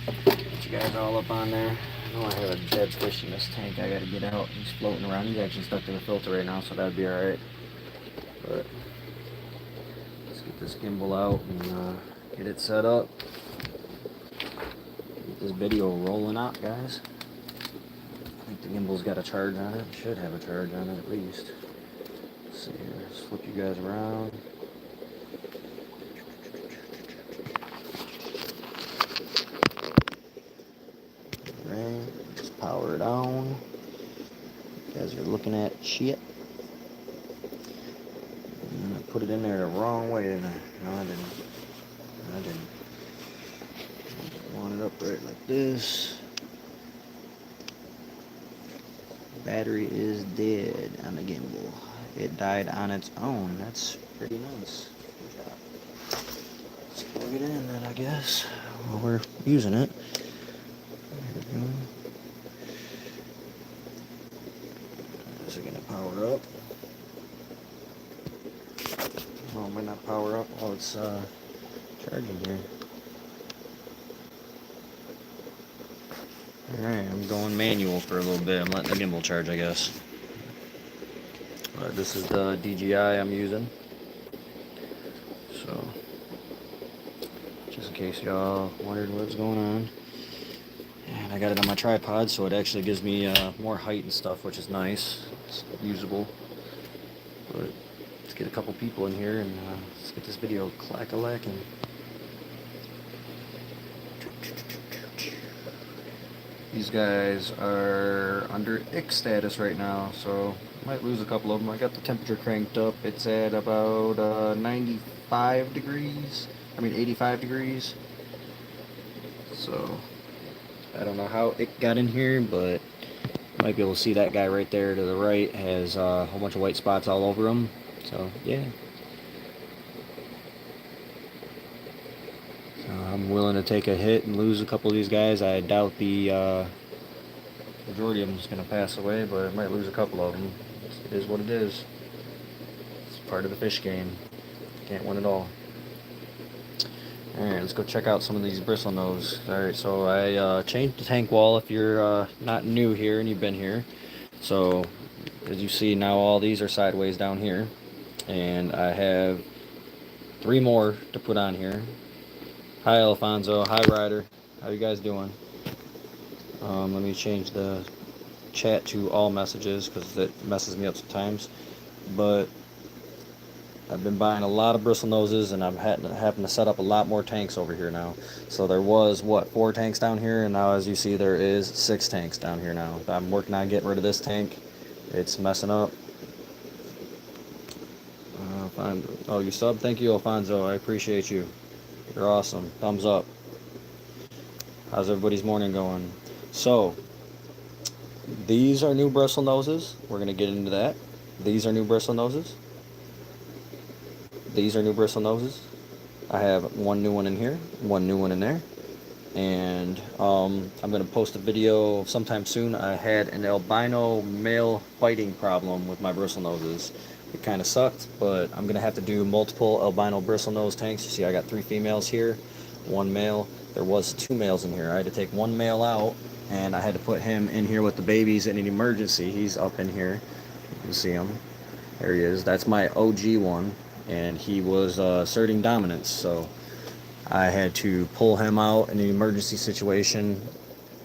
Get you guys all up on there. I know I have a dead fish in this tank I gotta get out. He's floating around. He's actually stuck to the filter right now, so that'd be alright. But let's get this gimbal out and get it set up. Get this video rolling out, guys. I think the gimbal's got a charge on it. Should have a charge on it at least. Let's see here. Let's flip you guys around. Alright, just power it on. You guys are looking at shit. I put it in there the wrong way, didn't I? No, I didn't. I didn't. I want it upright like this. Battery is dead on the gimbal. It died on its own. That's pretty nice. Good job. Let's plug it in then, I guess, while we're using it. There we go. Is it gonna power up? Oh, it might not power up. Oh, it's charging here. Alright, I'm going manual for a little bit. I'm letting the gimbal charge, I guess. This is the DJI I'm using. So, just in case y'all wondered what's going on. And I got it on my tripod, so it actually gives me more height and stuff, which is nice. It's usable. But let's get a couple people in here and let's get this video clack-a-lacking. These guys are under ick status right now, so might lose a couple of them. I got the temperature cranked up. It's at about 95 degrees. I mean 85 degrees. So I don't know how it got in here, but you might be able to see that guy right there to the right has a whole bunch of white spots all over him. So yeah. I'm willing to take a hit and lose a couple of these guys. I doubt the majority of them is going to pass away, but I might lose a couple of them. It is what it is. It's part of the fish game. Can't win it all. Alright, let's go check out some of these bristlenose. Alright, so I changed the tank wall if you're not new here and you've been here. So, as you see now, all these are sideways down here. And I have 3 more to put on here. Hi Alfonso, hi Ryder, how you guys doing? Let me change the chat to all messages because it messes me up sometimes. But I've been buying a lot of bristlenoses and I'm having to set up a lot more tanks over here now. So there was, what, 4 tanks down here, and now as you see there is 6 tanks down here now. I'm working on getting rid of this tank. It's messing up. Oh, you sub? Thank you, Alfonso. I appreciate you. You're awesome. Thumbs up. How's everybody's morning going? So, these are new bristlenoses. We're going to get into that. These are new bristlenoses. These are new bristlenoses. I have 1 new one in here, 1 new one in there. And I'm going to post a video sometime soon. I had an albino male fighting problem with my bristlenoses. It kind of sucked, but I'm going to have to do multiple albino bristlenose tanks. You see I got 3 females here, 1 male. There was 2 males in here. I had to take 1 male out, and I had to put him in here with the babies in an emergency. He's up in here. You can see him. There he is. That's my OG one, and he was asserting dominance, so I had to pull him out in an emergency situation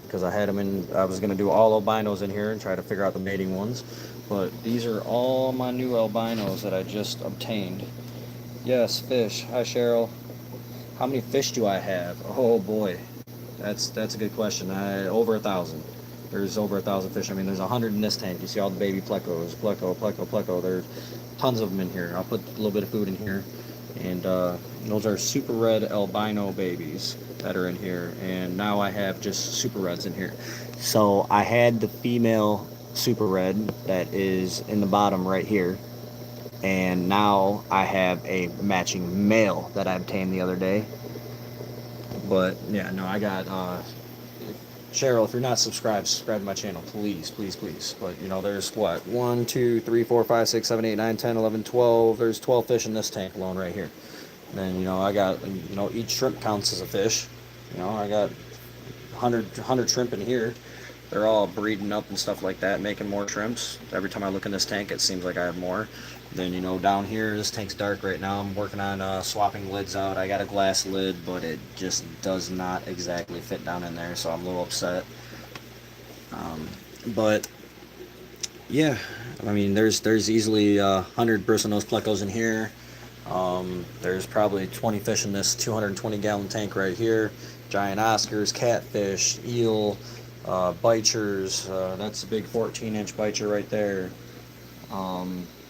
because I had him in. I was going to do all albinos in here and try to figure out the mating ones. But these are all my new albinos that I just obtained. Yes, fish. Hi, Cheryl. How many fish do I have? Oh boy, that's a good question. Over 1,000. There's over 1,000 fish. I mean, there's 100 in this tank. You see all the baby plecos, pleco. There's tons of them in here. I'll put a little bit of food in here, and those are super red albino babies that are in here. And now I have just super reds in here. So I had the female super red that is in the bottom right here, and now I have a matching male that I obtained the other day. But yeah, no, I got Cheryl, if you're not subscribed, subscribe to my channel, please. But you know, there's what, 1 2 3 4 5 6 7 8 9 10 11 12. There's 12 fish in this tank alone right here. And then, you know, I got, you know, each shrimp counts as a fish. You know, I got 100 shrimp in here. They're all breeding up and stuff like that, making more shrimps. Every time I look in this tank, it seems like I have more. Then, you know, down here, this tank's dark right now. I'm working on swapping lids out. I got a glass lid, but it just does not exactly fit down in there, so I'm a little upset. But yeah, I mean, there's easily 100 bristlenose plecos in here. There's probably 20 fish in this 220-gallon tank right here. Giant Oscars, catfish, eel, bichers. That's a big 14-inch bicher right there.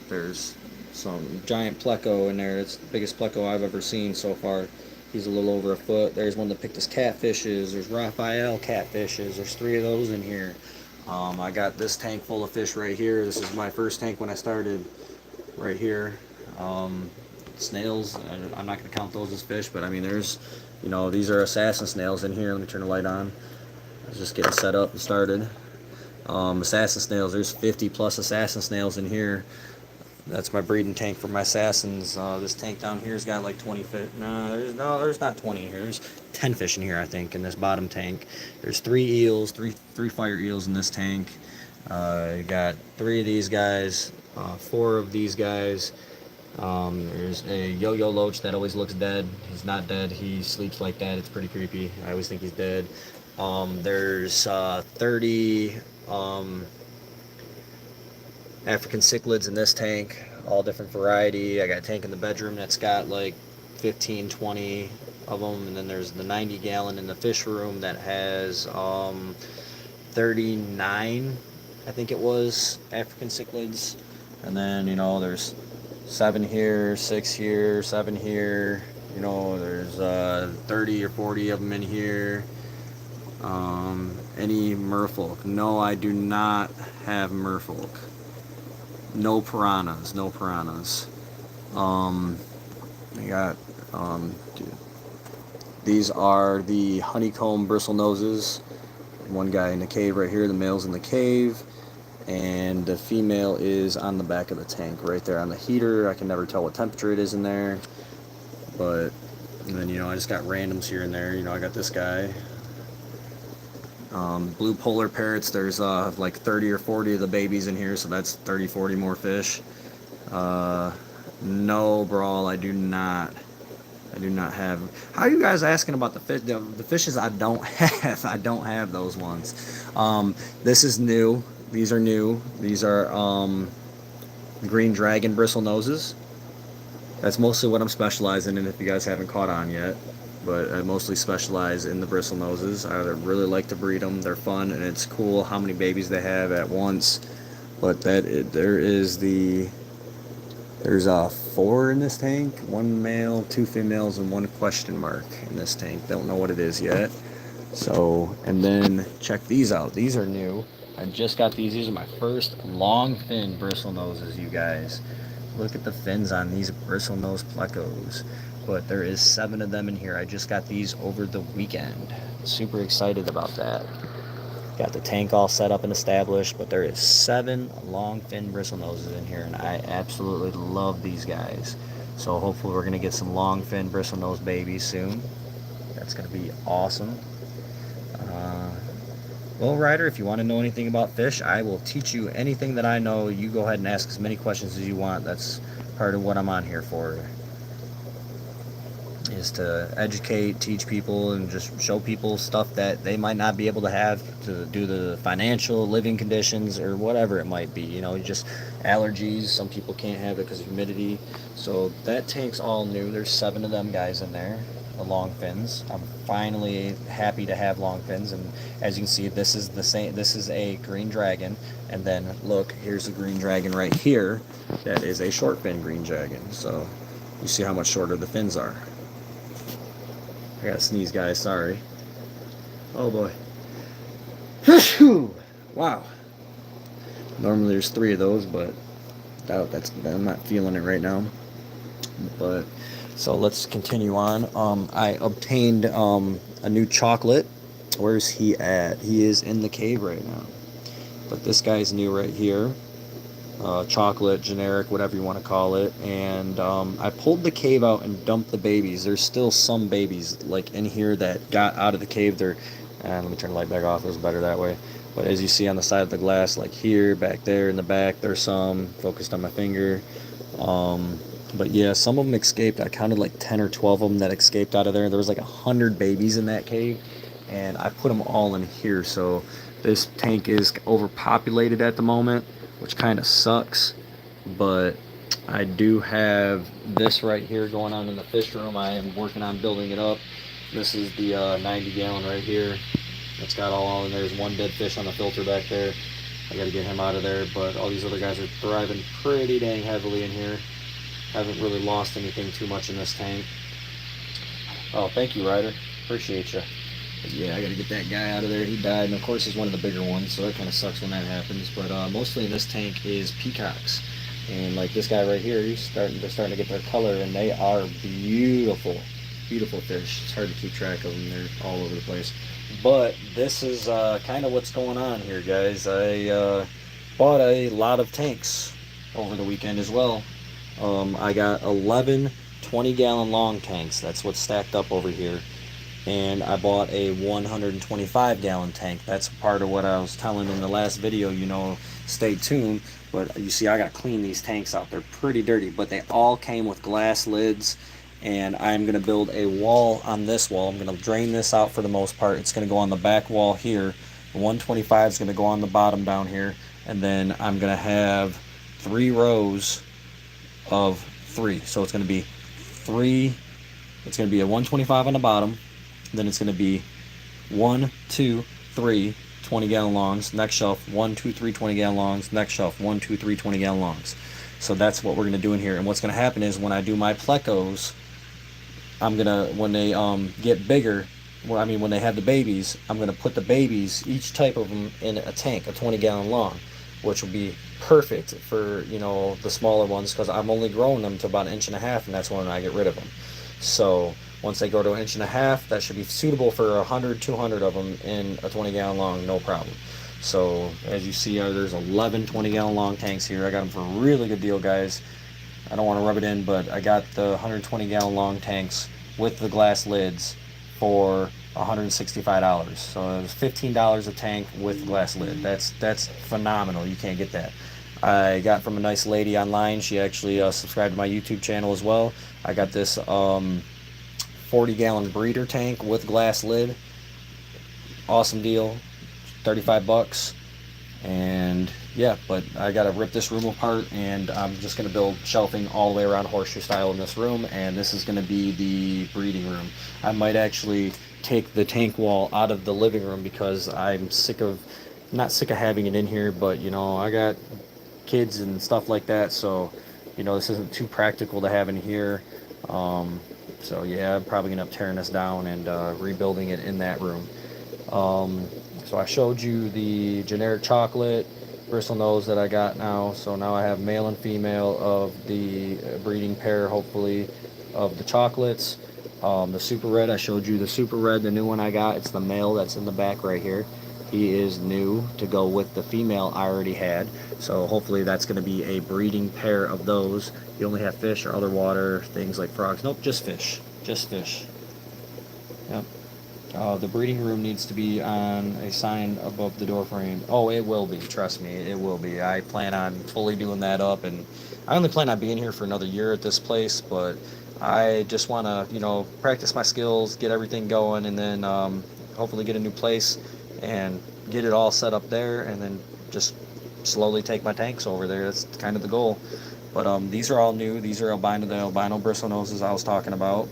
There's some giant pleco in there. It's the biggest pleco I've ever seen so far. He's a little over a foot. There's one that picked his catfishes. There's Raphael catfishes. There's 3 of those in here. I got this tank full of fish right here. This is my first tank when I started right here. Snails, I'm not going to count those as fish, but I mean, there's, you know, these are assassin snails in here. Let me turn the light on. I was just getting set up and started. Assassin snails, there's 50 plus assassin snails in here. That's my breeding tank for my assassins. This tank down here's got like 20 fish. No, there's not 20 in here. There's 10 fish in here, I think, in this bottom tank. There's 3 eels, three fire eels in this tank. You got 3 of these guys, 4 of these guys. There's a yo-yo loach that always looks dead. He's not dead. He sleeps like that. It's pretty creepy. I always think he's dead. There's 30 African cichlids in this tank, all different variety. I got a tank in the bedroom that's got like 15, 20 of them, and then there's the 90-gallon in the fish room that has 39, I think it was, African cichlids. And then, you know, there's 7 here, 6 here, 7 here. You know, there's 30 or 40 of them in here. Any merfolk? No, I do not have merfolk. No piranhas, no piranhas. I got, these are the honeycomb bristlenoses. One guy in the cave right here, the male's in the cave, and the female is on the back of the tank right there on the heater. I can never tell what temperature it is in there, but, and then, you know, I just got randoms here and there. You know, I got this guy. Blue polar parrots, there's like 30 or 40 of the babies in here, so that's 30, 40 more fish. No, Brawl, I do not have. How are you guys asking about the fish? The fishes I don't have. I don't have those ones. This is new. These are new. These are green dragon bristlenoses. That's mostly what I'm specializing in, if you guys haven't caught on yet. But I mostly specialize in the bristlenoses. I really like to breed them. They're fun, and it's cool how many babies they have at once. But there's 4 in this tank, 1 male, 2 females, and 1 question mark in this tank. Don't know what it is yet. So, and then check these out. These are new. I just got these. These are my first long fin bristlenoses, you guys. Look at the fins on these bristlenose plecos. But there is 7 of them in here. I just got these over the weekend. Super excited about that. Got the tank all set up and established, but there is 7 long fin bristlenoses in here, and I absolutely love these guys. So hopefully we're gonna get some long fin bristlenose babies soon. That's gonna be awesome. Well, Ryder, if you want to know anything about fish, I will teach you anything that I know. You go ahead and ask as many questions as you want. That's part of what I'm on here for, is to educate, teach people, and just show people stuff that they might not be able to have to do the financial living conditions or whatever it might be. You know, just allergies. Some people can't have it because of humidity. So that tank's all new. There's 7 of them guys in there, the long fins. I'm finally happy to have long fins, and as you can see, this is the same. This is a green dragon, and then look, here's a green dragon right here. That is a short fin green dragon. So you see how much shorter the fins are. I gotta sneeze, guys, sorry. Oh boy. Wow. Normally there's 3 of those, but I'm not feeling it right now. But so let's continue on. I obtained a new chocolate. Where's he at? He is in the cave right now. But this guy's new right here. Chocolate, generic, whatever you want to call it. And I pulled the cave out and dumped the babies. There's still some babies like in here that got out of the cave. They're And let me turn the light back off. It was better that way. But as you see on the side of the glass, like here, back there, in the back, there's some focused on my finger. But yeah, some of them escaped. I counted like 10 or 12 of them that escaped out of there. There was like 100 babies in that cave, and I put them all in here. So this tank is overpopulated at the moment, which kind of sucks. But I do have this right here going on in the fish room. I am working on building it up. This is the 90 gallon right here. It's got all in there. There's one dead fish on the filter back there. I got to get him out of there, but all these other guys are thriving pretty dang heavily in here. Haven't really lost anything too much in this tank. Oh, thank you, Ryder. Appreciate you. But yeah, I got to get that guy out of there. He died, and of course he's one of the bigger ones, so that kind of sucks when that happens. But mostly in this tank is peacocks. And like this guy right here, they're starting to get their color, and they are beautiful, beautiful fish. It's hard to keep track of them. They're all over the place. But this is kind of what's going on here, guys. I bought a lot of tanks over the weekend as well. I got 11 20-gallon long tanks. That's what's stacked up over here. And I bought a 125-gallon tank. That's part of what I was telling in the last video, you know, stay tuned. But you see, I got to clean these tanks out. They're pretty dirty, but they all came with glass lids. And I'm going to build a wall on this wall. I'm going to drain this out for the most part. It's going to go on the back wall here. The 125 is going to go on the bottom down here. And then I'm going to have 3 rows of 3. So it's going to be 3. It's going to be a 125 on the bottom. Then it's going to be 1, 2, 3 20-gallon longs. Next shelf, 1, 2, 3 20-gallon longs. Next shelf, 1, 2, 3 20-gallon longs. So that's what we're going to do in here. And what's going to happen is when I do my plecos, I'm going to, when they get bigger, well, I mean when they have the babies, I'm going to put the babies, each type of them, in a tank, a 20-gallon long, which will be perfect for, you know, the smaller ones, because I'm only growing them to about 1.5 inches, and that's when I get rid of them. So once they go to 1.5 inches, that should be suitable for 100, 200 of them in a 20-gallon long, no problem. So as you see, there's 11 20-gallon long tanks here. I got them for a really good deal, guys. I don't want to rub it in, but I got the 120-gallon long tanks with the glass lids for $165. So it was $15 a tank with glass lid. That's phenomenal. You can't get that. I got from a nice lady online. She actually subscribed to my YouTube channel as well. I got this 40-gallon breeder tank with glass lid. Awesome deal. $35. And yeah, but I gotta rip this room apart, and I'm just gonna build shelving all the way around horseshoe style in this room, and this is gonna be the breeding room. I might actually take the tank wall out of the living room because I'm not sick of having it in here, but you know, I got kids and stuff like that, so you know, this isn't too practical to have in here. So yeah, I'm probably gonna end up tearing this down and rebuilding it in that room. So I showed you the generic chocolate bristlenose that I got now. So now I have male and female of the breeding pair, hopefully, of the chocolates. The super red, I showed you the super red, the new one I got. It's the male that's in the back right here. He is new to go with the female I already had. So hopefully that's going to be a breeding pair of those. You only have fish or other water, things like frogs. Nope, just fish. Just fish. Yep. The breeding room needs to be on a sign above the door frame. Oh, it will be. Trust me, it will be. I plan on fully doing that up, and I only plan on being here for another year at this place, but I just want to, you know, practice my skills, get everything going, and then hopefully get a new place and get it all set up there, and then just slowly take my tanks over there. That's kind of the goal. But these are all new. These are the albino bristlenoses I was talking about.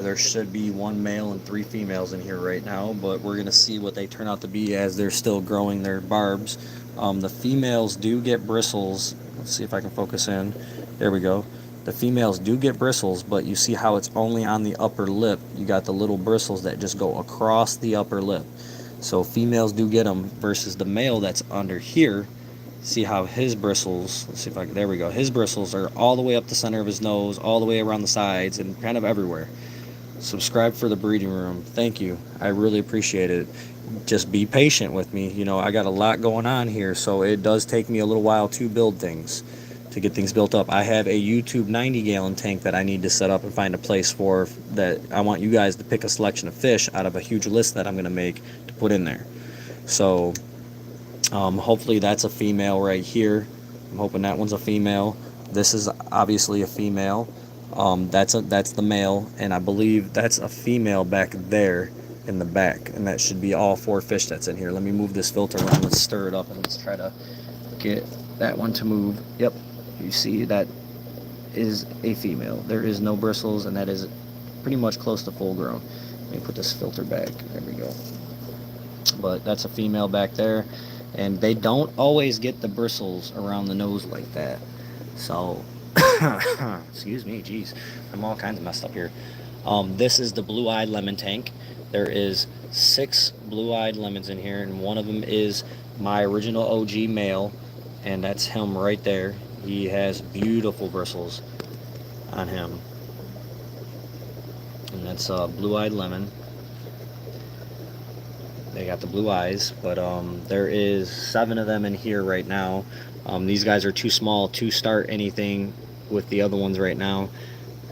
There should be 1 male and 3 females in here right now, but we're going to see what they turn out to be as they're still growing their barbs. The females do get bristles. Let's see if I can focus in. There we go. The females do get bristles, but you see how it's only on the upper lip. You got the little bristles that just go across the upper lip. So females do get them versus the male that's under here. See how his bristles, let's see if I can, there we go. His bristles are all the way up the center of his nose, all the way around the sides, and kind of everywhere. Subscribe for the breeding room. Thank you. I really appreciate it. Just be patient with me. You know, I got a lot going on here, so it does take me a little while to build things. to get things built up. I have a YouTube 90-gallon tank that I need to set up and find a place for, that I want you guys to pick a selection of fish out of a huge list that I'm going to make to put in there. So hopefully that's a female right here. I'm hoping that one's a female. This is obviously a female. That's the male, and I believe that's a female back there in the back, and that should be all 4 fish that's in here. Let me move this filter around. Let's stir it up and let's try to get that one to move. Yep, you see that is a female. There is no bristles, and that is pretty much close to full grown. Let me put this filter back. There we go. But that's a female back there, and they don't always get the bristles around the nose like that. So excuse me, geez, I'm all kinds of messed up here. This is the blue-eyed lemon tank. There is 6 blue-eyed lemons in here, and one of them is my original OG male, and that's him right there. He has beautiful bristles on him, and that's blue-eyed lemon. They got the blue eyes, but there is 7 of them in here right now. These guys are too small to start anything with the other ones right now.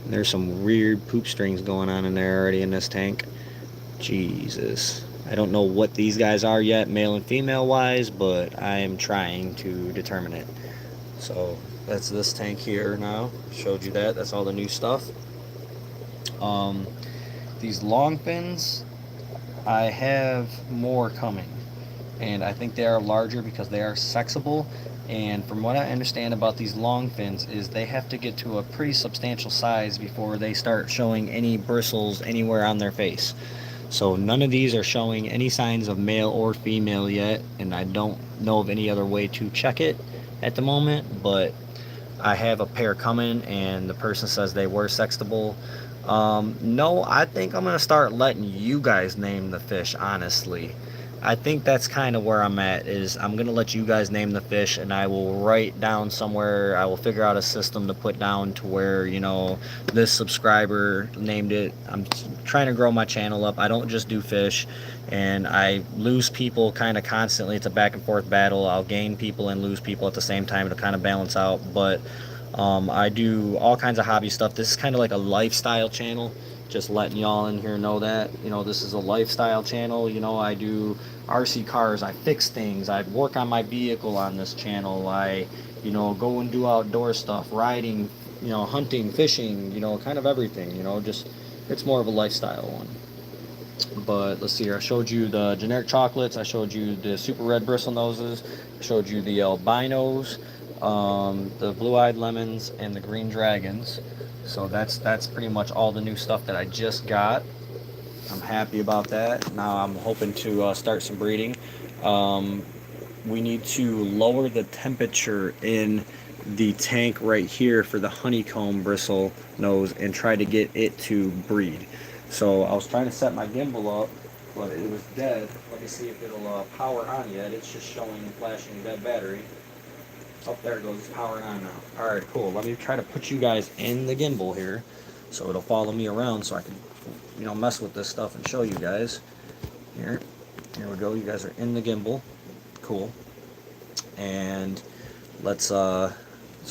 And there's some weird poop strings going on in there already in this tank. Jesus. I don't know what these guys are yet, male and female wise, but I am trying to determine it. So that's this tank here now. Showed you that. That's all the new stuff. These long fins, I have more coming, and I think they are larger because they are sexable. And from what I understand about these long fins is they have to get to a pretty substantial size before they start showing any bristles anywhere on their face. So none of these are showing any signs of male or female yet, and I don't know of any other way to check it at the moment, but I have a pair coming, and the person says they were sexable. No, I think I'm going to start letting you guys name the fish, honestly. I think that's kind of where I'm at, is I'm going to let you guys name the fish, and I will write down somewhere, I will figure out a system to put down to where, you know, this subscriber named it. I'm trying to grow my channel up. I don't just do fish, and I lose people kind of constantly. It's a back and forth battle. I'll gain people and lose people at the same time to kind of balance out, but I do all kinds of hobby stuff. This is kind of like a lifestyle channel. Just letting y'all in here know that, you know, this is a lifestyle channel. You know, I do RC cars, I fix things, I work on my vehicle on this channel, I, you know, go and do outdoor stuff, riding, you know, hunting, fishing, you know, kind of everything, you know, just, it's more of a lifestyle one. But let's see here, I showed you the generic chocolates, I showed you the super red bristlenoses, I showed you the albinos, the blue-eyed lemons, and the green dragons. So that's pretty much all the new stuff that I just got. I'm happy about that. Now I'm hoping to start some breeding. We need to lower the temperature in the tank right here for the honeycomb bristle nose and try to get it to breed. So I was trying to set my gimbal up, but it was dead. Let me see if it'll power on yet. It's just showing flashing dead battery. Oh, there it goes. It's powering on now. Alright, cool. Let me try to put you guys in the gimbal here so it'll follow me around so I can, you know, mess with this stuff and show you guys. Here we go. You guys are in the gimbal. Cool. And let's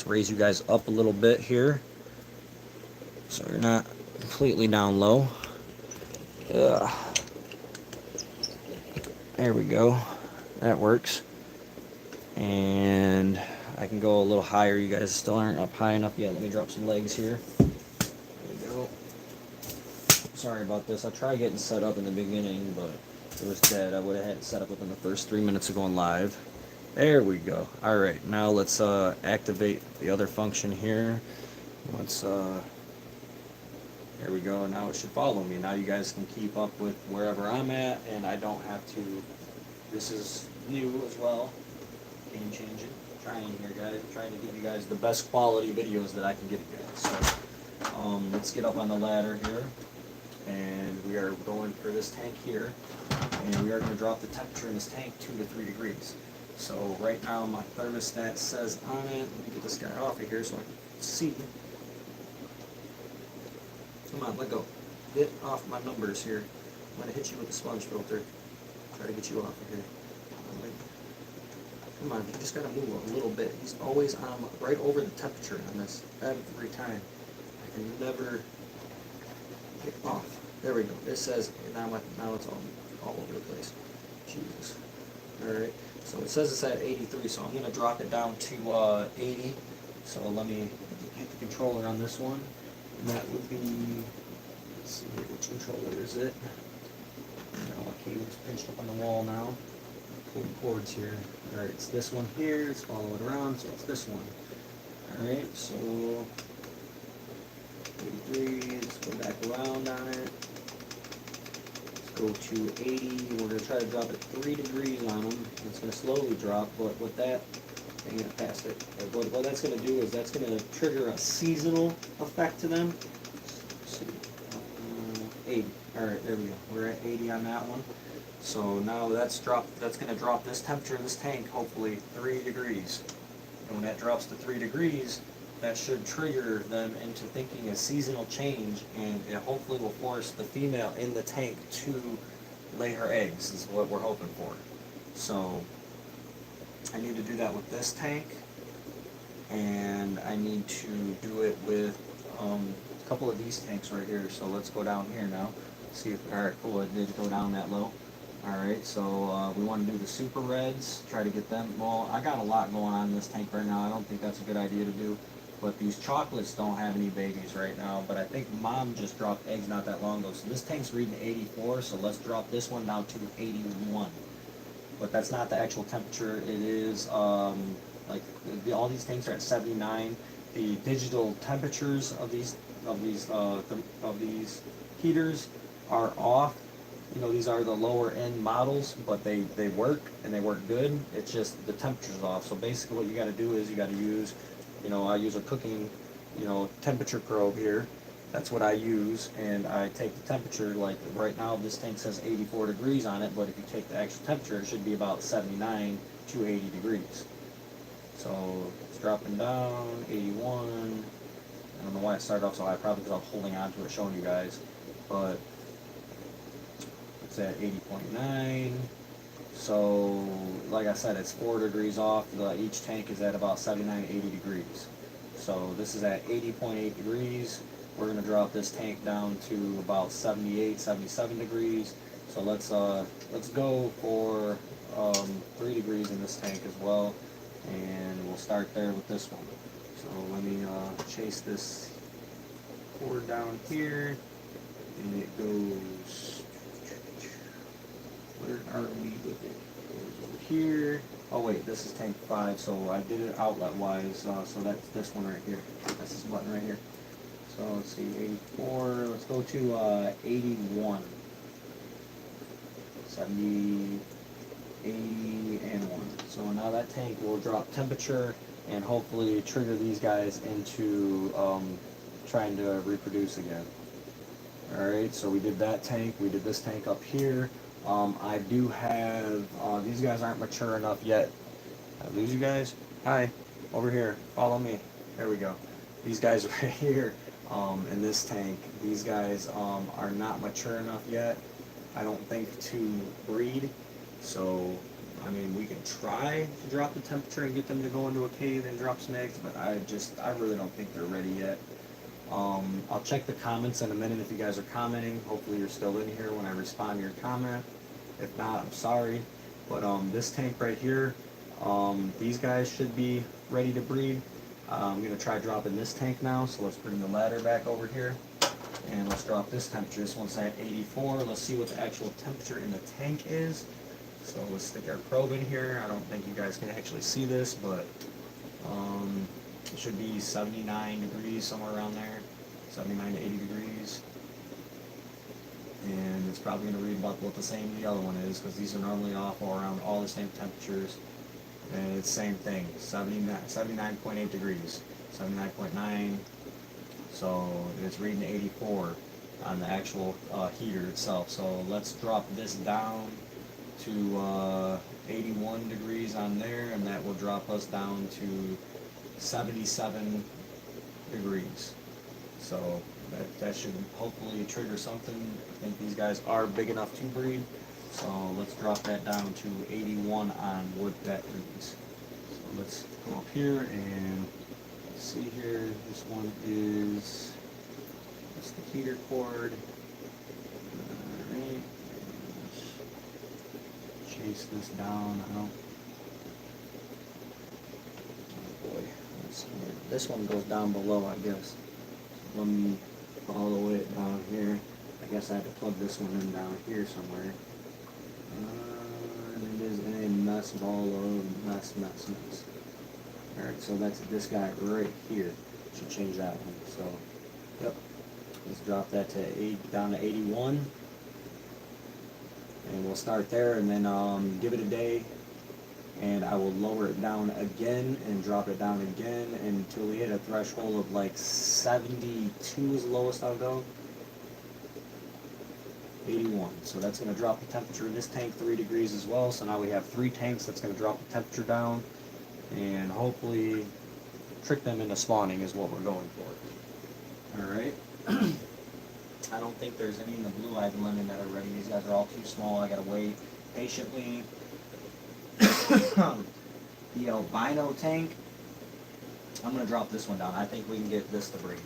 raise you guys up a little bit here so you're not completely down low. Ugh. There we go. That works. And I can go a little higher. You guys still aren't up high enough yet. Let me drop some legs here. There we go. Sorry about this. I tried getting set up in the beginning, but it was dead. I would have had it set up within the first 3 minutes of going live. There we go. Alright, now let's activate the other function here. Let's there we go. Now it should follow me. Now you guys can keep up with wherever I'm at, and I don't have to. This is new as well. Game changing. Trying here, guys. I'm trying to give you guys the best quality videos that I can give you guys. So let's get up on the ladder here, and we are going for this tank here, and we are going to drop the temperature in this tank 2 to 3 degrees. So right now my thermostat says on it, let me get this guy off of here so I can see. Come on, let go. Get off my numbers here. I'm going to hit you with the sponge filter. Try to get you off of here. Come on, you just gotta move a little bit. He's always on right over the temperature on this every time. I can never get off. There we go. It says now it's all over the place. Jesus. All right. So it says it's at 83. So I'm gonna drop it down to 80. So let me hit the controller on this one, and that would be. Let's see which controller is it. Now my cable's pinched up on the wall now. Pull the cords here. Alright, it's this one here, let's follow it around, so it's this one. Alright, so 83, let's go back around on it. Let's go to 80, we're going to try to drop it 3 degrees on them. It's going to slowly drop, but with that, I'm going to pass it. What that's going to do is that's going to trigger a seasonal effect to them. Let's see, 80. Alright, there we go. We're at 80 on that one. So now that's going to drop this temperature in this tank, hopefully 3 degrees. And when that drops to 3 degrees, that should trigger them into thinking a seasonal change, and it hopefully will force the female in the tank to lay her eggs, is what we're hoping for. So I need to do that with this tank, and I need to do it with a couple of these tanks right here. So let's go down here now. See if, alright, cool, it did go down that low. Alright, so we want to do the super reds, try to get them. Well, I got a lot going on in this tank right now. I don't think that's a good idea to do. But these chocolates don't have any babies right now. But I think mom just dropped eggs not that long ago. So this tank's reading 84, so let's drop this one down to 81. But that's not the actual temperature. It is, like, all these tanks are at 79. The digital temperatures of these heaters are off. You know, these are the lower end models, but they work, and they work good. It's just the temperature's off. So basically what you got to do is you got to use, you know, I use a cooking, you know, temperature probe here. That's what I use, and I take the temperature, like right now this tank says 84 degrees on it, but if you take the actual temperature, it should be about 79 to 80 degrees. So it's dropping down, 81. I don't know why I started off so high, probably because I'm holding on to it, showing you guys, but it's at 80.9. So like I said, it's 4 degrees off. Each tank is at about 79, 80 degrees. So this is at 80.8 degrees. We're going to drop this tank down to about 78, 77 degrees. So let's go for 3 degrees in this tank as well, and we'll start there with this one. So let me chase this cord down here, and it goes. Where are we with it? It goes over here. Oh wait, this is tank 5, so I did it outlet wise, so that's this one right here. That's this button right here. So let's see, 84, let's go to 81. 70, 80, and 1. So now that tank will drop temperature and hopefully trigger these guys into trying to reproduce again. Alright, so we did that tank, we did this tank up here. I do have, these guys aren't mature enough yet. I lose you guys? Hi, over here, follow me. There we go. These guys right here in this tank, these guys are not mature enough yet, I don't think, to breed. So, I mean, we can try to drop the temperature and get them to go into a cave and drop some eggs, but I really don't think they're ready yet. I'll check the comments in a minute if you guys are commenting. Hopefully you're still in here when I respond to your comment. If not, I'm sorry. But this tank right here, these guys should be ready to breed. I'm going to try dropping this tank now, so let's bring the ladder back over here. And let's drop this temperature. This one's at 84. Let's see what the actual temperature in the tank is. So let's stick our probe in here. I don't think you guys can actually see this, but it should be 79 degrees, somewhere around there. 79 to 80 degrees. And it's probably going to read about what the same the other one is, because these are normally off all around all the same temperatures. And it's the same thing, 79.8 degrees, 79.9. So it's reading 84 on the actual heater itself. So let's drop this down to 81 degrees on there, and that will drop us down to 77 degrees. So that should hopefully trigger something. I think these guys are big enough to breed. So let's drop that down to 81 on what that reads. let's go up here and see here. This one is, that's the heater cord. Alright, chase this down. I don't, oh boy, let's see here. This one goes down below, I guess. Let me follow it down here. I guess I have to plug this one in down here somewhere. And it is in a mess ball of mess. Alright, so that's this guy right here. Should change that one. So, yep. Let's drop that to down to 81. And we'll start there and then give it a day. And I will lower it down again and drop it down again until we hit a threshold of like 72 is the lowest I'll go. 81. So that's going to drop the temperature in this tank 3 degrees as well. So now we have 3 tanks that's going to drop the temperature down and hopefully trick them into spawning is what we're going for. Alright. I don't think there's any in the blue-eyed lemon that are ready. These guys are all too small. I got to wait patiently. The albino tank, I'm going to drop this one down. I think we can get this to breed.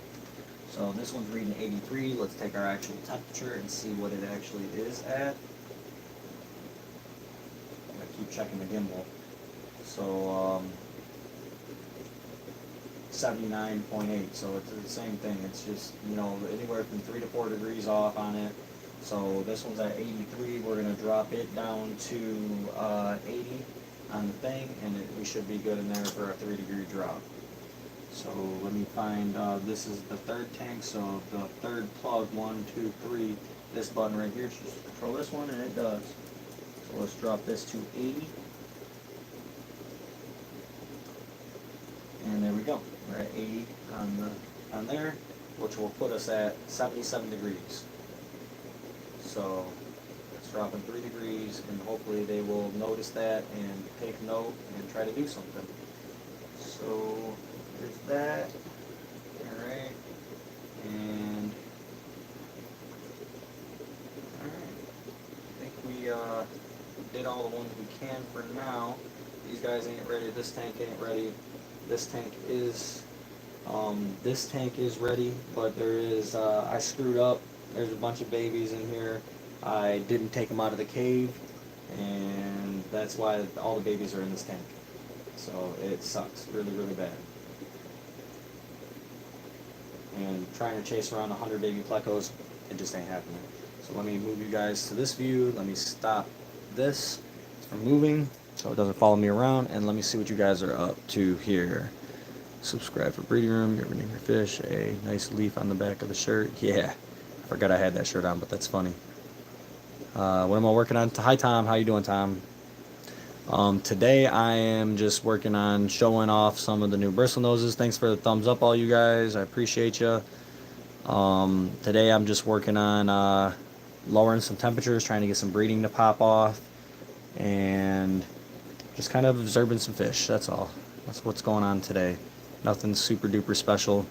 So this one's reading 83. Let's take our actual temperature and see what it actually is at. I'm going to keep checking the gimbal. So 79.8. So it's the same thing. It's just, you know, anywhere from 3 to 4 degrees off on it. So this one's at 83. We're going to drop it down to 80 on the thing, and we should be good in there for a 3-degree drop. So let me find, this is the third tank, so the third plug, 1, 2, 3, this button right here should control this one, and it does. So let's drop this to 80. And there we go. We're at 80 on there, which will put us at 77 degrees. So it's dropping 3 degrees, and hopefully they will notice that and take note and try to do something. So there's that. Alright. And alright. I think we did all the ones we can for now. These guys ain't ready. This tank ain't ready. This tank is ready, but there is I screwed up. There's a bunch of babies in here. I didn't take them out of the cave, and that's why all the babies are in this tank. So it sucks really, really bad. And trying to chase around 100 baby plecos, it just ain't happening. So let me move you guys to this view. Let me stop this from moving so it doesn't follow me around, and let me see what you guys are up to here. Subscribe for breeding room. You ever name your fish? A nice leaf on the back of the shirt. Yeah, I forgot I had that shirt on, but that's funny. What am I working on? Hi Tom, how you doing, Tom? Today I am just working on showing off some of the new bristlenoses. Thanks for the thumbs up, all you guys. I appreciate you. Today I'm just working on lowering some temperatures, trying to get some breeding to pop off, and just kind of observing some fish. That's all. That's what's going on today. Nothing super duper special.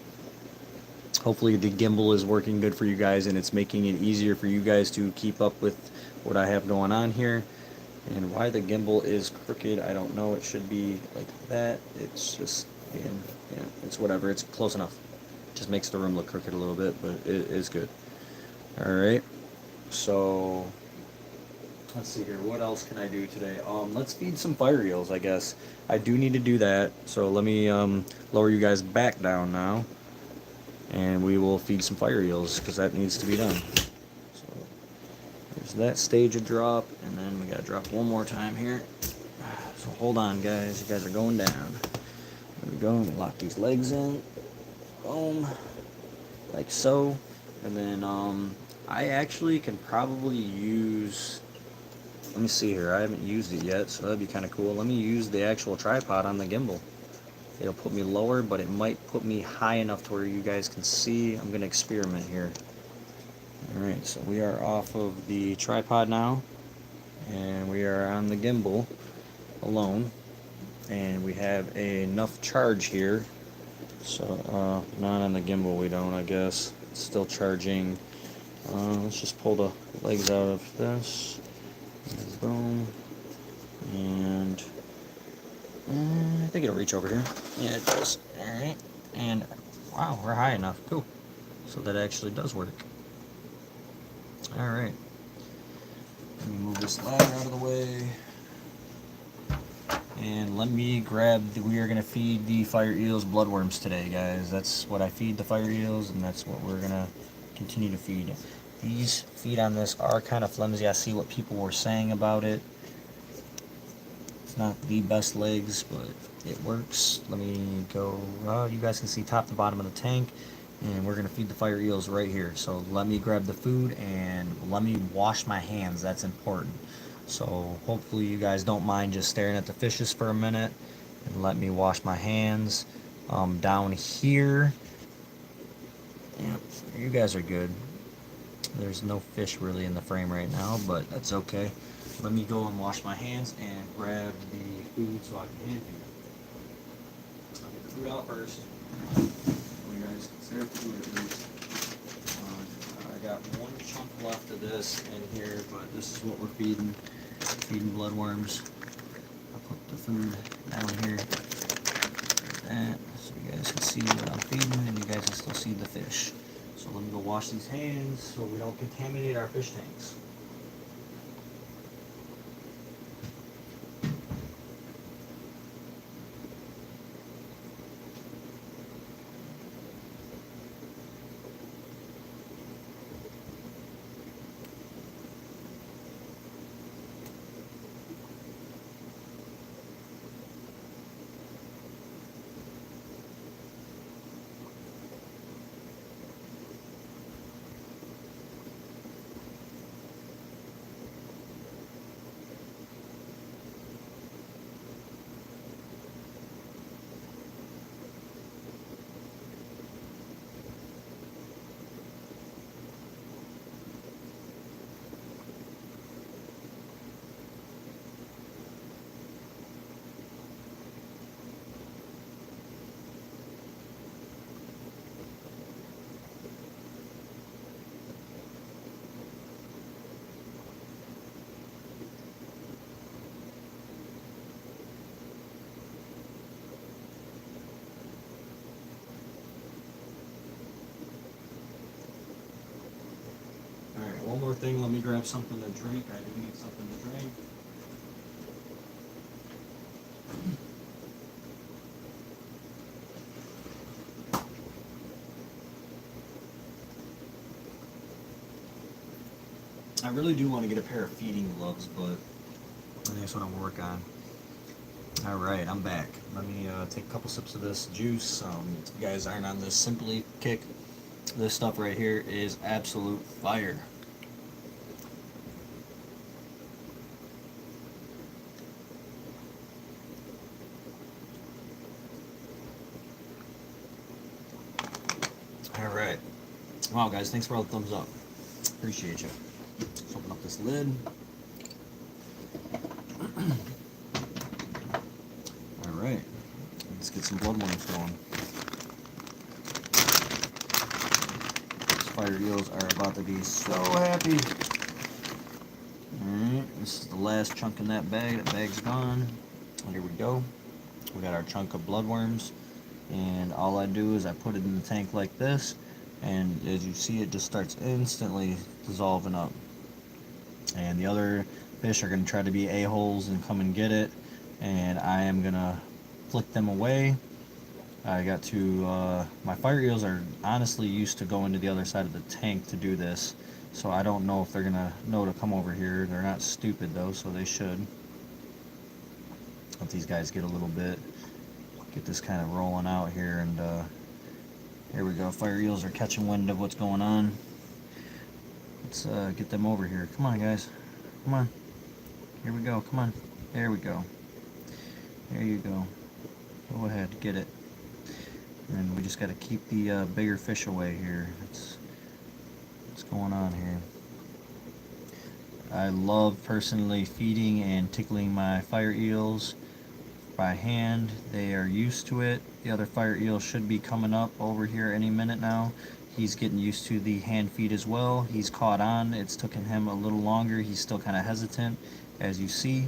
Hopefully the gimbal is working good for you guys, and it's making it easier for you guys to keep up with what I have going on here. And why the gimbal is crooked, I don't know. It should be like that. It's just, yeah, it's whatever. It's close enough. Just makes the room look crooked a little bit, but it is good. Alright, so let's see here. What else can I do today? Let's feed some fire eels, I guess. I do need to do that, so let me lower you guys back down now, and we will feed some fire eels, because that needs to be done. So there's that stage of drop, and then we got to drop one more time here. So hold on, guys. You guys are going down. There we go. Lock these legs in. Boom. Like so. And then I actually can probably use... Let me see here. I haven't used it yet, so that'd be kind of cool. Let me use the actual tripod on the gimbal. It'll put me lower, but it might put me high enough to where you guys can see. I'm going to experiment here. Alright, so we are off of the tripod now, and we are on the gimbal alone, and we have enough charge here. So, not on the gimbal we don't, I guess. It's still charging. Let's just pull the legs out of this. Boom. And I think it'll reach over here. Yeah, it does. Alright. And wow, we're high enough. Cool. So that actually does work. Alright. Let me move this ladder out of the way. And let me grab we are going to feed the fire eels bloodworms today, guys. That's what I feed the fire eels, and that's what we're going to continue to feed. These feed on this are kind of flimsy. I see what people were saying about it. It's not the best legs, but it works. Let me go, you guys can see top to bottom of the tank, and we're going to feed the fire eels right here. So let me grab the food and let me wash my hands. That's important. So hopefully you guys don't mind just staring at the fishes for a minute and let me wash my hands. Down here, yep, you guys are good. There's no fish really in the frame right now, but that's okay. Let me go and wash my hands and grab the food so I can hand feed it. I'll get the food out first. You guys can stare at the food at least. I got one chunk left of this in here, but this is what we're feeding. Feeding bloodworms. I'll put the food down here like that, so you guys can see what I'm feeding, and you guys can still see the fish. So let me go wash these hands so we don't contaminate our fish tanks. Alright, one more thing, let me grab something to drink. I do need something to drink. I really do want to get a pair of feeding gloves, but that's what I'm working on. Alright, I'm back. Let me take a couple sips of this juice. If you guys aren't on this Simply kick, this stuff right here is absolute fire. Alright. Wow, guys, thanks for all the thumbs up. Appreciate you. Let's open up this lid. Alright. Let's get some bloodworms going. These fire eels are about to be so happy. Alright, this is the last chunk in that bag. That bag's gone. Here we go. We got our chunk of bloodworms. And all I do is I put it in the tank like this, and as you see, it just starts instantly dissolving up. And the other fish are going to try to be a-holes and come and get it, and I am going to flick them away. I got to, my fire eels are honestly used to going to the other side of the tank to do this, so I don't know if they're going to know to come over here. They're not stupid though, so they should. Let these guys get a little bit. Get this kind of rolling out here, and here we go. Fire eels are catching wind of what's going on. Let's get them over here. Come on, guys. Come on. Here we go. Come on. There we go. There you go. Go ahead, get it. And we just got to keep the bigger fish away here. What's going on here? I love personally feeding and tickling my fire eels by hand. They are used to it. The other fire eel should be coming up over here any minute now. He's getting used to the hand feed as well. He's caught on. It's taken him a little longer. He's still kind of hesitant, as you see.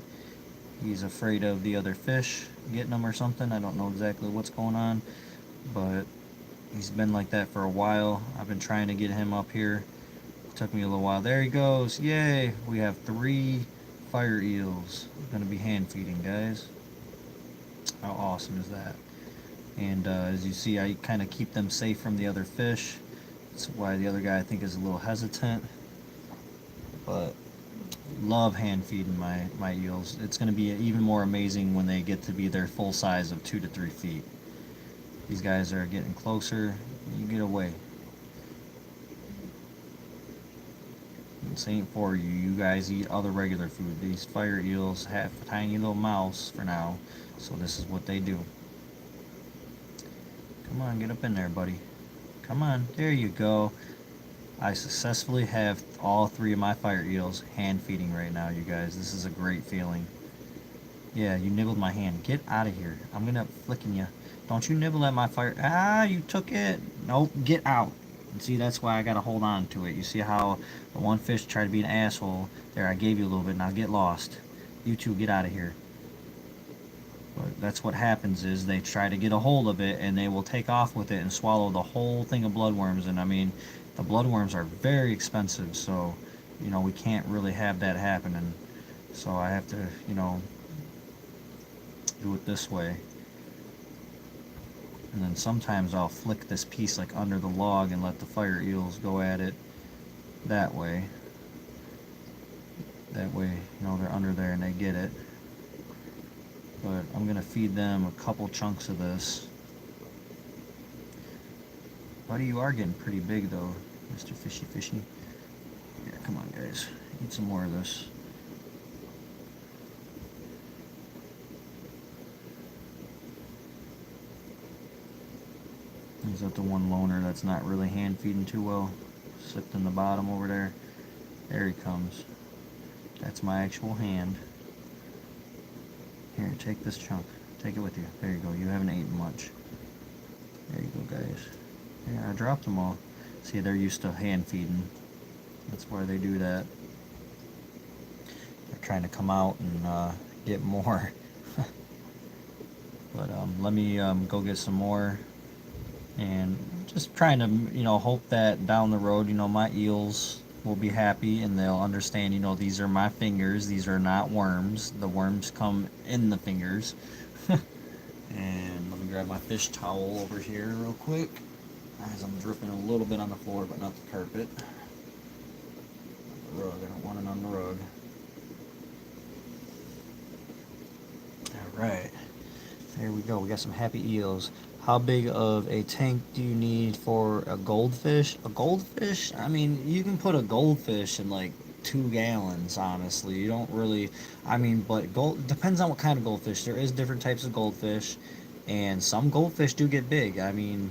He's afraid of the other fish getting him or something. I don't know exactly what's going on, but he's been like that for a while. I've been trying to get him up here. It took me a little while. There he goes. Yay! We have 3 fire eels. Gonna be hand feeding, guys. How awesome is that? And as you see, I kind of keep them safe from the other fish. That's why the other guy, I think, is a little hesitant. But love hand feeding my eels. It's going to be even more amazing when they get to be their full size of 2 to 3 feet. These guys are getting closer. You get away. This ain't for you. You guys eat other regular food. These fire eels have a tiny little mouths for now, so this is what they do. Come on, get up in there, buddy. Come on, there you go. I successfully have all 3 of my fire eels hand feeding right now, you guys. This is a great feeling. Yeah, you nibbled my hand. Get out of here. I'm gonna flicking you. Don't you nibble at my fire. Ah, you took it. Nope, get out. And see, that's why I gotta hold on to it. You see how the one fish tried to be an asshole? There, I gave you a little bit. Now get lost. You two, get out of here. But that's what happens is they try to get a hold of it and they will take off with it and swallow the whole thing of bloodworms. And I mean, the bloodworms are very expensive, so you know we can't really have that happening. So I have to, you know, do it this way. And then sometimes I'll flick this piece like under the log and let the fire eels go at it that way. That way, you know, they're under there and they get it. But I'm going to feed them a couple chunks of this. Buddy, you are getting pretty big though, Mr. Fishy Fishy. Yeah, come on guys, eat some more of this. Is that the one loner that's not really hand feeding too well? Slipped in the bottom over there. There he comes. That's my actual hand. Here, take this chunk. Take it with you. There you go. You haven't eaten much. There you go, guys. Yeah, I dropped them all. See, they're used to hand feeding. That's why they do that. They're trying to come out and get more. But let me go get some more. And just trying to, you know, hope that down the road, you know, my eels will be happy and they'll understand, you know, these are my fingers, these are not worms. The worms come in the fingers. And let me grab my fish towel over here real quick, as I'm dripping a little bit on the floor, but not the carpet. The rug, I don't want it on the rug. Alright, there we go, we got some happy eels. How big of a tank do you need for a goldfish? A goldfish? I mean, you can put a goldfish in like 2 gallons, honestly. You don't really, I mean, but gold depends on what kind of goldfish. There is different types of goldfish, and some goldfish do get big. I mean,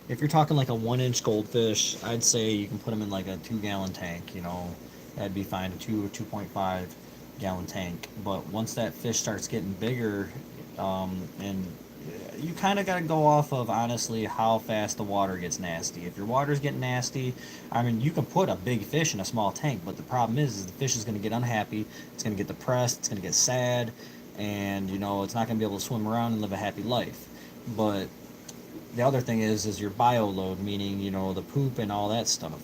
if you're talking like a 1-inch goldfish, I'd say you can put them in like a 2-gallon tank, you know. That'd be fine, a 2 or 2.5 gallon tank. But once that fish starts getting bigger, and you kind of got to go off of, honestly, how fast the water gets nasty. If your water's getting nasty, I mean, you can put a big fish in a small tank, but the problem is the fish is going to get unhappy, it's going to get depressed, it's going to get sad, and, you know, it's not going to be able to swim around and live a happy life. But the other thing is your bio load, meaning, you know, the poop and all that stuff.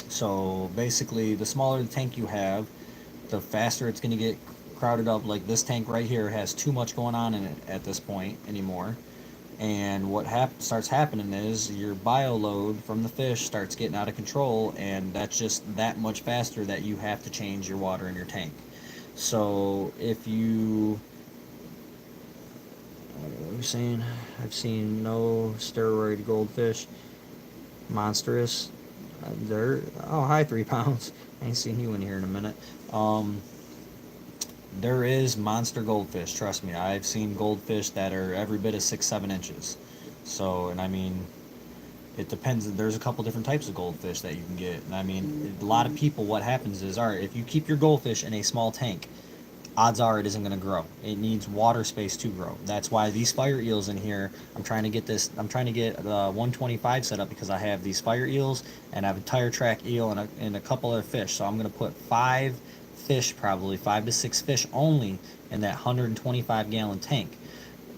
So basically, the smaller the tank you have, the faster it's going to get crowded up. Like this tank right here has too much going on in it at this point anymore. And what starts happening is your bio load from the fish starts getting out of control, and that's just that much faster that you have to change your water in your tank. So if you, what are you saying? I've seen no steroid goldfish. Monstrous. They're, oh, hi 3 pounds. I ain't seen you in here in a minute. There is monster goldfish, trust me. I've seen goldfish that are every bit of 6-7 inches. So, and I mean, it depends. There's a couple different types of goldfish that you can get. And I mean, a lot of people, what happens is, all right, if you keep your goldfish in a small tank, odds are it isn't going to grow. It needs water space to grow. That's why these fire eels in here, I'm trying to get the 125 set up, because I have these fire eels and I have a tire track eel and a couple other fish. So I'm going to put 5 fish, probably 5 to 6 fish only in that 125-gallon tank.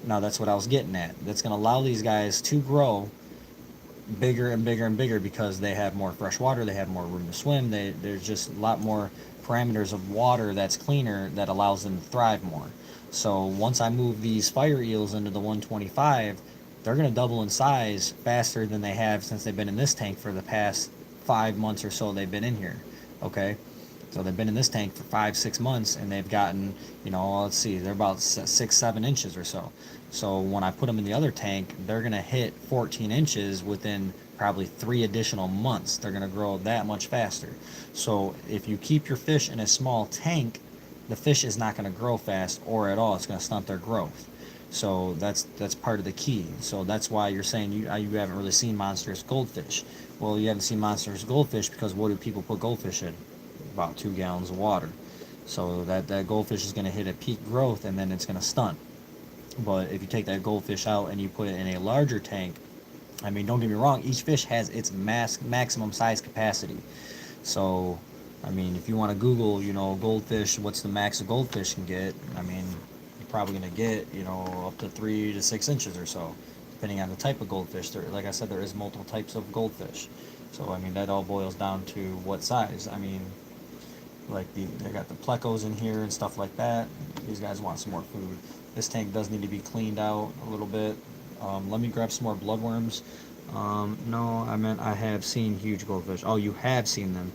Now that's what I was getting at. That's going to allow these guys to grow bigger and bigger and bigger because they have more fresh water, they have more room to swim, there's just a lot more parameters of water that's cleaner that allows them to thrive more. So once I move these fire eels into the 125, they're going to double in size faster than they have since they've been in this tank for the past 5 months or so they've been in here. Okay, so they've been in this tank for 5 6 months and they've gotten, let's see, they're about 6 7 inches or so. So when I put them in the other tank, they're going to hit 14 inches within probably 3 additional months. They're going to grow that much faster. So if you keep your fish in a small tank, the fish is not going to grow fast or at all. It's going to stunt their growth. So that's part of the key. So that's why you're saying you haven't really seen monstrous goldfish. Well, you haven't seen monstrous goldfish because what do people put goldfish in? About 2 gallons of water. So that goldfish is going to hit a peak growth and then it's going to stunt. But if you take that goldfish out and you put it in a larger tank, I mean, don't get me wrong, each fish has its maximum size capacity. So, I mean, if you want to Google, goldfish, what's the max a goldfish can get, I mean, you're probably going to get, up to 3 to 6 inches or so, depending on the type of goldfish. Like I said, there is multiple types of goldfish. So, I mean, that all boils down to what size. I mean, like they got the plecos in here and stuff like that. These guys want some more food. This tank does need to be cleaned out a little bit. Let me grab some more bloodworms. No, I meant I have seen huge goldfish. Oh, you have seen them.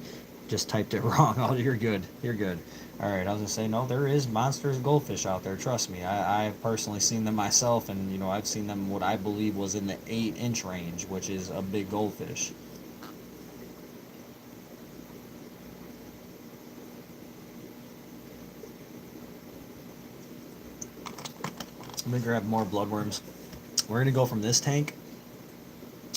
Just typed it wrong. Oh, you're good. You're good. All right, I was gonna say, no, there is monsters goldfish out there. Trust me, I've personally seen them myself, and I've seen them what I believe was in the 8-inch range, which is a big goldfish. Let me grab more bloodworms. We're going to go from this tank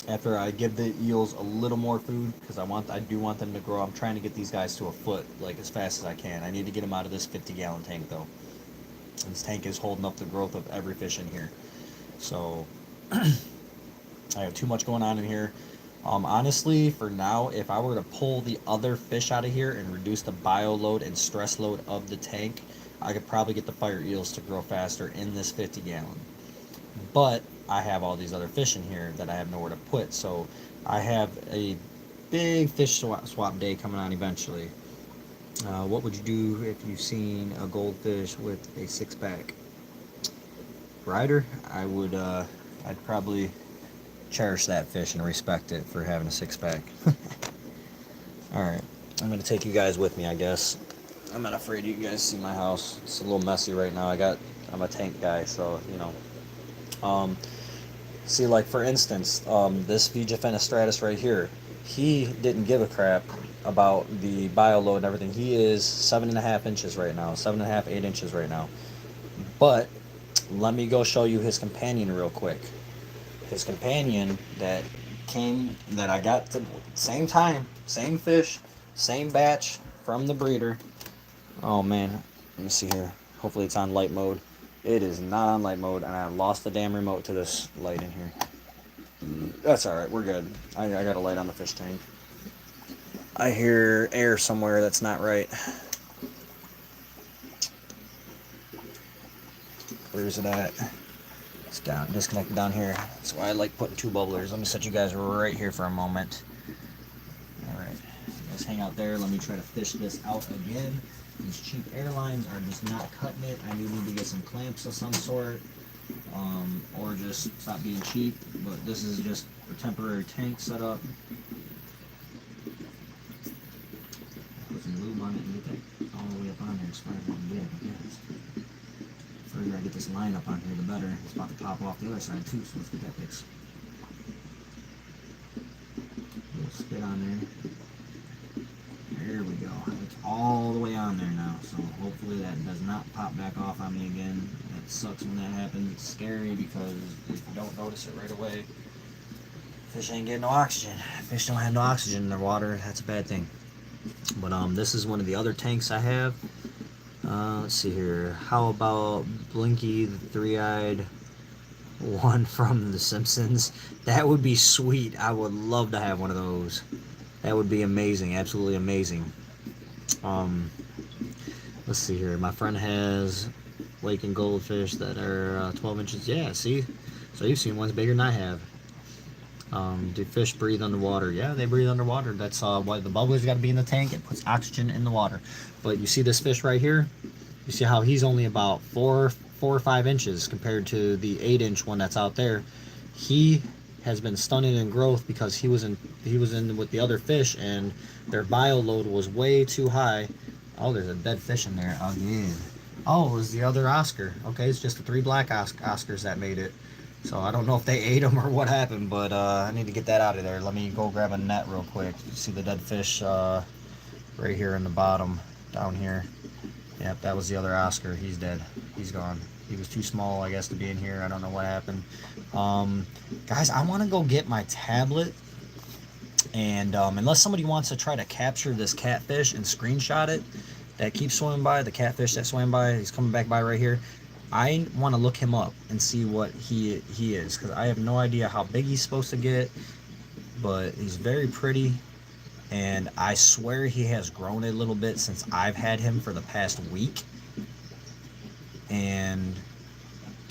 after I give the eels a little more food because I do want them to grow. I'm trying to get these guys to a foot like as fast as I can. I need to get them out of this 50-gallon tank though. This tank is holding up the growth of every fish in here. So I have too much going on in here. Honestly, for now, if I were to pull the other fish out of here and reduce the bio load and stress load of the tank, I could probably get the fire eels to grow faster in this 50-gallon. But I have all these other fish in here that I have nowhere to put. So I have a big fish swap day coming on eventually. What would you do if you've seen a goldfish with a 6-pack? Rider, I'd probably cherish that fish and respect it for having a 6-pack. Alright, I'm going to take you guys with me, I guess. I'm not afraid you guys see my house. It's a little messy right now. I'm a tank guy, so, see, like, for instance, this Vegafenestratus right here, he didn't give a crap about the bio load and everything. He is 7.5 inches right now, 7.5, 8 inches right now. But let me go show you his companion real quick. His companion that I got the same time, same fish, same batch from the breeder. Oh man, let me see here. Hopefully it's on light mode. It is not on light mode, and I lost the damn remote to this light in here. That's alright, we're good. I got a light on the fish tank. I hear air somewhere that's not right. Where is it at? It's down, disconnected down here. That's why I like putting 2 bubblers. Let me set you guys right here for a moment. Alright, you guys hang out there. Let me try to fish this out again. These cheap airlines are just not cutting it. I do need to get some clamps of some sort, or just stop being cheap. But this is just a temporary tank setup. Put some lube on it and get that all the way up on there as far as I can get, I guess. The further I get this line up on here, the better. It's about to pop off the other side too, so let's get that fixed. A little spit on there. There we go. It's all the way on there now, so hopefully that does not pop back off on me again. That sucks when that happens. It's scary because if you don't notice it right away, fish ain't getting no oxygen. Fish don't have no oxygen in their water. That's a bad thing. But this is one of the other tanks I have. Let's see here. How about Blinky, the 3-eyed one from The Simpsons? That would be sweet. I would love to have one of those. That would be amazing, absolutely amazing. Let's see here. My friend has lake and goldfish that are 12 inches. Yeah, see? So you've seen ones bigger than I have. Do fish breathe underwater? Yeah, they breathe underwater. That's why the bubbles got to be in the tank. It puts oxygen in the water. But you see this fish right here? You see how he's only about 4 or 5 inches compared to the 8-inch one that's out there. He has been stunted in growth because he was in with the other fish and their bio load was way too high. Oh, there's a dead fish in there again. Oh, it was the other Oscar. Okay, it's just the 3 black Oscars that made it. So I don't know if they ate them or what happened, but I need to get that out of there. Let me go grab a net real quick. You see the dead fish right here in the bottom down here. Yep, that was the other Oscar. He's dead. He's gone. He was too small, I guess, to be in here. I don't know what happened. Guys, I want to go get my tablet. And unless somebody wants to try to capture this catfish and screenshot it, that keeps swimming by, the catfish that swam by, he's coming back by right here. I want to look him up and see what he is, because I have no idea how big he's supposed to get, but he's very pretty. And I swear he has grown a little bit since I've had him for the past week. And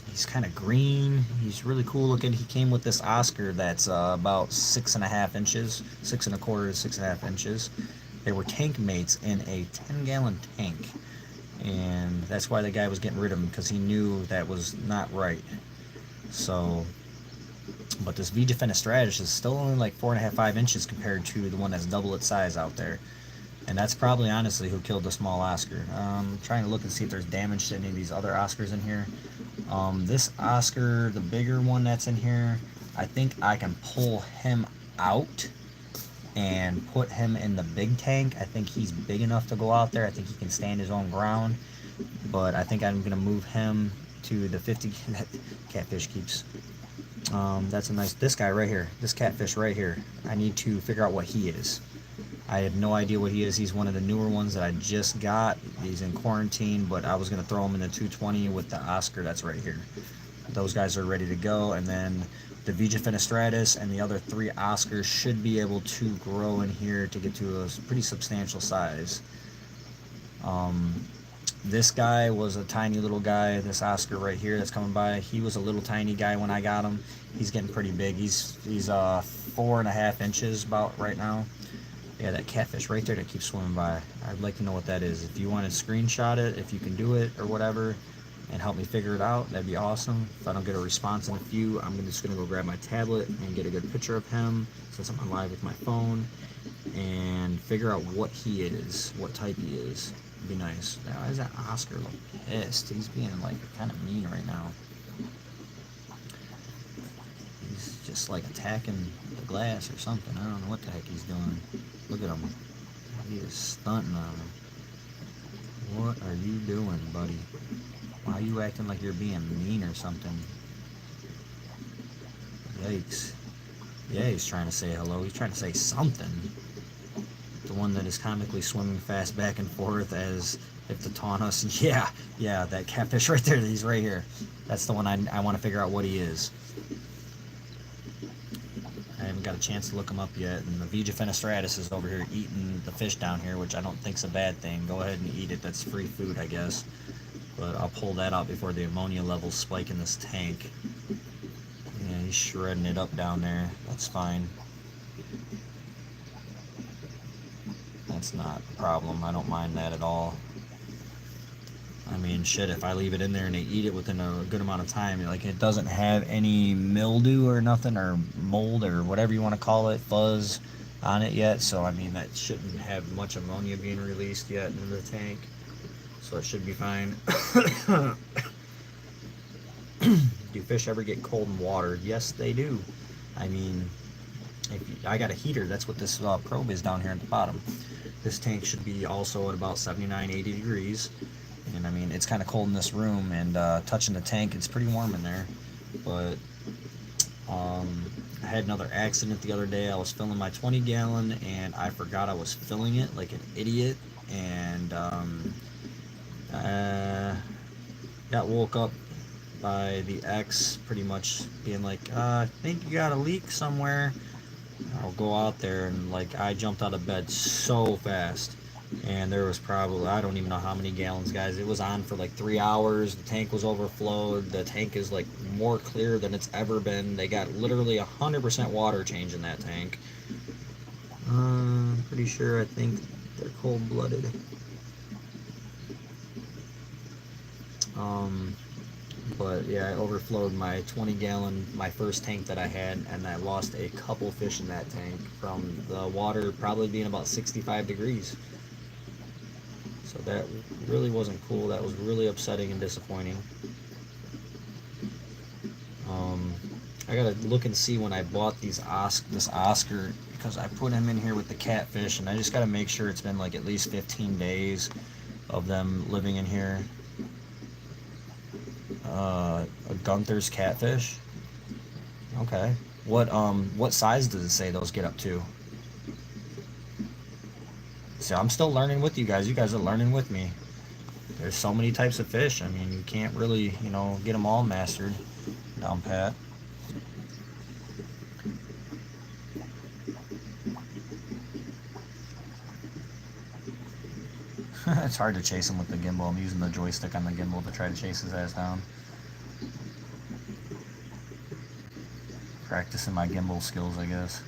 he's kind of green. He's really cool looking. He came with this Oscar that's about 6.5 inches, 6.25 to 6.5 inches. They were tank mates in a 10-gallon tank. And that's why the guy was getting rid of him, because he knew that was not right. So, but this Vija fenestratus is still only like 4.5, 5 inches compared to the one that's double its size out there. And that's probably honestly who killed the small Oscar. I'm trying to look and see if there's damage to any of these other Oscars in here. This Oscar, the bigger one that's in here, I think I can pull him out and put him in the big tank. I think he's big enough to go out there. I think he can stand his own ground. But I think I'm going to move him to the 50. That catfish keeps... that's a nice... This guy right here. This catfish right here. I need to figure out what he is. I have no idea what he is. He's one of the newer ones that I just got. He's in quarantine, but I was going to throw him in the 220 with the Oscar that's right here. Those guys are ready to go. And then the Vija fenestratus and the other 3 Oscars should be able to grow in here to get to a pretty substantial size. This guy was a tiny little guy. This Oscar right here that's coming by, he was a little tiny guy when I got him. He's getting pretty big. He's 4.5 inches about right now. Yeah, that catfish right there that keeps swimming by. I'd like to know what that is. If you want to screenshot it, if you can do it or whatever, and help me figure it out, that'd be awesome. If I don't get a response in a few, I'm just going to go grab my tablet and get a good picture of him, since I'm live with my phone, and figure out what he is, what type he is. It'd be nice. Now, why is that Oscar look pissed? He's being, like, kind of mean right now. He's just, like, attacking the glass or something. I don't know what the heck he's doing. Look at him. He is stunting on him. What are you doing, buddy? Why are you acting like you're being mean or something? Yikes. Yeah, he's trying to say hello. He's trying to say something. The one that is comically swimming fast back and forth as if to taunt us. Yeah, that catfish right there. He's right here. That's the one I want to figure out what he is. I haven't got a chance to look him up yet. And the Vija fenestratus is over here eating the fish down here, which I don't think's a bad thing. Go ahead and eat it. That's free food, I guess. But I'll pull that out before the ammonia levels spike in this tank. Yeah, he's shredding it up down there. That's fine. That's not a problem. I don't mind that at all. I mean, shit, if I leave it in there and they eat it within a good amount of time, like, it doesn't have any mildew or nothing, or mold, or whatever you want to call it, fuzz on it yet. So, I mean, that shouldn't have much ammonia being released yet into the tank. So it should be fine. Do fish ever get cold in water? Yes, they do. I mean, I got a heater. That's what this probe is down here at the bottom. This tank should be also at about 79, 80 degrees. And I mean, it's kind of cold in this room, and touching the tank, it's pretty warm in there. But I had another accident the other day. I was filling my 20-gallon, and I forgot I was filling it like an idiot. And got woke up by the ex pretty much being like, I think you got a leak somewhere. I'll go out there, and like, I jumped out of bed so fast, And there was probably, I don't even know how many gallons, guys. It was on for like 3 hours. The tank was overflowed. The tank is like more clear than it's ever been. They got literally 100% water change in that tank. Pretty sure, I think they're cold-blooded. Um, but yeah, I overflowed my 20-gallon, my first tank that I had, and I lost a couple fish in that tank from the water probably being about 65 degrees. So that really wasn't cool. That was really upsetting and disappointing. Um, I gotta look and see when I bought this Oscar, because I put him in here with the catfish, and I just gotta make sure it's been like at least 15 days of them living in here. A Gunther's catfish. Okay. What size does it say those get up to? See, I'm still learning with you guys. You guys are learning with me. There's so many types of fish. I mean, you can't really, get them all mastered down pat. It's hard to chase him with the gimbal. I'm using the joystick on the gimbal to try to chase his ass down. Practicing my gimbal skills, I guess.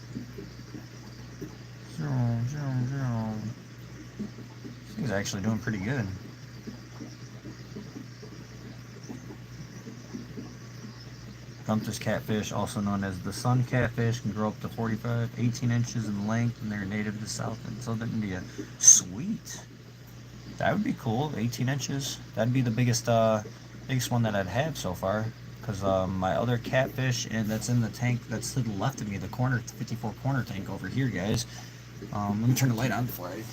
He's actually doing pretty good. Gunther's catfish, also known as the sun catfish, can grow up to 18 inches in length, and they're native to South and Southern India. Sweet. That would be cool. 18 inches. That'd be the biggest one that I'd have so far. Because my other catfish, and that's in the tank that's to the left of me, the 54 corner tank over here, guys. Let me turn the light on before I'm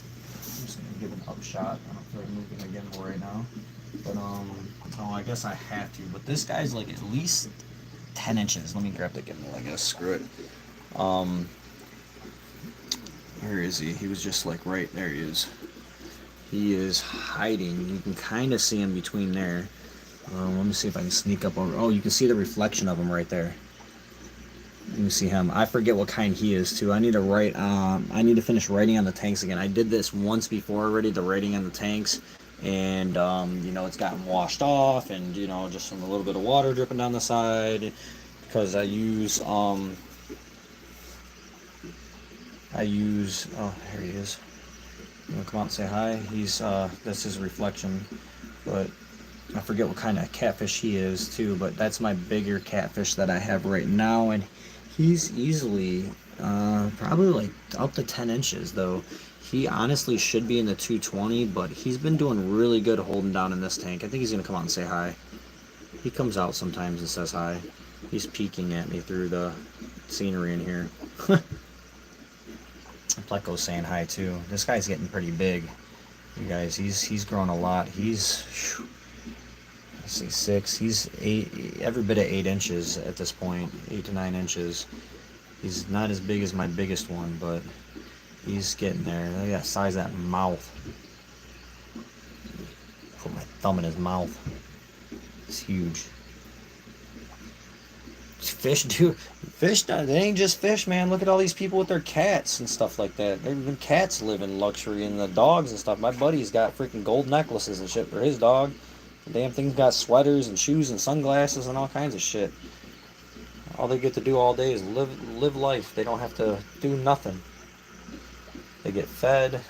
just gonna give an upshot. I don't feel like moving the gimbal right now, but oh, I guess I have to. But this guy's like at least 10 inches. Let me grab the gimbal. I guess screw it. Where is he? He was just like right there. He is. He is hiding. You can kind of see him between there. Let me see if I can sneak up over. Oh, you can see the reflection of him right there. You can see him. I forget what kind he is too. I need to write. I need to finish writing on the tanks again. I did this once before already, the writing on the tanks, and it's gotten washed off, and just a little bit of water dripping down the side, because I use oh, here he is. You want to come out and say hi? He's that's his reflection, but I forget what kind of catfish he is too, but that's my bigger catfish that I have right now, and he's easily probably like up to 10 inches though. He honestly should be in the 220, but he's been doing really good holding down in this tank. I think he's gonna come out and say hi. He comes out sometimes and says hi. He's peeking at me through the scenery in here. Plecos saying hi too. This guy's getting pretty big, you guys. He's grown a lot. He's 6. He's 8, every bit of 8 inches at this point, 8 to 9 inches. He's not as big as my biggest one, but he's getting there. Look at that size of that mouth. Put my thumb in his mouth. It's huge. Fish, dude. Fish, they ain't just fish, man. Look at all these people with their cats and stuff like that. Even cats live in luxury, and the dogs and stuff. My buddy's got freaking gold necklaces and shit for his dog. The damn thing's got sweaters and shoes and sunglasses and all kinds of shit. All they get to do all day is live life. They don't have to do nothing. They get fed.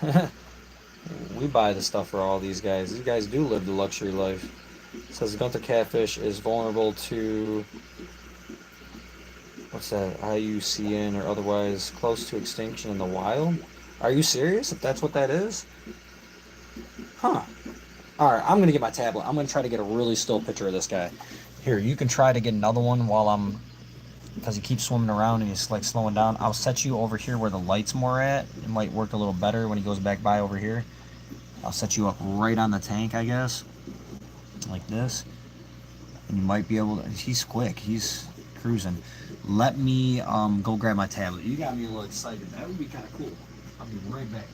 We buy the stuff for all these guys. These guys do live the luxury life. It says Gunther catfish is vulnerable to, what's that, IUCN or otherwise close to extinction in the wild? Are you serious? If that's what that is? Huh. Alright, I'm going to get my tablet. I'm going to try to get a really still picture of this guy. Here, you can try to get another one while I'm, because he keeps swimming around and he's like slowing down. I'll set you over here where the light's more at. It might work a little better when he goes back by over here. I'll set you up right on the tank, I guess. Like this. And you might be able to, he's quick. He's cruising. Let me go grab my tablet. You got me a little excited. That would be kind of cool. I'll be right back.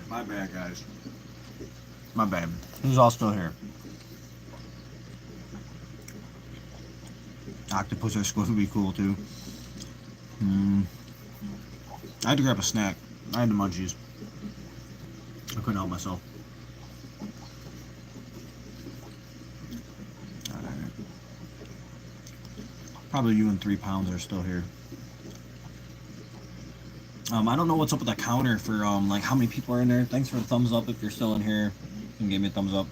My bad, guys. My bad. Who's all still here? Octopus or squid would be cool too. I had to grab a snack. I had the munchies. I couldn't help myself. Alright. Probably you and 3 pounds are still here. I don't know what's up with the counter for like how many people are in there. Thanks for the thumbs up if you're still in here. You can give me a thumbs up.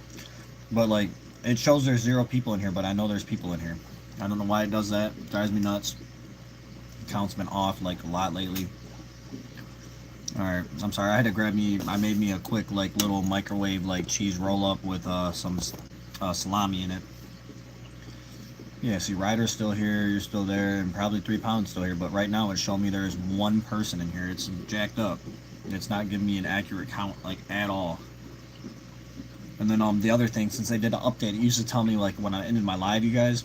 But like it shows there's 0 people in here, but I know there's people in here. I don't know why it does that. It drives me nuts. The count's been off like a lot lately. Alright, I'm sorry, I had to grab me, I made me a quick like little microwave like cheese roll up with some salami in it. Yeah, see, Ryder's still here, you're still there, and probably 3 pounds still here, but right now it's showing me there's 1 person in here. It's jacked up. It's not giving me an accurate count like at all. And then the other thing, since they did an update, it used to tell me like when I ended my live, you guys,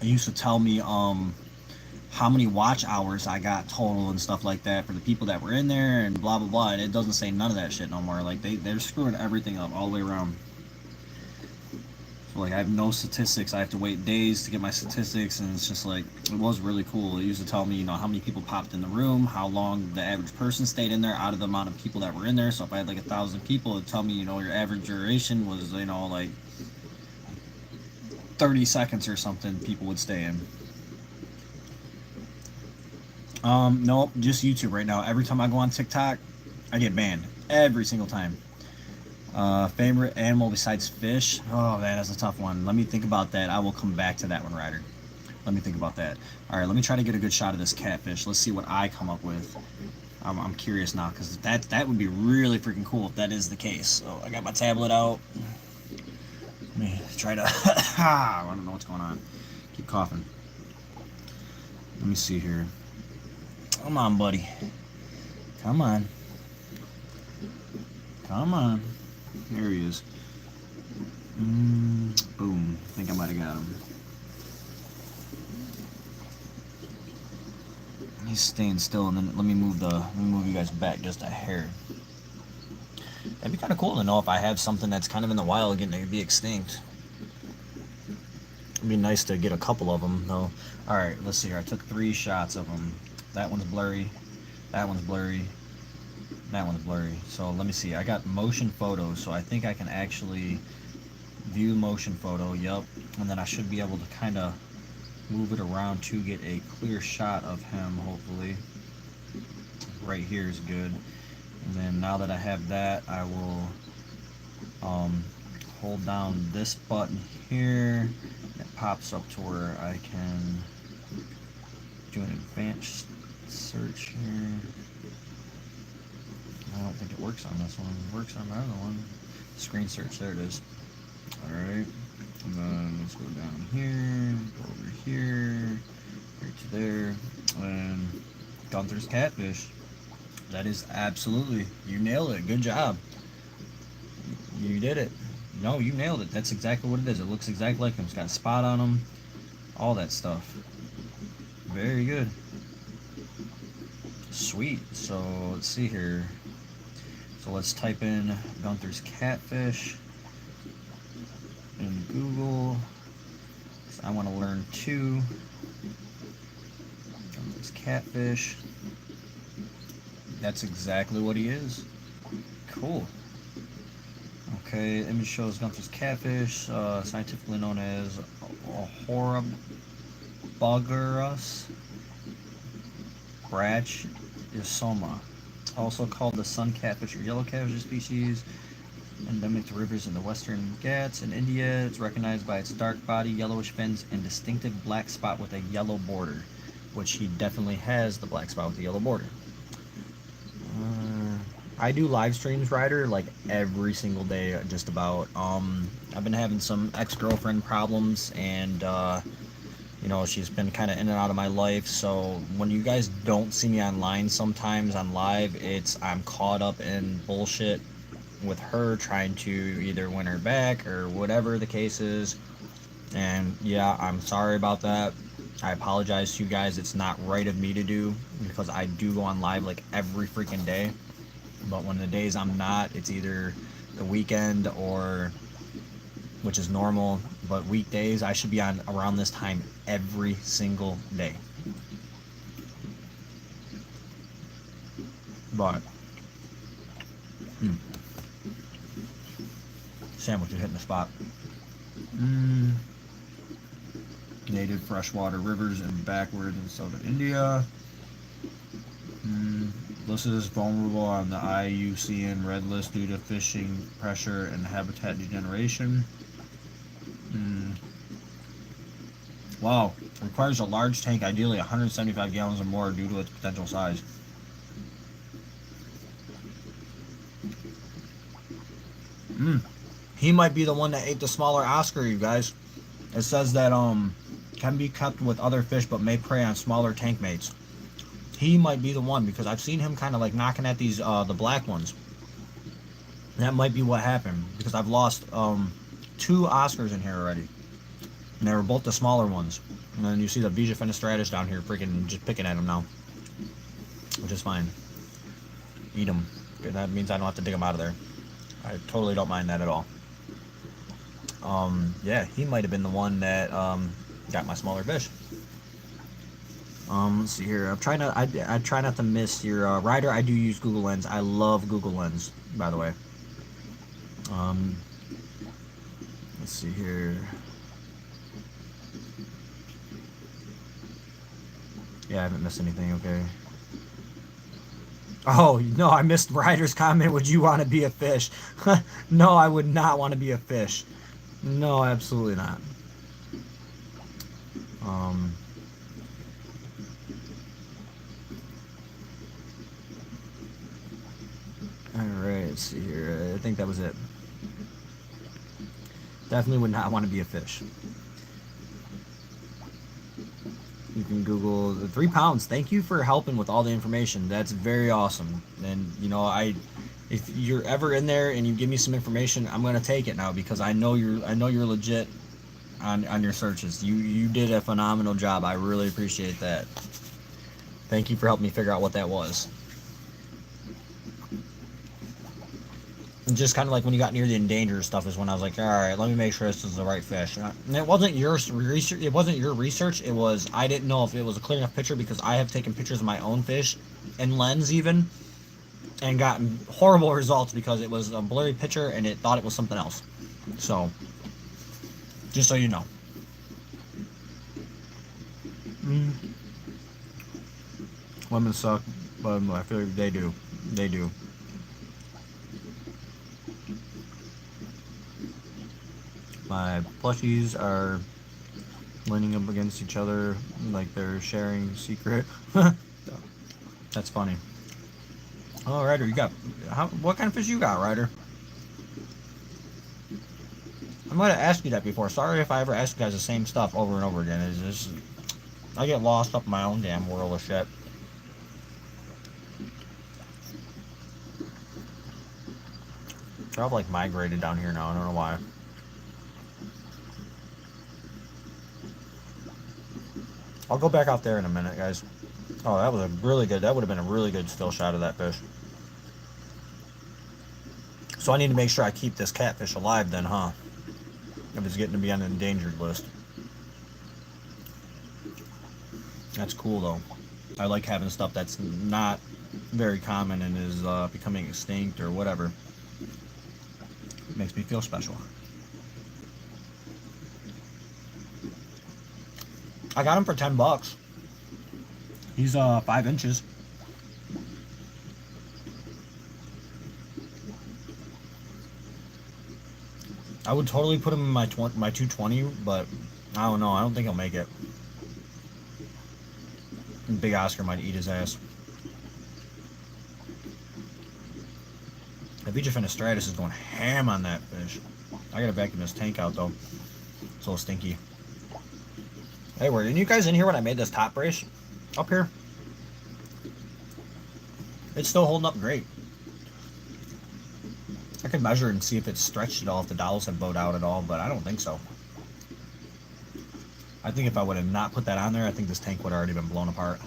it used to tell me how many watch hours I got total and stuff like that for the people that were in there and blah blah blah, and it doesn't say none of that shit no more. Like they're screwing everything up all the way around. So like I have no statistics. I have to wait days to get my statistics, and it's just like, it was really cool. It used to tell me, you know, how many people popped in the room, how long the average person stayed in there out of the amount of people that were in there. So if I had like 1,000 people, it'd tell me, you know, your average duration was, you know, like 30 seconds or something people would stay in. Nope, just YouTube right now. Every time I go on TikTok, I get banned. Every single time. Favorite animal besides fish? Oh, man, that's a tough one. Let me think about that. I will come back to that one, Ryder. Let me think about that. Alright, let me try to get a good shot of this catfish. Let's see what I come up with. I'm curious now, because that would be really freaking cool if that is the case. So, I got my tablet out. Let me try to... I don't know what's going on. Keep coughing. Let me see here. Come on, buddy. Come on. Come on. There he is. Boom. I think I might have got him. He's staying still, and then let me move you guys back just a hair. That'd be kind of cool to know if I have something that's kind of in the wild getting to be extinct. It'd be nice to get a couple of them, though. Alright, let's see here. I took 3 shots of them. That one's blurry. That one's blurry. That one's blurry. So let me see. I got motion photos, so I think I can actually view motion photo. Yup. And then I should be able to kind of move it around to get a clear shot of him, hopefully. Right here is good. And then now that I have that, I will hold down this button here. It pops up to where I can do an advanced search here. I don't think it works on this one. It works on the other one. Screen search, there it is. Alright. And then let's go down here, go over here, right to there, and Gunther's catfish. That is absolutely, you nailed it. Good job. You did it. No, you nailed it. That's exactly what it is. It looks exactly like him. It's got a spot on him. All that stuff. Very good. Sweet. So let's see here. So let's type in Gunther's catfish in Google. I want to learn too. Gunther's catfish. That's exactly what he is. Cool. Okay, image shows Gunther's catfish, scientifically known as Horobogurus brachyosoma, also called the sun catfish or yellow catfish species, endemic to rivers in the Western Ghats in India. It's recognized by its dark body, yellowish fins, and distinctive black spot with a yellow border, which he definitely has the black spot with the yellow border. I do live streams, Ryder, like every single day, just about. I've been having some ex-girlfriend problems, and you know, she's been kind of in and out of my life. So when you guys don't see me online sometimes on live, I'm caught up in bullshit with her, trying to either win her back or whatever the case is. And yeah, I'm sorry about that. I apologize to you guys. It's not right of me to do, because I do go on live like every freaking day. But when the days I'm not, it's either the weekend or, which is normal, but weekdays I should be on around this time every single day. But sandwich is hitting the spot. Native freshwater rivers and backwards in southern India. This is vulnerable on the IUCN Red List due to fishing pressure and habitat degeneration. Wow. Requires a large tank, ideally 175 gallons or more due to its potential size. He might be the one that ate the smaller Oscar, you guys. It says that can be kept with other fish but may prey on smaller tank mates. He might be the one because I've seen him kind of like knocking at these the black ones. That might be what happened because I've lost 2 Oscars in here already, and they were both the smaller ones. And then you see the Vija fenestratus down here freaking just picking at them now, which is fine. Eat them. That means I don't have to dig them out of there. I totally don't mind that at all. Yeah, he might have been the one that got my smaller fish. Let's see here. I try not to miss your Ryder. I do use Google Lens. I love Google Lens, by the way. Let's see here. Yeah, I haven't missed anything. Okay. Oh, no, I missed Ryder's comment. Would you want to be a fish? No, I would not want to be a fish. No, absolutely not. Alright, let's see here. I think that was it. Definitely would not want to be a fish. You can Google the 3 pounds. Thank you for helping with all the information. That's very awesome. And you know, if you're ever in there and you give me some information, I'm gonna take it now because I know you're legit on your searches. You did a phenomenal job. I really appreciate that. Thank you for helping me figure out what that was. And just kind of like when you got near the endangered stuff is when I was like, all right, let me make sure this is the right fish. And it wasn't your research. It wasn't your research. It was I didn't know if it was a clear enough picture because I have taken pictures of my own fish in lens even, and gotten horrible results because it was a blurry picture and it thought it was something else. So, just so you know. Lemons suck, but I feel like they do. They do. My plushies are leaning up against each other like they're sharing secret. That's funny. Oh, Ryder, you got what kind of fish you got, Ryder? I might have asked you that before. Sorry if I ever ask you guys the same stuff over and over again. It's just I get lost up in my own damn world of shit. They're all like migrated down here now. I don't know why. I'll go back out there in a minute, guys. Oh, that was a really good. That would have been a really good still shot of that fish. So I need to make sure I keep this catfish alive then, huh? If it's getting to be on the endangered list. That's cool, though. I like having stuff that's not very common and is becoming extinct or whatever. It makes me feel special. I got him for $10. He's 5 inches. I would totally put him in my 220, but I don't know. I don't think he'll make it. Big Oscar might eat his ass. The Vija fenestratus is going ham on that fish. I gotta vacuum this tank out though. It's a little stinky. Hey, were you guys in here when I made this top brace? Up here? It's still holding up great. I could measure and see if it's stretched at all, if the dowels have bowed out at all, but I don't think so. I think if I would have not put that on there, I think this tank would have already been blown apart.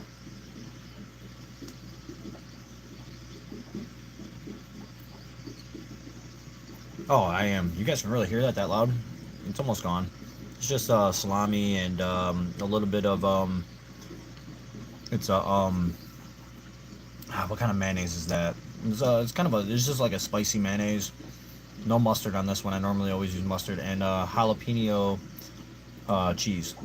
Oh, I am. You guys can really hear that loud? It's almost gone. It's just salami and a little bit of it's a what kind of mayonnaise is that? It's kind of it's just like a spicy mayonnaise. No mustard on this one. I normally always use mustard and jalapeno cheese.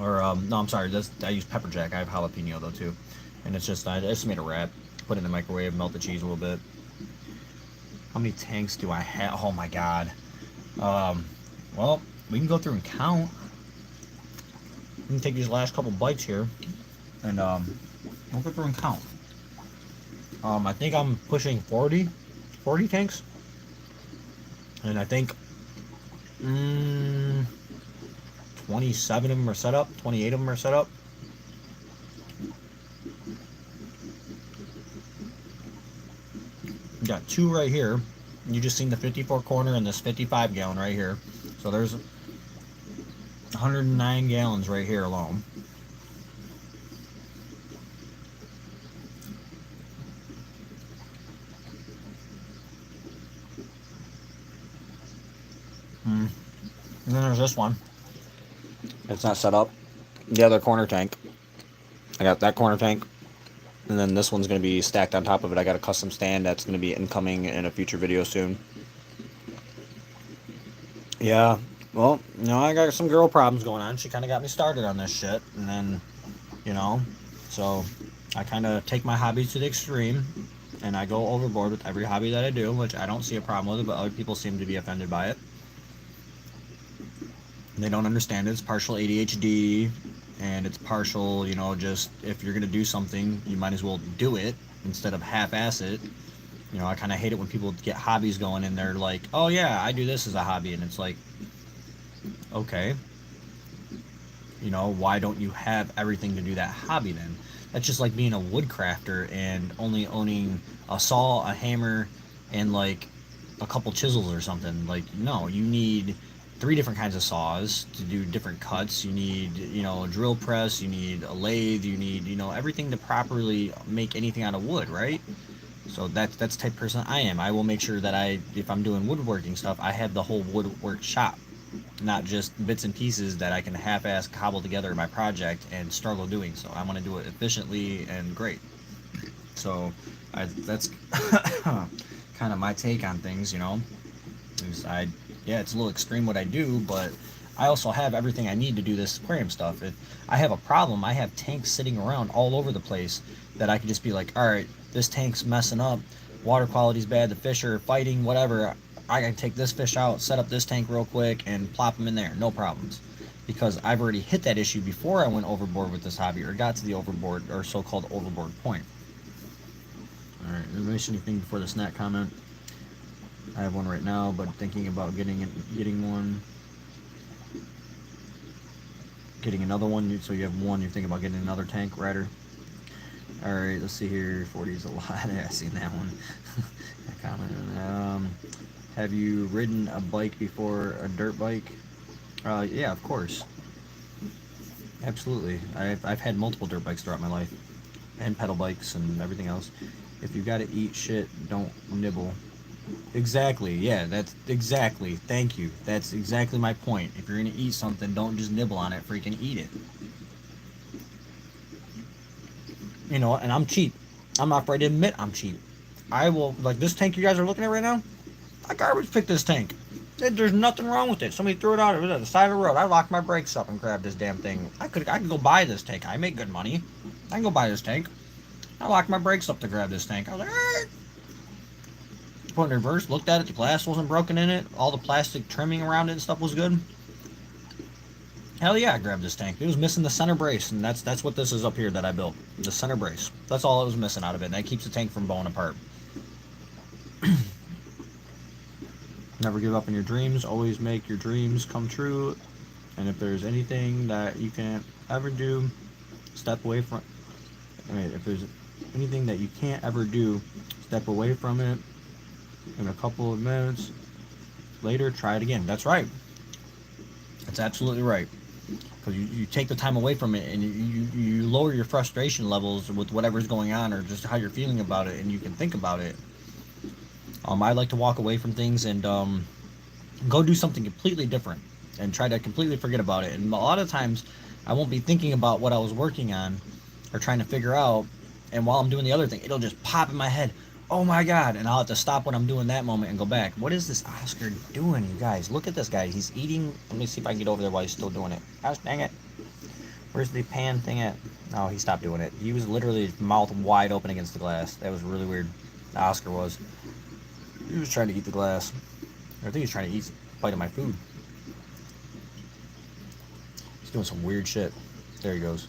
Or no, I'm sorry. I use pepper jack. I have jalapeno though too, and it's just I just made a wrap. Put it in the microwave. Melt the cheese a little bit. How many tanks do I have? Oh my god. Um, well, we can go through and count. We can take these last couple bites here, and we'll go through and count. I think I'm pushing 40 tanks, and I think mm, 27 of them are set up. 28 of them are set up. We got two right here. You just seen the 54 corner and this 55 gallon right here. So there's 109 gallons right here alone. And then there's this one. It's not set up. The other corner tank. I got that corner tank. And then this one's going to be stacked on top of it. I got a custom stand that's going to be incoming in a future video soon. Yeah, well, you know, I got some girl problems going on. She kind of got me started on this shit. And then, you know, so I kind of take my hobbies to the extreme. And I go overboard with every hobby that I do, which I don't see a problem with it, but other people seem to be offended by it. They don't understand it. It's partial ADHD, and it's partial, you know, just if you're going to do something, you might as well do it instead of half-ass it. You know, I kind of hate it when people get hobbies going and they're like, oh yeah, I do this as a hobby. And it's like, okay, you know, why don't you have everything to do that hobby then? That's just like being a woodcrafter and only owning a saw, a hammer, and like a couple chisels or something. Like, no, you need 3 different kinds of saws to do different cuts. You need, you know, a drill press, you need a lathe, you need, you know, everything to properly make anything out of wood, right? So that's the type of person I am. I will make sure that if I'm doing woodworking stuff, I have the whole woodwork shop, not just bits and pieces that I can half-ass cobble together in my project and struggle doing so. I want to do it efficiently and great. So that's kind of my take on things, you know. Yeah, it's a little extreme what I do, but I also have everything I need to do this aquarium stuff. If I have a problem, I have tanks sitting around all over the place that I could just be like, all right, this tank's messing up, water quality's bad, the fish are fighting, whatever. I can take this fish out, set up this tank real quick, and plop them in there, no problems. Because I've already hit that issue before I went overboard with this hobby, or got to the overboard, or so-called overboard point. All right, did I miss anything before the snack comment? I have one right now, but thinking about getting one. Getting another one, so you have one, you're thinking about getting another tank rider. Alright, let's see here. 40 is a lot. I've seen that one. That comment. Have you ridden a bike before, a dirt bike? Yeah, of course. Absolutely. I've had multiple dirt bikes throughout my life, and pedal bikes and everything else. If you gotta eat shit, don't nibble. Exactly, yeah, that's exactly, thank you. That's exactly my point. If you're gonna eat something, don't just nibble on it, freaking eat it. You know, and I'm cheap. I'm not afraid to admit I'm cheap. I will, like this tank you guys are looking at right now, I garbage picked this tank. There's nothing wrong with it. Somebody threw it out. It was at the side of the road. I locked my brakes up and grabbed this damn thing. I could go buy this tank. I make good money. I can go buy this tank. I locked my brakes up to grab this tank. I was like, alright. Put it in reverse, looked at it, the glass wasn't broken in it, all the plastic trimming around it and stuff was good. Hell yeah, I grabbed this tank. It was missing the center brace, and that's what this is up here that I built. The center brace. That's all it was missing out of it, and that keeps the tank from blowing apart. Never give up on your dreams, always make your dreams come true. And if there's anything that you can't ever do, step away from if there's anything that you can't ever do, step away from it. In a couple of minutes later, try it again. That's right. That's absolutely right. Because you take the time away from it, and you lower your frustration levels with whatever's going on, or just how you're feeling about it, and you can think about it. I like to walk away from things and go do something completely different and try to completely forget about it. And a lot of times I won't be thinking about what I was working on or trying to figure out, and while I'm doing the other thing, it'll just pop in my head. Oh my god! And I'll have to stop what I'm doing that moment and go back. What is this Oscar doing, you guys? Look at this guy. He's eating. Let me see if I can get over there while he's still doing it. Gosh dang it! Where's the pan thing at? Oh, he stopped doing it. He was literally mouth wide open against the glass. That was really weird. Oscar was. He was trying to eat the glass. I think he's trying to eat a bite of my food. He's doing some weird shit. There he goes.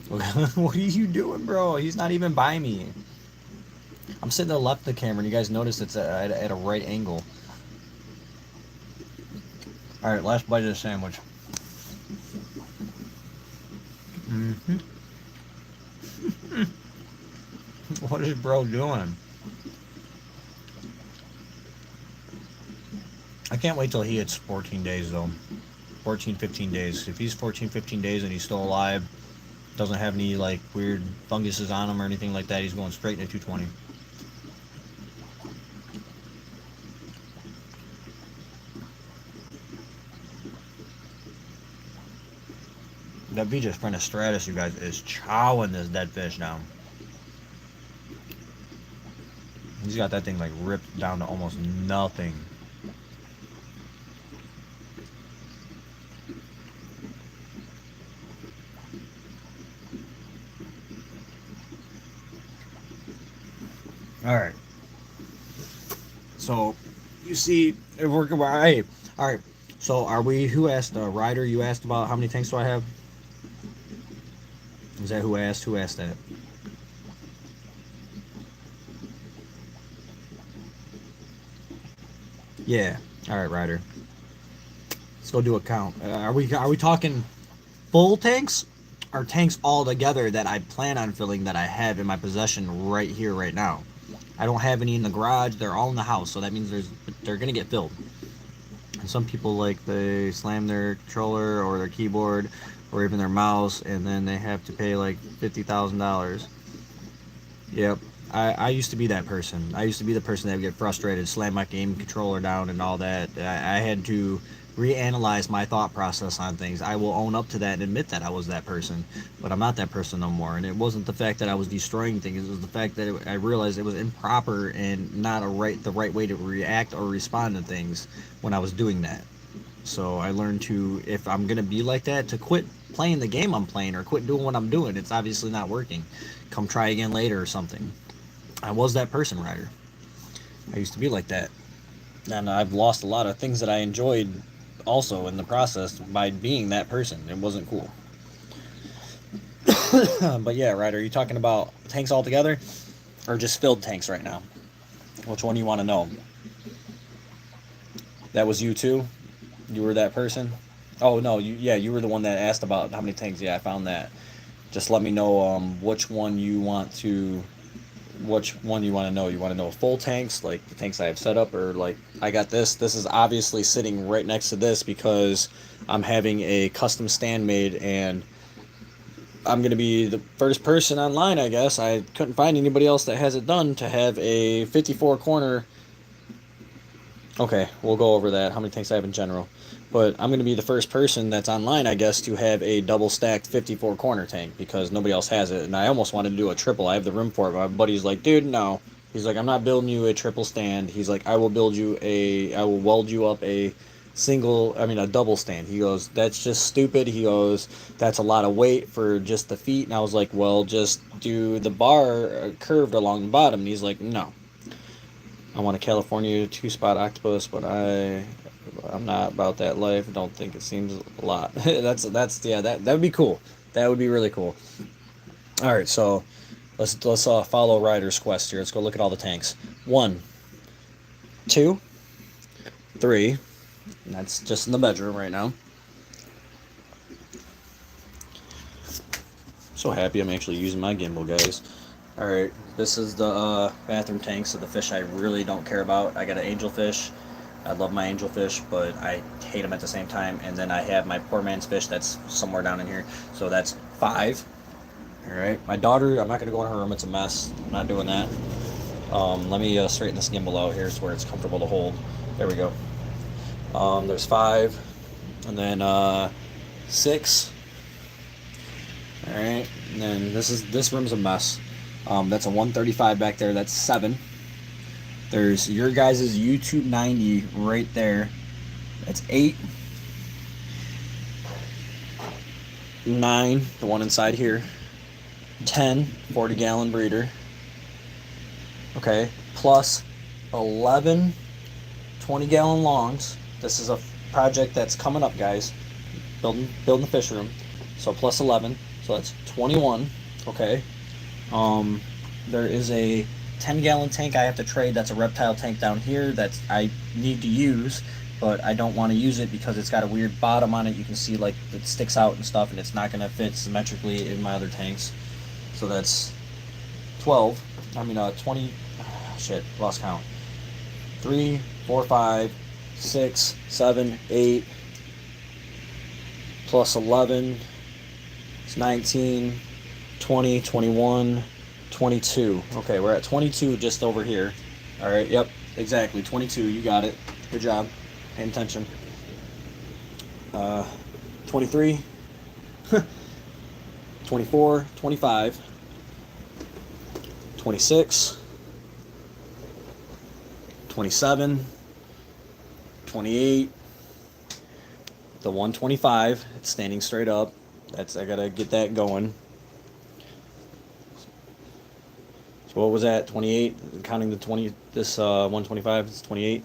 What are you doing, bro? He's not even by me. I'm sitting to the left of the camera, and you guys notice it's at a right angle. Alright, last bite of the sandwich. Mm-hmm. What is bro doing? I can't wait till he hits 14 days, though. 14, 15 days. If he's 14, 15 days and he's still alive, doesn't have any, like, weird funguses on him or anything like that, he's going straight into 220. That Vijay's friend of Stratus, you guys, is chowing this dead fish down. He's got that thing, like, ripped down to almost nothing. Alright. So, you see, if we're hey, alright. So, are we, who asked, Ryder, you asked about how many tanks do I have? Is that who asked? Who asked that? Yeah. Alright, Ryder. Let's go do a count. Are we talking full tanks? Or tanks all together that I plan on filling that I have in my possession right here, right now? I don't have any in the garage. They're all in the house, so that means they're gonna get filled. And some people, like, they slam their controller or their keyboard or even their mouse, and then they have to pay like $50,000. Yep. I used to be that person. I used to be the person that would get frustrated, slam my game controller down and all that. I had to reanalyze my thought process on things. I will own up to that and admit that I was that person, but I'm not that person no more. And it wasn't the fact that I was destroying things; it was the fact that I realized it was improper and not the right way to react or respond to things when I was doing that. So I learned to, if I'm gonna be like that, to quit playing the game I'm playing or quit doing what I'm doing. It's obviously not working. Come try again later or something. I was that person, Ryder. I used to be like that. And I've lost a lot of things that I enjoyed also in the process by being that person. It wasn't cool. But yeah, Ryder, are you talking about tanks altogether or just filled tanks right now? Which one do you want to know? That was you too? You were that person? Oh no, you were the one that asked about how many tanks. Yeah, I found that. Just let me know which one you want to know. You want to know full tanks, like the tanks I have set up, or like I got this. This is obviously sitting right next to this because I'm having a custom stand made, and I'm gonna be the first person online, I guess. I couldn't find anybody else that has it done to have a 54 corner. Okay, we'll go over that. How many tanks I have in general. But I'm going to be the first person that's online, I guess, to have a double stacked 54 corner tank because nobody else has it. And I almost wanted to do a triple. I have the room for it. But my buddy's like, dude, no. He's like, I'm not building you a triple stand. He's like, I will weld you up a double stand. He goes, that's just stupid. He goes, that's a lot of weight for just the feet. And I was like, well, just do the bar curved along the bottom. And he's like, no. I want a California 2-spot octopus, but I'm not about that life. I don't think it seems a lot. That would be cool. That would be really cool. All right, so let's follow Ryder's quest here. Let's go look at all the tanks. 1, 2, 3. And that's just in the bedroom right now. So happy I'm actually using my gimbal, guys. Alright, this is the bathroom tanks of the fish I really don't care about. I got an angelfish. I love my angelfish, but I hate them at the same time. And then I have my poor man's fish that's somewhere down in here. So that's 5. Alright, my daughter, I'm not going to go in her room. It's a mess. I'm not doing that. Let me straighten this gimbal out here so where it's comfortable to hold. There we go. There's 5, and then 6. All right, and then this room's a mess. That's a 135 back there. That's 7. There's your guys' YouTube 90 right there. That's 8. 9, the one inside here. 10, 40-gallon breeder. Okay, plus 11 20-gallon longs. This is a project that's coming up, guys. Building the fish room. So plus 11, so that's 21. Okay. There is a 10-gallon tank I have to trade. That's a reptile tank down here that I need to use, but I don't want to use it because it's got a weird bottom on it. You can see like it sticks out and stuff, and it's not going to fit symmetrically in my other tanks. So that's 12. 20. Shit, lost count. 3, 4, 5, 6, 7, 8, plus 11. It's 19, 20, 21, 22. Okay, we're at 22 just over here. All right, yep, exactly. 22, you got it. Good job. Paying attention. 23, 24, 25, 26, 27, 28, the 125, it's standing straight up. I gotta get that going. So what was that? 28, counting the 20, this 125, it's 28.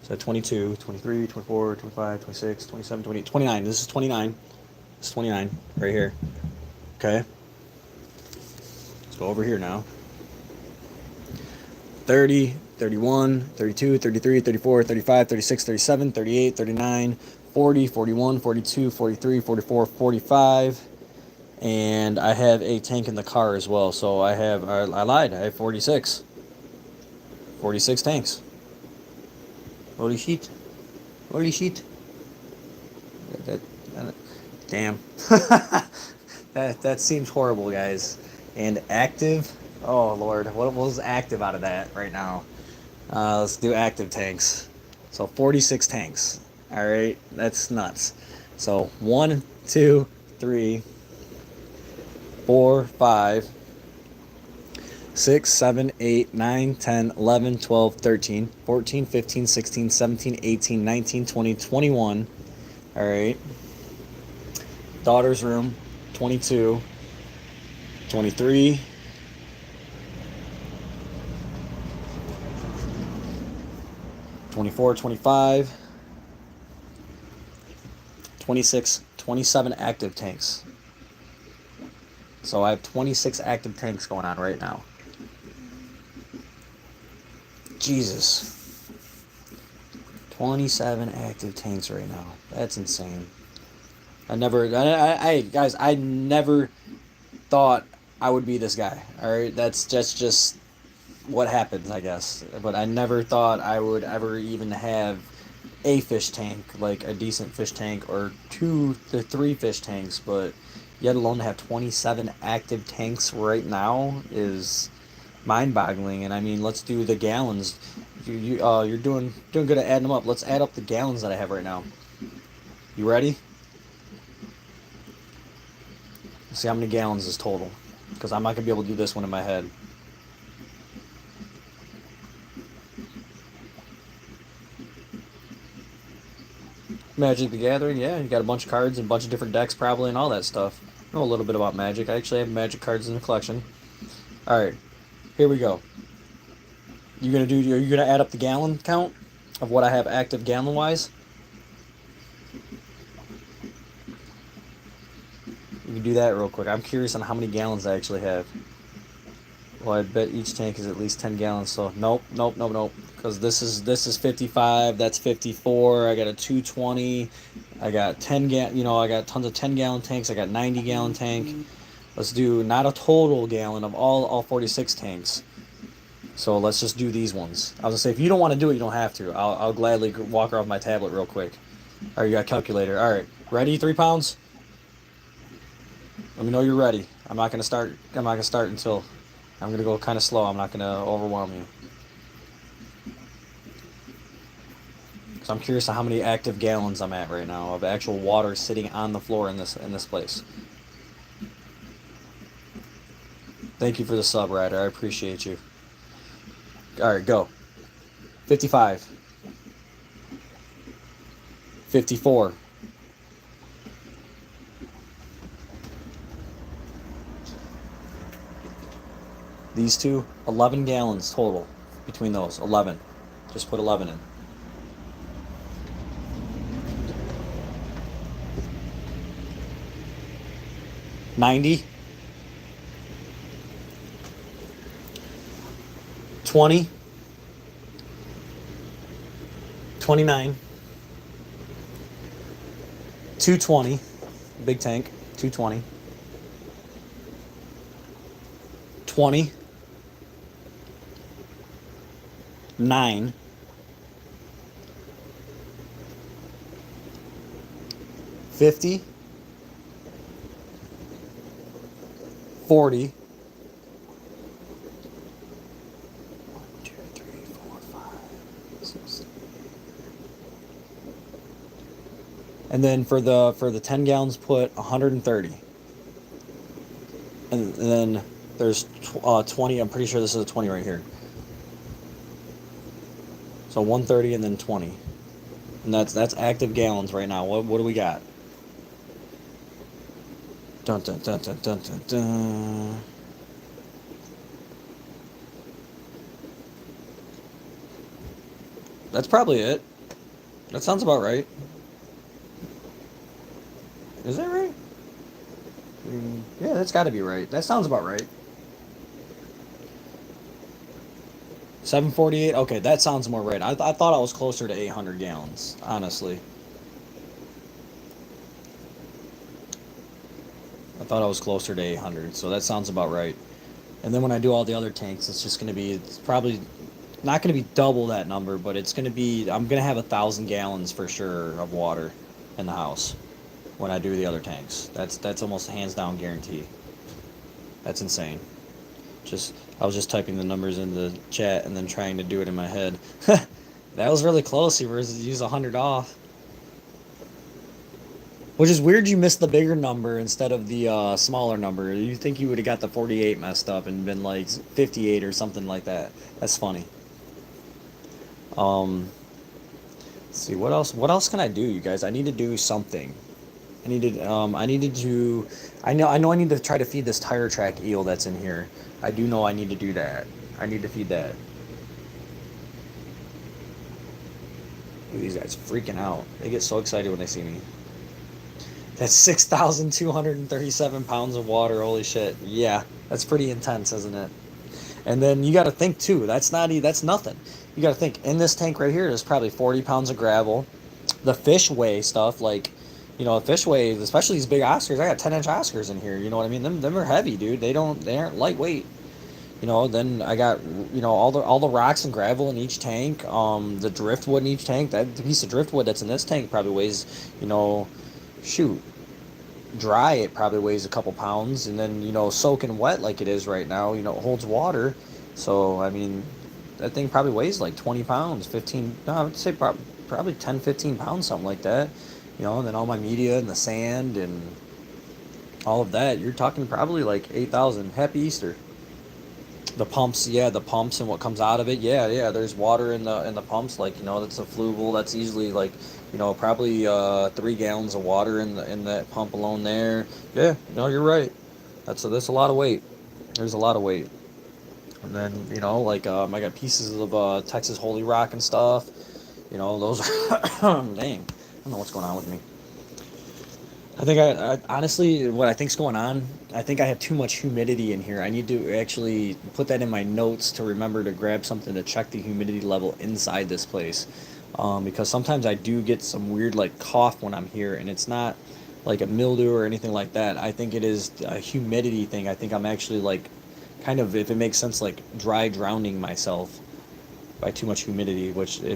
So 22, 23, 24, 25, 26, 27, 28, 29. This is 29. This is 29 right here. Okay. Let's go over here now. 30, 31, 32, 33, 34, 35, 36, 37, 38, 39, 40, 41, 42, 43, 44, 45. And I have a tank in the car as well. So I lied. I have 46. 46 tanks. Holy shit. Holy shit. Damn. That seems horrible, guys. And active. Oh, Lord. What was active out of that right now? Let's do active tanks. So 46 tanks. All right. That's nuts. So 1, 2, 3, 4, 5, 6, 7, 8, 9, 10, 11, 12, 13, 14, 15, 16, 17, 18, 19, 20, 21. All right. Daughter's room, 22, 23, 24, 25, 26, 27 active tanks. So I have 26 active tanks going on right now. Jesus. 27 active tanks right now. That's insane. Guys, I never thought I would be this guy. Alright, that's just what happens, I guess. But I never thought I would ever even have a fish tank, like a decent fish tank, or 2 to 3 fish tanks, but yet alone to have 27 active tanks right now is mind-boggling. And I mean, let's do the gallons. You're doing good at adding them up. Let's add up the gallons that I have right now. You ready? Let's see how many gallons is total, because I'm not gonna be able to do this one in my head. Magic the Gathering, yeah, you got a bunch of cards and a bunch of different decks probably and all that stuff. I know a little bit about Magic. I actually have Magic cards in the collection. Alright, here we go. Are you gonna add up the gallon count of what I have active gallon wise? You can do that real quick. I'm curious on how many gallons I actually have. Well, I bet each tank is at least 10 gallons, so nope. Because this is 55, that's 54, I got a 220, I got 10 I got tons of 10-gallon tanks, I got 90-gallon tank. Let's do not a total gallon of all 46 tanks. So let's just do these ones. I was gonna say, if you don't want to do it, you don't have to. I'll gladly walk off my tablet real quick. Alright, you got a calculator. Alright, ready? 3 pounds? Let me know you're ready. I'm not gonna start until... I'm going to go kind of slow. I'm not going to overwhelm you. Because I'm curious to how many active gallons I'm at right now of actual water sitting on the floor in this place. Thank you for the sub, Ryder. I appreciate you. All right, go. 55. 54. These two, 11 gallons total between those. 11. Just put 11 in. 90. 20. 29. 220. Big tank. 220. 20. 9. 50. 40. 1, 2, 3, 4, 5, 6. And then for the 10 gallons, put 130. And then there's 20. I'm pretty sure this is a 20 right here. So 130 and then 20. And that's active gallons right now. What do we got? Dun dun dun dun dun dun dun. That's probably it. That sounds about right. Is that right? Yeah, that's got to be right. That sounds about right. 748. Okay, that sounds more right. I thought I was closer to 800 gallons, honestly. I thought I was closer to 800, so that sounds about right. And then when I do all the other tanks, it's probably not going to be double that number, but I'm going to have 1,000 gallons for sure of water in the house when I do the other tanks. That's almost a hands down guarantee. That's insane. I was just typing the numbers in the chat and then trying to do it in my head. That was really close. You use 100 off. Which is weird you missed the bigger number instead of the smaller number. You think you would have got the 48 messed up and been like 58 or something like that. That's funny. Let's see, what else can I do, you guys? I need to do something. I needed to I know I need to try to feed this tire track eel that's in here. I do know I need to do that. I need to feed that. Look at these guys freaking out. They get so excited when they see me. That's 6,237 pounds of water. Holy shit. Yeah, that's pretty intense, isn't it? And then you got to think too. That's nothing. You got to think in this tank right here. There's probably 40 pounds of gravel. The fish weigh stuff like, fish weigh, especially these big Oscars. I got 10-inch Oscars in here. You know what I mean? Them are heavy, dude. They aren't lightweight. Then I got all the rocks and gravel in each tank. The driftwood in each tank. That piece of driftwood that's in this tank probably weighs, shoot, dry it probably weighs a couple pounds, and then soaking wet like it is right now, it holds water. So I mean, that thing probably weighs like 20 pounds, 15. No, I would say probably 10, 15 pounds, something like that. And then all my media and the sand and all of that, you're talking probably like 8,000. Happy Easter. The pumps, yeah, the pumps and what comes out of it, yeah. There's water in the pumps, like that's a fluval. That's easily like, probably 3 gallons of water in that pump alone there. Yeah, no, you're right. That's a lot of weight. There's a lot of weight. And then like I got pieces of Texas Holy Rock and stuff. Those are dang. I don't know what's going on with me. I think I honestly, what I think's going on, I think I have too much humidity in here. I need to actually put that in my notes to remember to grab something to check the humidity level inside this place. Because sometimes I do get some weird like cough when I'm here, and it's not like a mildew or anything like that. I think it is a humidity thing. I think I'm actually like kind of, if it makes sense, like dry drowning myself by too much humidity, which I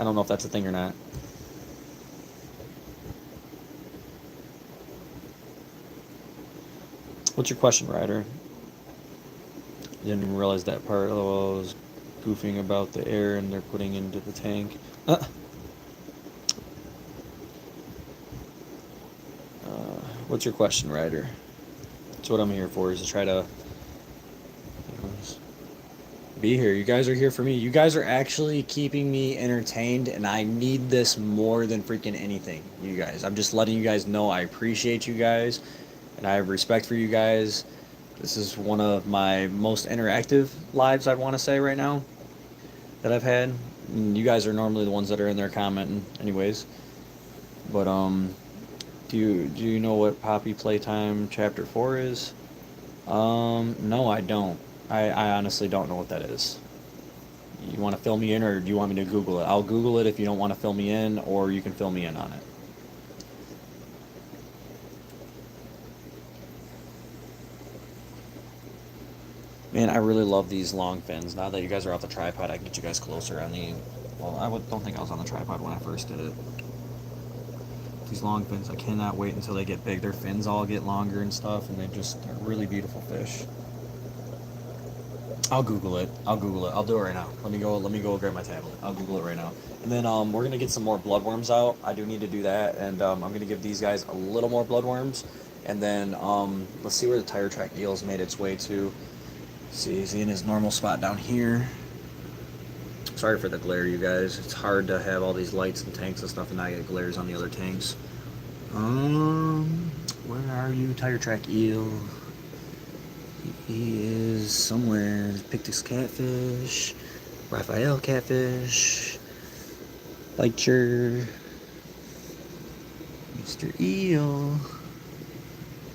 don't know if that's a thing or not. What's your question, Ryder? Didn't even realize that part. Although I was goofing about the air and they're putting into the tank. What's your question, Ryder? That's what I'm here for, is to try to be here. You guys are here for me. You guys are actually keeping me entertained, and I need this more than freaking anything. You guys, I'm just letting you guys know I appreciate you guys, and I have respect for you guys. This is one of my most interactive lives, I want to say, right now that I've had. And you guys are normally the ones that are in there commenting, anyways. But do you know what Poppy Playtime Chapter 4 is? No, I don't. I honestly don't know what that is. You want to fill me in, or do you want me to Google it? I'll Google it if you don't want to fill me in, or you can fill me in on it. Man, I really love these long fins. Now that you guys are off the tripod, I can get you guys closer on the... Well, don't think I was on the tripod when I first did it. These long fins, I cannot wait until they get big. Their fins all get longer and stuff, and they're really beautiful fish. I'll Google it. I'll Google it. I'll do it right now. Let me go grab my tablet. I'll Google it right now. And then we're gonna get some more bloodworms out. I do need to do that, and I'm gonna give these guys a little more bloodworms, and then let's see where the tire track eel's made its way to. See, is he in his normal spot down here? Sorry for the glare, you guys. It's hard to have all these lights and tanks and stuff, and not get glares on the other tanks. Where are you, tire track eel? He is somewhere. Pictus catfish, Raphael catfish, Bicher, Mr. Eel.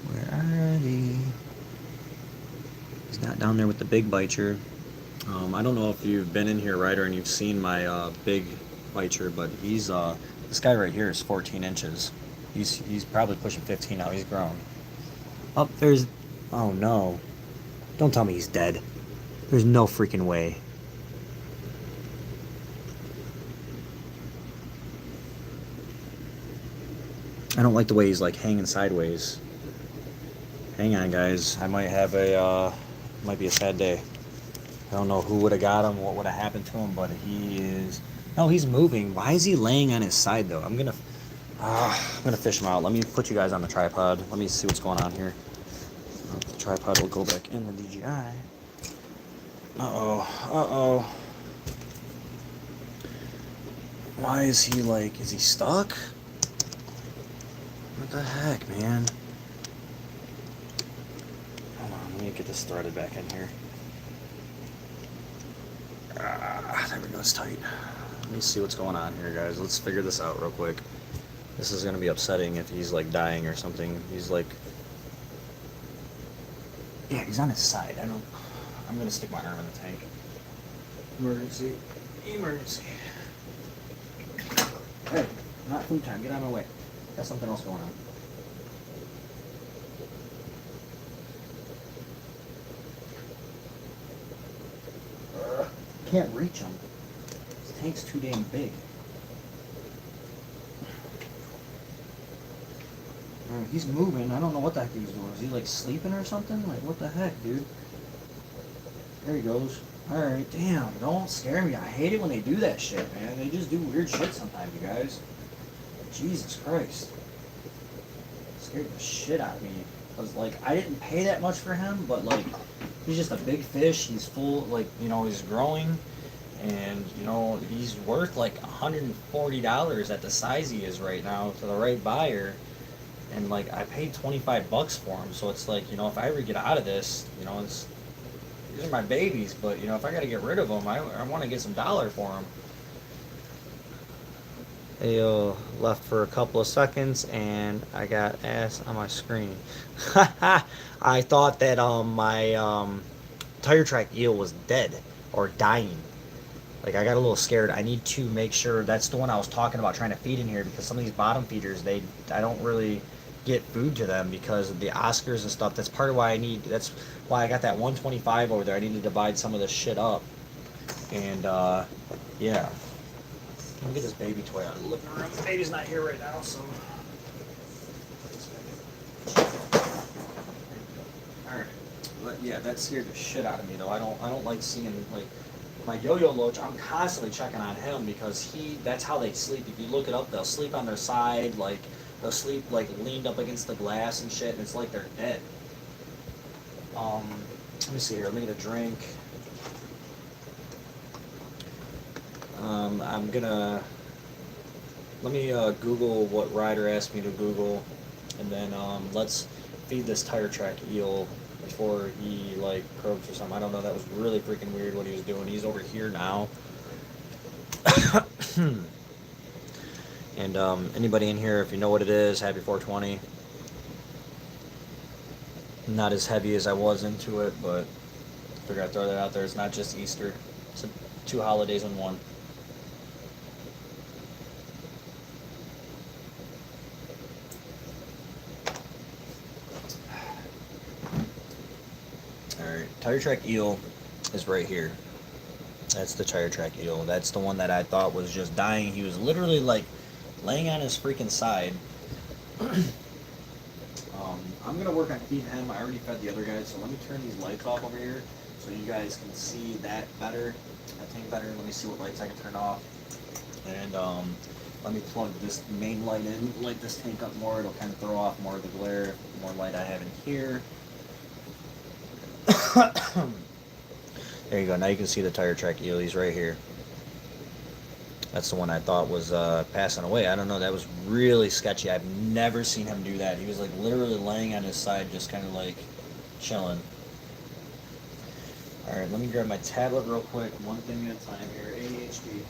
Where are they? He's not down there with the big Bicher. I don't know if you've been in here, Ryder, and you've seen my big Bicher, but he's this guy right here is 14 inches. He's probably pushing 15 now. He's grown. Oh, there's... Oh, no. Don't tell me he's dead. There's no freaking way. I don't like the way he's like hanging sideways. Hang on, guys. I might have might be a sad day. I don't know who would have got him, what would have happened to him, but he is... No, he's moving. Why is he laying on his side, though? I'm gonna fish him out. Let me put you guys on the tripod. Let me see what's going on here. The tripod will go back in the DJI. Uh-oh. Why is he like... Is he stuck? What the heck, man? Hold on, let me get this threaded back in here. There we go, it's tight. Let me see what's going on here, guys. Let's figure this out real quick. This is gonna be upsetting if he's like dying or something. He's like... Yeah, he's on his side. I'm gonna stick my arm in the tank. Emergency. Hey, not food time. Get out of my way. Got something else going on. Can't reach him. This tank's too damn big. He's moving. I don't know what the heck he's doing. Is he like sleeping or something? Like, what the heck, dude? There he goes. Alright, damn. Don't scare me. I hate it when they do that shit, man. They just do weird shit sometimes, you guys. Jesus Christ. It scared the shit out of me. Because, like, I didn't pay that much for him, but, like, he's just a big fish. He's full, like, you know, he's growing. And, you know, he's worth, like, $140 at the size he is right now to the right buyer. And, like, I paid 25 bucks for him. So it's like, you know, if I ever get out of this, you know, these are my babies. But, you know, if I got to get rid of them, I want to get some dollar for them. They left for a couple of seconds, and I got ass on my screen. I thought that my tire track eel was dead or dying. Like, I got a little scared. I need to make sure that's the one I was talking about trying to feed in here, because some of these bottom feeders, I don't really get food to them because of the Oscars and stuff. That's part of why that's why I got that 125 over there. I need to divide some of this shit up. And yeah. Let me get this baby toy out of the living room. The baby's not here right now, so... Alright, But yeah, that scared the shit out of me though. I don't like seeing like my yo-yo loach. I'm constantly checking on him because that's how they sleep. If you look it up, they'll sleep on their side, like they'll sleep like leaned up against the glass and shit, and it's like they're dead. Let me see here. Let me get a drink. I'm gonna let me Google what Ryder asked me to Google, and then let's feed this tire track eel before he like croaks or something. I don't know. That was really freaking weird what he was doing. He's over here now. And anybody in here, if you know what it is, happy 420. Not as heavy as I was into it, but figure I'd throw that out there. It's not just Easter. It's two holidays in one. Alright, tire track eel is right here. That's the tire track eel. That's the one that I thought was just dying. He was literally like laying on his freaking side. I'm gonna work on feeding him. I already fed the other guys, so let me turn these lights off over here so you guys can see that better, that thing better. Let me see what lights I can turn off. And let me plug this main light in, light this tank up more. It'll kind of throw off more of the glare, the more light I have in here. There you go. Now you can see the tire track eel. He's right here. That's the one I thought was passing away. I don't know. That was really sketchy. I've never seen him do that. He was like literally laying on his side, just kind of like chilling. All right, let me grab my tablet real quick. One thing at a time here. ADHD.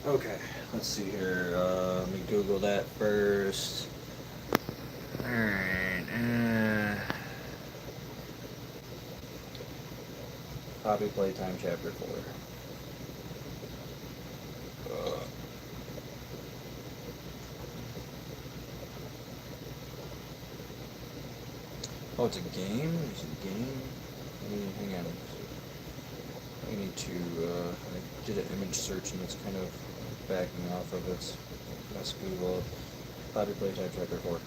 Okay, let's see here. Let me Google that first. Alright, Poppy Playtime Chapter 4. Oh, it's a game? It's a game? Hang on. I need to, I did an image search and it's kind of backing off of it. Let's Google Poppy Playtime Chapter 4.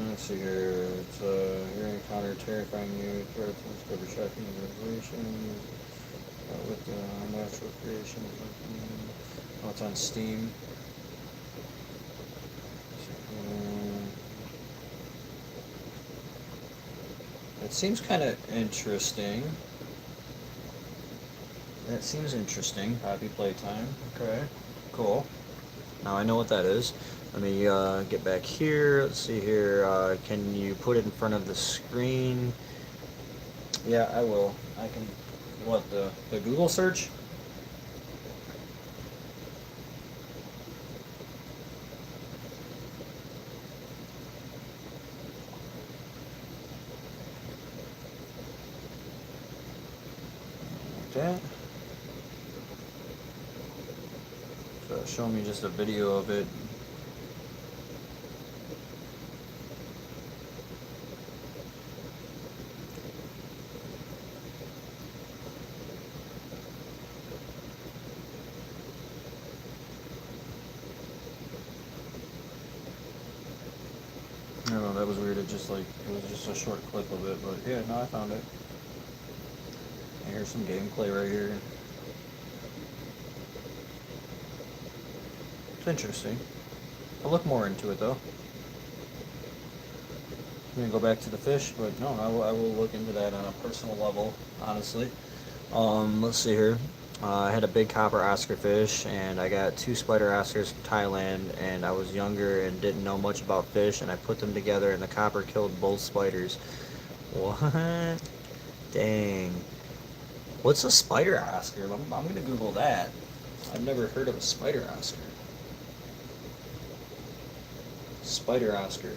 Let's see here. It's here encounter terrifying you, discover shocking revelation with the natural creation. Oh, it's on Steam. It seems kind of interesting. That seems interesting. Poppy Playtime. Okay, cool. Now I know what that is. Let me get back here. Let's see here. Can you put it in front of the screen? Yeah, I will. I can. What, the Google search? Like that. So show me just a video of it. I don't know, that was weird. It was just a short clip of it, but yeah, no, I found it. And here's some gameplay right here. It's interesting. I'll look more into it though. I'm gonna go back to the fish, but no, I will look into that on a personal level, honestly. Let's see here. I had a big copper Oscar fish, and I got 2 spider Oscars from Thailand, and I was younger and didn't know much about fish, and I put them together, and the copper killed both spiders. What? Dang. What's a spider Oscar? I'm gonna Google that. I've never heard of a spider Oscar. Spider Oscar.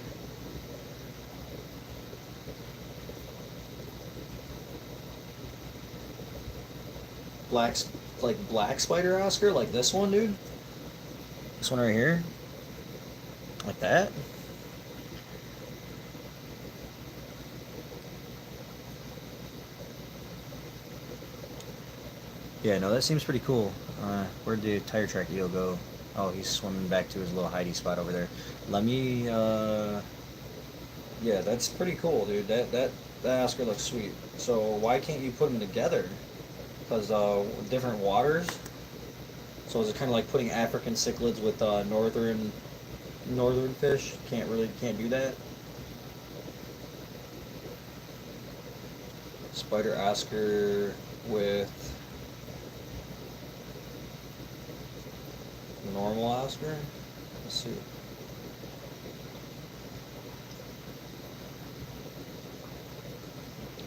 Black, like black spider Oscar, like this one, dude. This one right here, like that. Yeah, no, that seems pretty cool. Where'd the tire track eel go? Oh, he's swimming back to his little hidey spot over there. Let me, yeah, that's pretty cool, dude. That Oscar looks sweet. So why can't you put them together? Because different waters. So is it kind of like putting African cichlids with northern fish? Can't do that. Spider Oscar with normal Oscar. Let's see.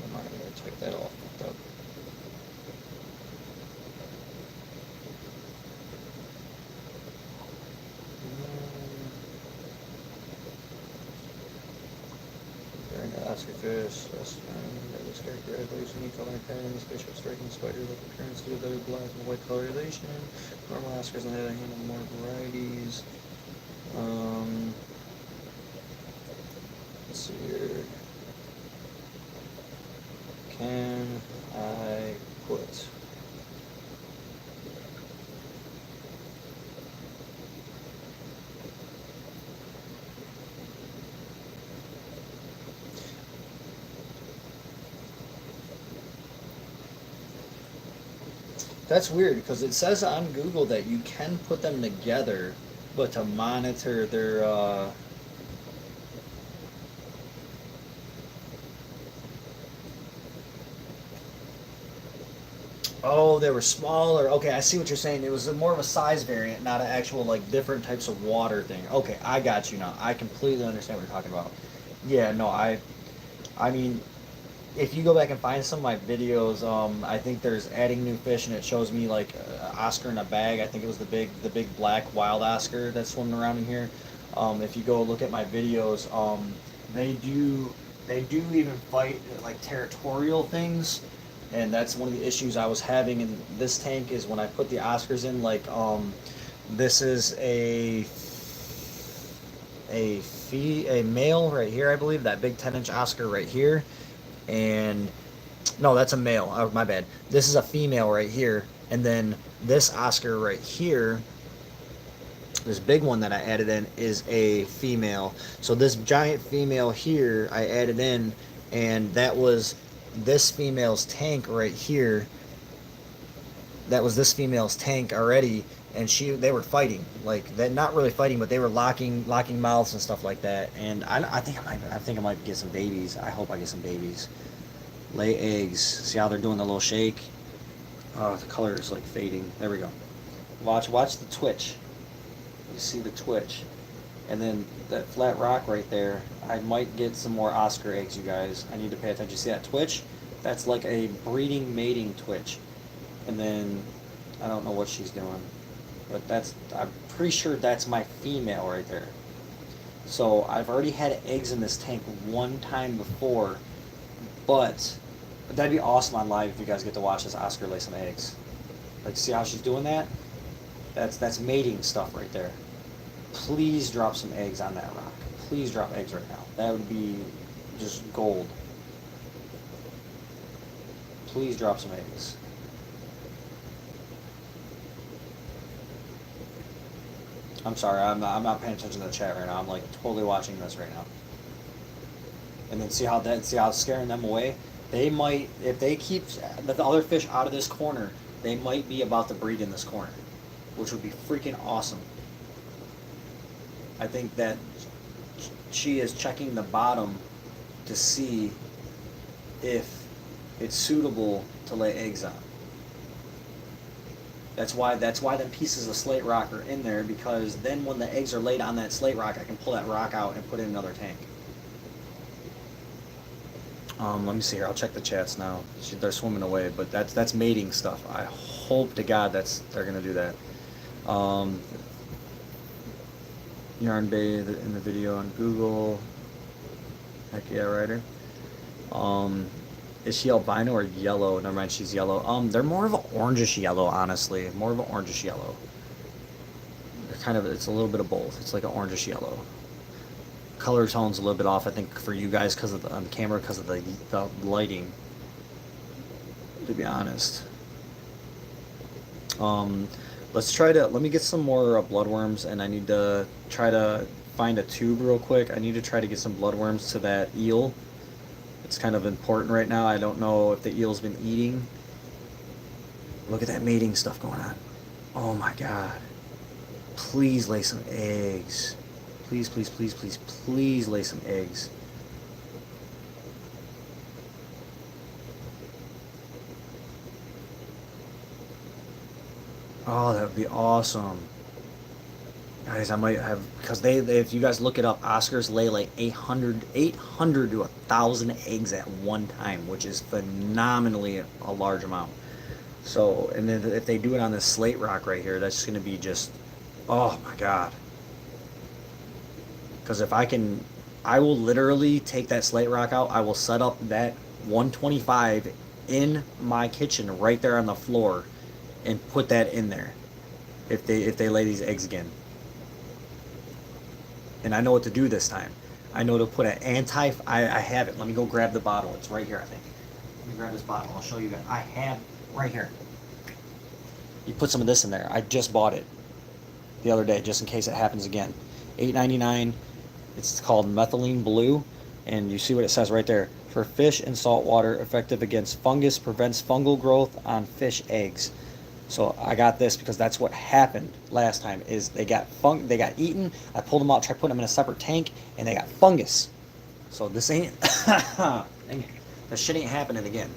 I'm not gonna take that off. Oscar fish, that was characterized by unique color patterns, fish have striking spider-like appearance due to their black and white colorization. Normal Oscars, on the other hand, have more varieties. Let's see here. Can I put That's weird because it says on Google that you can put them together, but to monitor their oh, they were smaller. Okay, I see what you're saying. It was more of a size variant, not an actual like different types of water thing. Okay, I got you now. I completely understand what you're talking about. Yeah, no, I mean, if you go back and find some of my videos, I think there's adding new fish, and it shows me like Oscar in a bag. I think it was the big black wild Oscar that's swimming around in here. If you go look at my videos, they do they do even fight like territorial things, and that's one of the issues I was having in this tank is when I put the Oscars in. Like this is a male right here, I believe. That big 10-inch Oscar right here, and no, that's a male. Oh, my bad. This is a female right here, and then this Oscar right here, this big one that I added in, is a female. So this giant female here I added in, and that was this female's tank right here. That was this female's tank already, and they were fighting like that. Not really fighting, but they were locking mouths and stuff like that. And I think I might get some babies. I hope I get some babies. Lay eggs. See how they're doing the little shake? Oh, the color is like fading. There we go. Watch the twitch. You see the twitch. And then that flat rock right there, I might get some more Oscar eggs, you guys. I need to pay attention. See that twitch? That's like a breeding mating twitch. And then I don't know what she's doing, but I'm pretty sure that's my female right there. So I've already had eggs in this tank one time before, but that'd be awesome on live if you guys get to watch this Oscar lay some eggs. Like, see how she's doing that? That's mating stuff right there. Please drop some eggs on that rock. Please drop eggs right now. That would be just gold. Please drop some eggs. I'm sorry, I'm not paying attention to the chat right now. I'm like totally watching this right now. And then see how it's scaring them away. They might, if they keep the other fish out of this corner, they might be about to breed in this corner, which would be freaking awesome. I think that she is checking the bottom to see if it's suitable to lay eggs on. That's why them pieces of slate rock are in there, because then when the eggs are laid on that slate rock, I can pull that rock out and put it in another tank. Let me see here. I'll check the chats now. They're swimming away, but that's mating stuff. I hope to God they're gonna do that. Yarn Bay in the video on Google. Heck yeah, Ryder. Is she albino or yellow? Never mind, she's yellow. They're more of an orangish yellow, honestly. More of an orangish yellow. They're kind of, it's a little bit of both. It's like an orangish yellow. Color tone's a little bit off, I think, for you guys because of on the camera, because of the lighting. To be honest. Let me get some more bloodworms, and I need to try to find a tube real quick. I need to try to get some bloodworms to that eel. It's kind of important right now. I don't know if the eel's been eating. Look at that mating stuff going on. Oh my God. Please lay some eggs. Please, please, please, please, please lay some eggs. Oh, that would be awesome. Guys, I might have, because if you guys look it up, Oscars lay like 800 to 1,000 eggs at one time, which is phenomenally a large amount. So, and then if they do it on this slate rock right here, that's going to be just, oh my God. Because I will literally take that slate rock out. I will set up that 125 in my kitchen right there on the floor and put that in there if they lay these eggs again. And I know what to do this time. I know to put an I have it. Let me go grab the bottle. It's right here, I think. Let me grab this bottle. I'll show you guys. I have right here. You put some of this in there. I just bought it the other day, just in case it happens again. $8.99. It's called methylene blue, and you see what it says right there. For fish in salt water, effective against fungus, prevents fungal growth on fish eggs. So I got this because that's what happened last time. Is they got eaten. I pulled them out, tried putting them in a separate tank, and they got fungus. So this ain't this shit ain't happening again.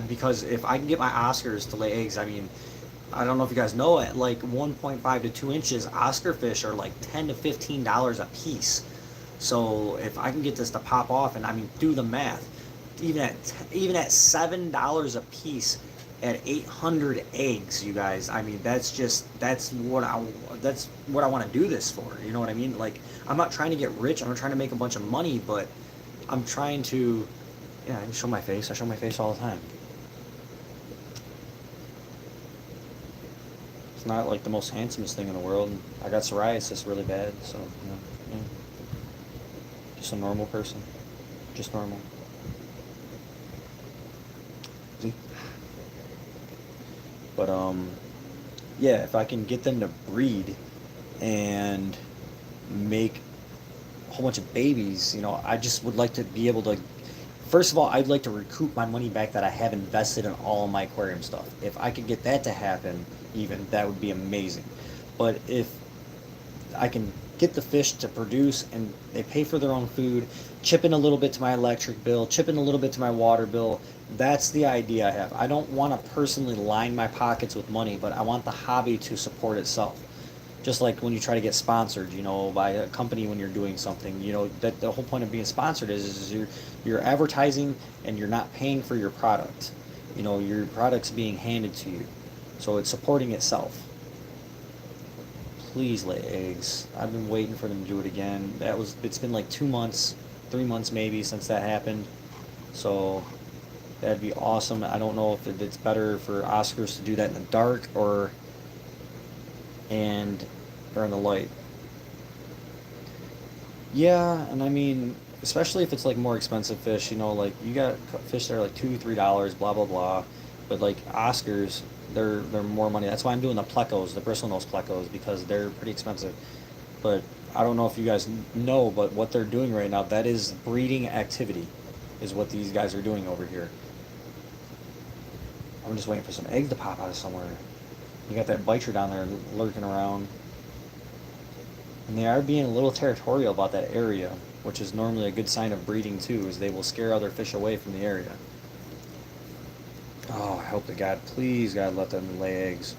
Because if I can get my Oscars to lay eggs, I mean, I don't know if you guys know, at like 1.5 to 2 inches, Oscar fish are like $10 to $15 a piece. So if I can get this to pop off, and I mean, do the math, even at $7 a piece, at 800 eggs, you guys, I mean, that's what I want to do this for. You know what I mean? Like, I'm not trying to get rich. I'm not trying to make a bunch of money, but I'm trying to, yeah, I show my face. I show my face all the time. It's not like the most handsomest thing in the world. I got psoriasis really bad, so, you know, yeah. Just a normal person. Just normal. See? But yeah, if I can get them to breed and make a whole bunch of babies, you know, I just would like to be able to, first of all, I'd like to recoup my money back that I have invested in all of my aquarium stuff. If I could get that to happen, even, that would be amazing. But if I can get the fish to produce and they pay for their own food, chip in a little bit to my electric bill, chip in a little bit to my water bill, that's the idea I have. I don't want to personally line my pockets with money, but I want the hobby to support itself. Just like when you try to get sponsored, you know, by a company when you're doing something, you know, that the whole point of being sponsored is you're advertising and you're not paying for your product. You know, your product's being handed to you. So it's supporting itself. Please lay eggs. I've been waiting for them to do it again. It's been like 2 months, 3 months maybe since that happened. So that'd be awesome. I don't know if it's better for Oscars to do that in the dark or in the light. Yeah, and I mean, especially if it's like more expensive fish, you know, like you got fish that are like $2-3, blah blah blah. But like Oscars, they're more money. That's why I'm doing the plecos, the bristlenose plecos, because they're pretty expensive. But I don't know if you guys know, but what they're doing right now, that is breeding activity, is what these guys are doing over here. I'm just waiting for some eggs to pop out of somewhere. You got that biter down there lurking around. And they are being a little territorial about that area, which is normally a good sign of breeding too, is they will scare other fish away from the area. Oh, I hope to God, please God, let them lay eggs.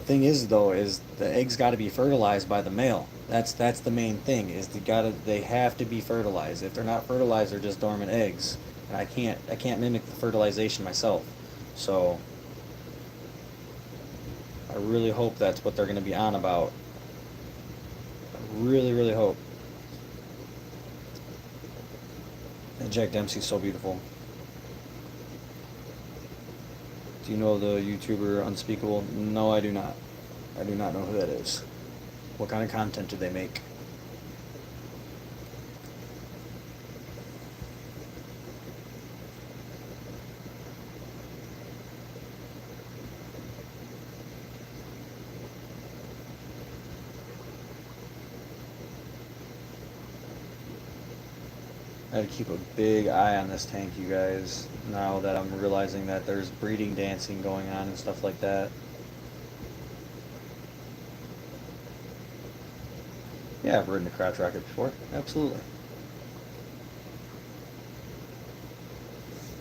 Thing is though, is the eggs got to be fertilized by the male. That's the main thing, is they have to be fertilized. If they're not fertilized, they're just dormant eggs. And I can't mimic the fertilization myself. So I really hope that's what they're going to be on about. I really, really hope. And Jack Dempsey's so beautiful. Do you know the YouTuber Unspeakable? No, I do not. I do not know who that is. What kind of content do they make? I had to keep a big eye on this tank, you guys, now that I'm realizing that there's breeding dancing going on and stuff like that. Yeah, I've ridden a crotch rocket before. Absolutely.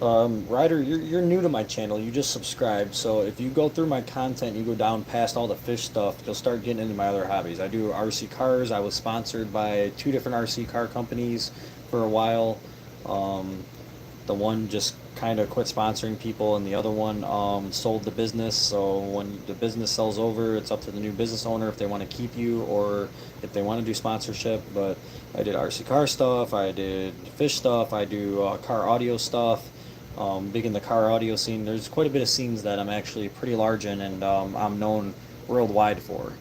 Ryder, you're new to my channel. You just subscribed, so if you go through my content, you go down past all the fish stuff, you'll start getting into my other hobbies. I do RC cars. I was sponsored by 2 different RC car companies for a while. Um, the one just kind of quit sponsoring people, and the other one sold the business. So when the business sells over, it's up to the new business owner if they want to keep you or if they want to do sponsorship. But I did RC car stuff, I did fish stuff, I do car audio stuff. Big in the car audio scene. There's quite a bit of scenes that I'm actually pretty large in, and I'm known worldwide for.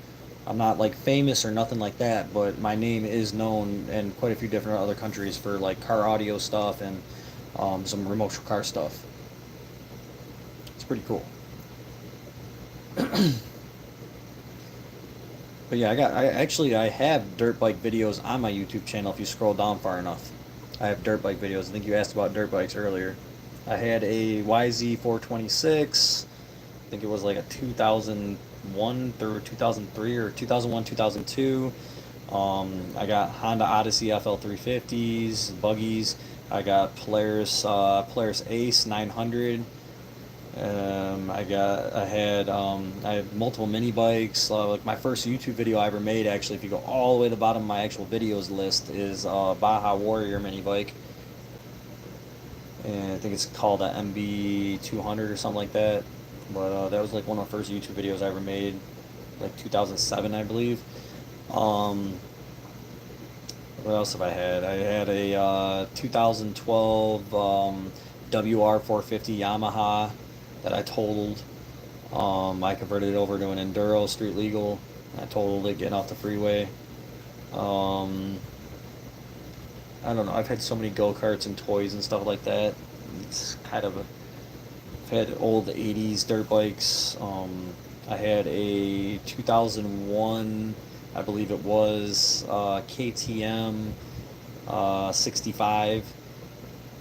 I'm not like famous or nothing like that, but my name is known in quite a few different other countries for like car audio stuff and some remote car stuff. It's pretty cool. But yeah, I have dirt bike videos on my YouTube channel if you scroll down far enough. I have dirt bike videos. I think you asked about dirt bikes earlier. I had a YZ 426. I think it was like a 2001 through 2003 or 2001 2002. I got Honda Odyssey FL 350s, buggies. I got Polaris Ace 900. I had multiple mini bikes. Like my first YouTube video I ever made, actually, if you go all the way to the bottom of my actual videos list, is Baja Warrior mini bike, and I think it's called a MB 200 or something like that. But that was like one of the first YouTube videos I ever made, like 2007, I believe. Um, what else have I had? I had a 2012 WR 450 Yamaha that I totaled. I converted it over to an enduro street legal. I totaled it getting off the freeway. Um, I don't know. I've had so many go karts and toys and stuff like that. It's kind of a. I've had old '80s dirt bikes. I had a 2001, I believe it was, KTM 65.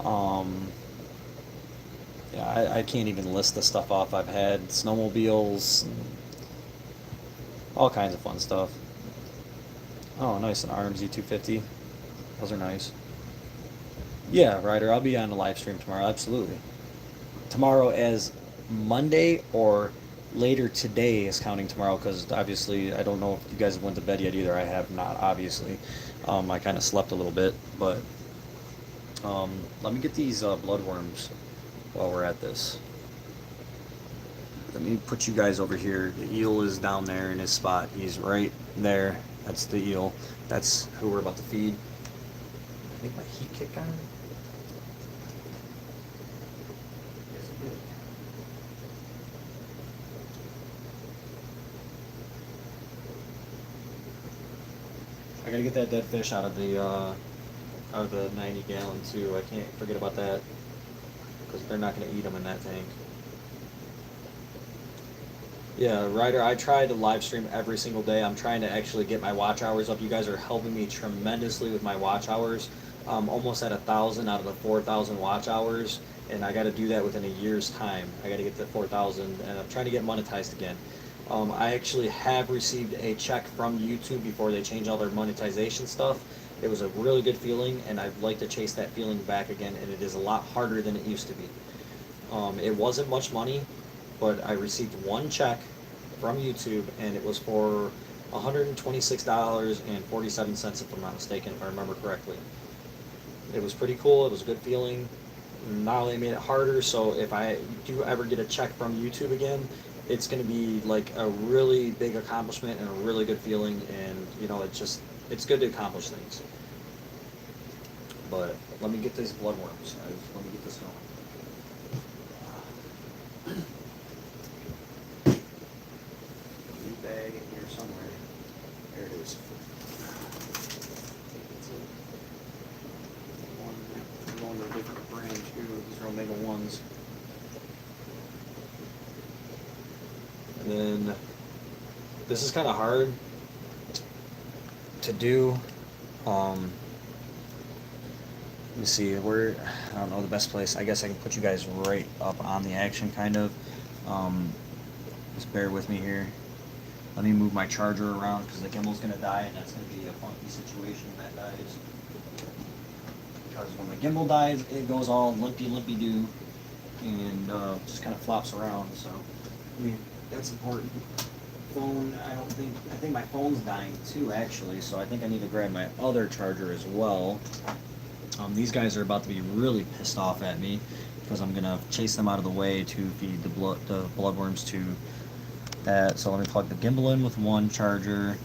Um, yeah, I can't even list the stuff off. I've had snowmobiles, all kinds of fun stuff. Oh, nice, an RMZ 250. Those are nice. Yeah, Ryder, I'll be on the live stream tomorrow. Absolutely. Tomorrow as Monday or later today is counting tomorrow because obviously I don't know if you guys went to bed yet either. I have not, obviously. I kind of slept a little bit, but let me get these bloodworms while we're at this. Let me put you guys over here. The eel is down there in his spot. He's right there. That's the eel. That's who we're about to feed. I think my heat kick on. I gotta get that dead fish out of the 90-gallon too. I can't forget about that because they're not gonna eat them in that tank. Yeah, Ryder, I try to live stream every single day. I'm trying to actually get my watch hours up. You guys are helping me tremendously with my watch hours. Almost at 1,000 out of the 4,000 watch hours. and I got to do that within a year's time. I got to get to 4,000, and I'm trying to get monetized again. I actually have received a check from YouTube before they change all their monetization stuff. It was a really good feeling, and I'd like to chase that feeling back again, and it is a lot harder than it used to be. It wasn't much money, but I received one check from YouTube, and it was for $126.47, if I'm not mistaken, if I remember correctly. It was pretty cool. It was a good feeling. Now they made it harder, so if I do ever get a check from YouTube again, it's going to be like a really big accomplishment and a really good feeling, and you know, it's good to accomplish things. But let me get these bloodworms. Let me get this going. Lead bag in here somewhere. There it is. I'm going to a different brand too. These are Omega 1s. And then this is kind of hard to do. Let me see, where, I don't know the best place. I guess I can put you guys right up on the action, kind of. Just bear with me here. Let me move my charger around because the gimbal's going to die, and that's going to be a funky situation when that dies. Because when the gimbal dies, it goes all limpy-doo, and just kind of flops around, so, I mean, that's important. Phone, I think my phone's dying too, actually, so I think I need to grab my other charger as well. These guys are about to be really pissed off at me because I'm gonna chase them out of the way to feed the bloodworms to that. So let me plug the gimbal in with one charger,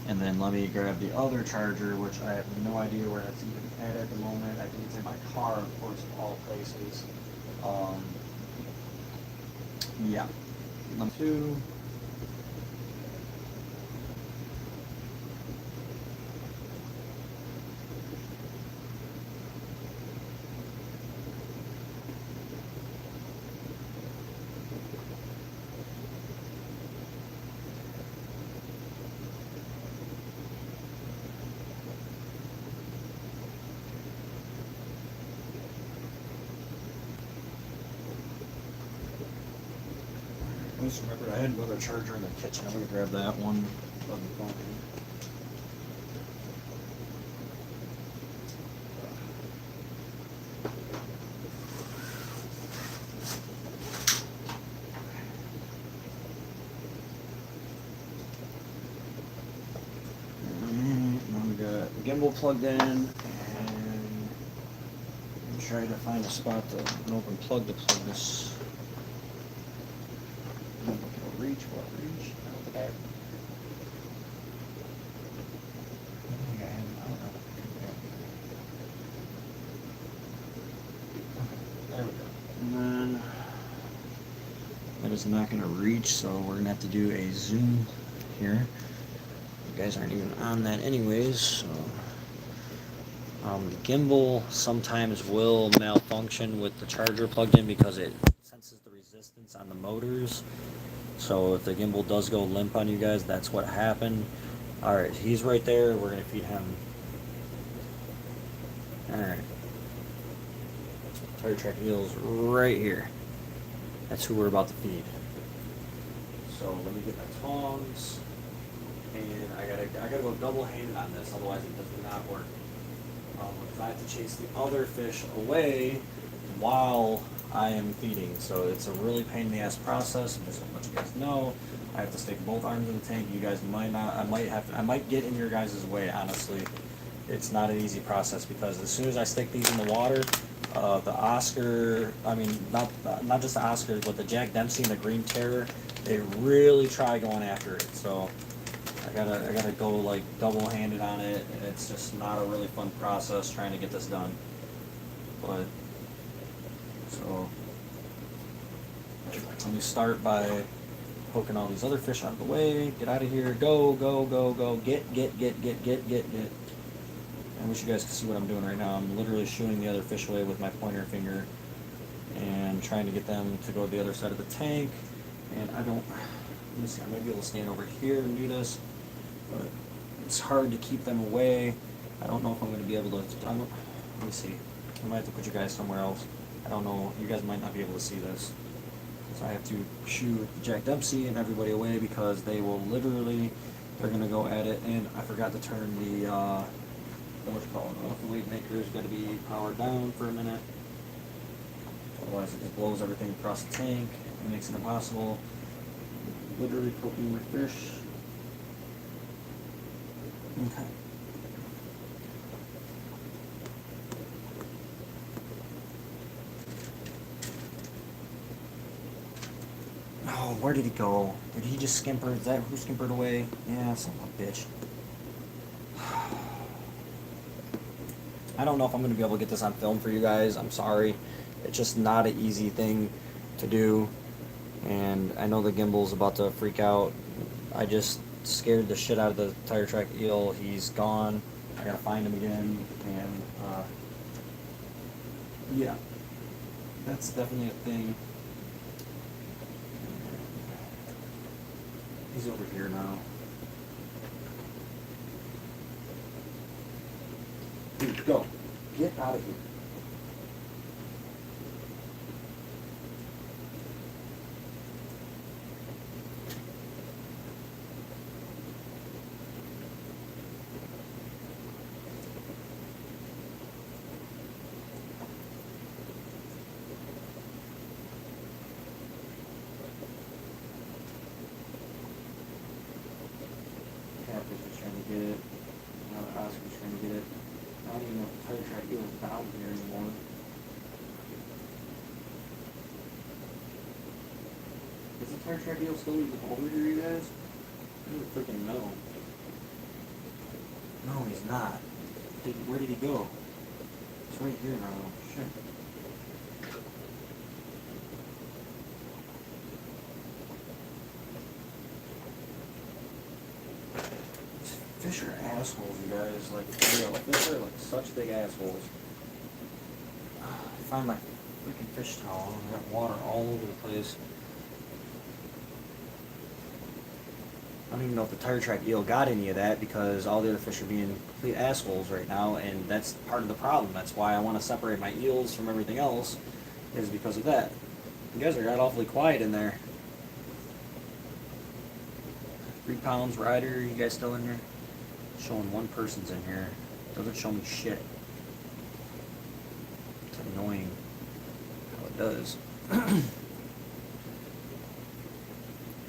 and then let me grab the other charger, which I have no idea where that's even at the moment. I think it's in my car, of course, of all places. Yeah. Number 2. I just remembered I had another charger in the kitchen. I'm going to grab that one. Now we got the gimbal plugged in, and try to find a spot to an open plug to plug this. Reach? What reach? I don't think I have. I don't think I have. I don't know. Okay, there we go. And then that is not going to reach, so we're going to have to do a zoom here. You guys aren't even on that anyways, so. The gimbal sometimes will malfunction with the charger plugged in because it senses the resistance on the motors. So if the gimbal does go limp on you guys, that's what happened. Alright, he's right there. We're going to feed him. Alright. Tire track wheels right here. That's who we're about to feed. So let me get my tongs. And I gotta go double-handed on this, otherwise it does not work. I have to chase the other fish away while I am feeding, so it's a really pain in the ass process. Just to let you guys know, I have to stick both arms in the tank. You guys might not. I might get in your guys' way. Honestly, it's not an easy process because as soon as I stick these in the water, the Oscar, I mean not just the Oscars, but the Jack Dempsey and the Green Terror, they really try going after it. So I gotta go like double-handed on it, and it's just not a really fun process trying to get this done. But so let me start by poking all these other fish out of the way. Get out of here. Go, go, go, go. Get. I wish you guys could see what I'm doing right now. I'm literally shooing the other fish away with my pointer finger and trying to get them to go to the other side of the tank. And I don't, let me see, I might be able to stand over here and do this, but it's hard to keep them away. I don't know if I'm going to be able to, let me see, I might have to put you guys somewhere else. I don't know, you guys might not be able to see this. So I have to shoo Jack Dempsey and everybody away because they will literally, they're going to go at it. And I forgot to turn the, what you call it, the weight maker is going to be powered down for a minute. Otherwise it just blows everything across the tank. It makes it impossible. Literally cooking my fish. Okay. Oh, where did he go? Did he just skimper? Is that who skimpered away? Yeah, son of a bitch. I don't know if I'm going to be able to get this on film for you guys. I'm sorry. It's just not an easy thing to do. And I know the gimbal's about to freak out. I just scared the shit out of the tire track eel. He's gone. I gotta find him again. And, yeah. That's definitely a thing. He's over here now. Dude, go. Get out of here. Catfish is trying to get it. Now the Oscar's trying to get it. I don't even know if the tire track eel is down here anymore. Is the tire track eel still even over here, you guys? I don't freaking know. No, he's not. Where did he go? It's right here now. Shit. Fish are assholes, you guys. Like, real. Fish are like such big assholes. I find my freaking fish towel. I got water all over the place. I don't even know if the tire track eel got any of that because all the other fish are being complete assholes right now, and that's part of the problem. That's why I want to separate my eels from everything else, is because of that. You guys are got awfully quiet in there. 3 pounds rider, you guys still in here? Showing one person's in here. Doesn't show me shit. It's annoying how it does.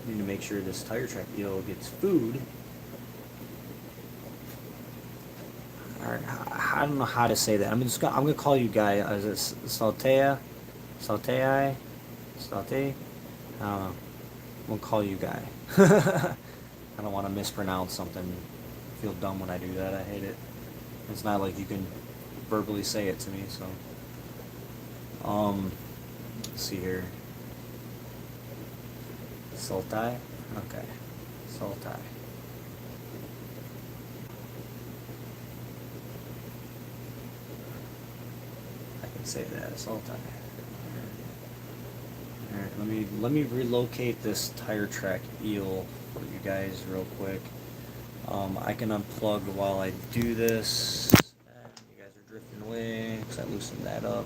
Need to make sure this tire track eel gets food. Or, I don't know how to say that. I'm gonna call you guy as a saute. I don't know. We'll call you guy. I don't want to mispronounce something. I feel dumb when I do that. I hate it. It's not like you can verbally say it to me. So, let's see here. Saltai? Okay. Saltai. I can say that. Saltai. Alright, let me relocate this tire track eel for you guys real quick. I can unplug while I do this. And you guys are drifting away because I loosened that up.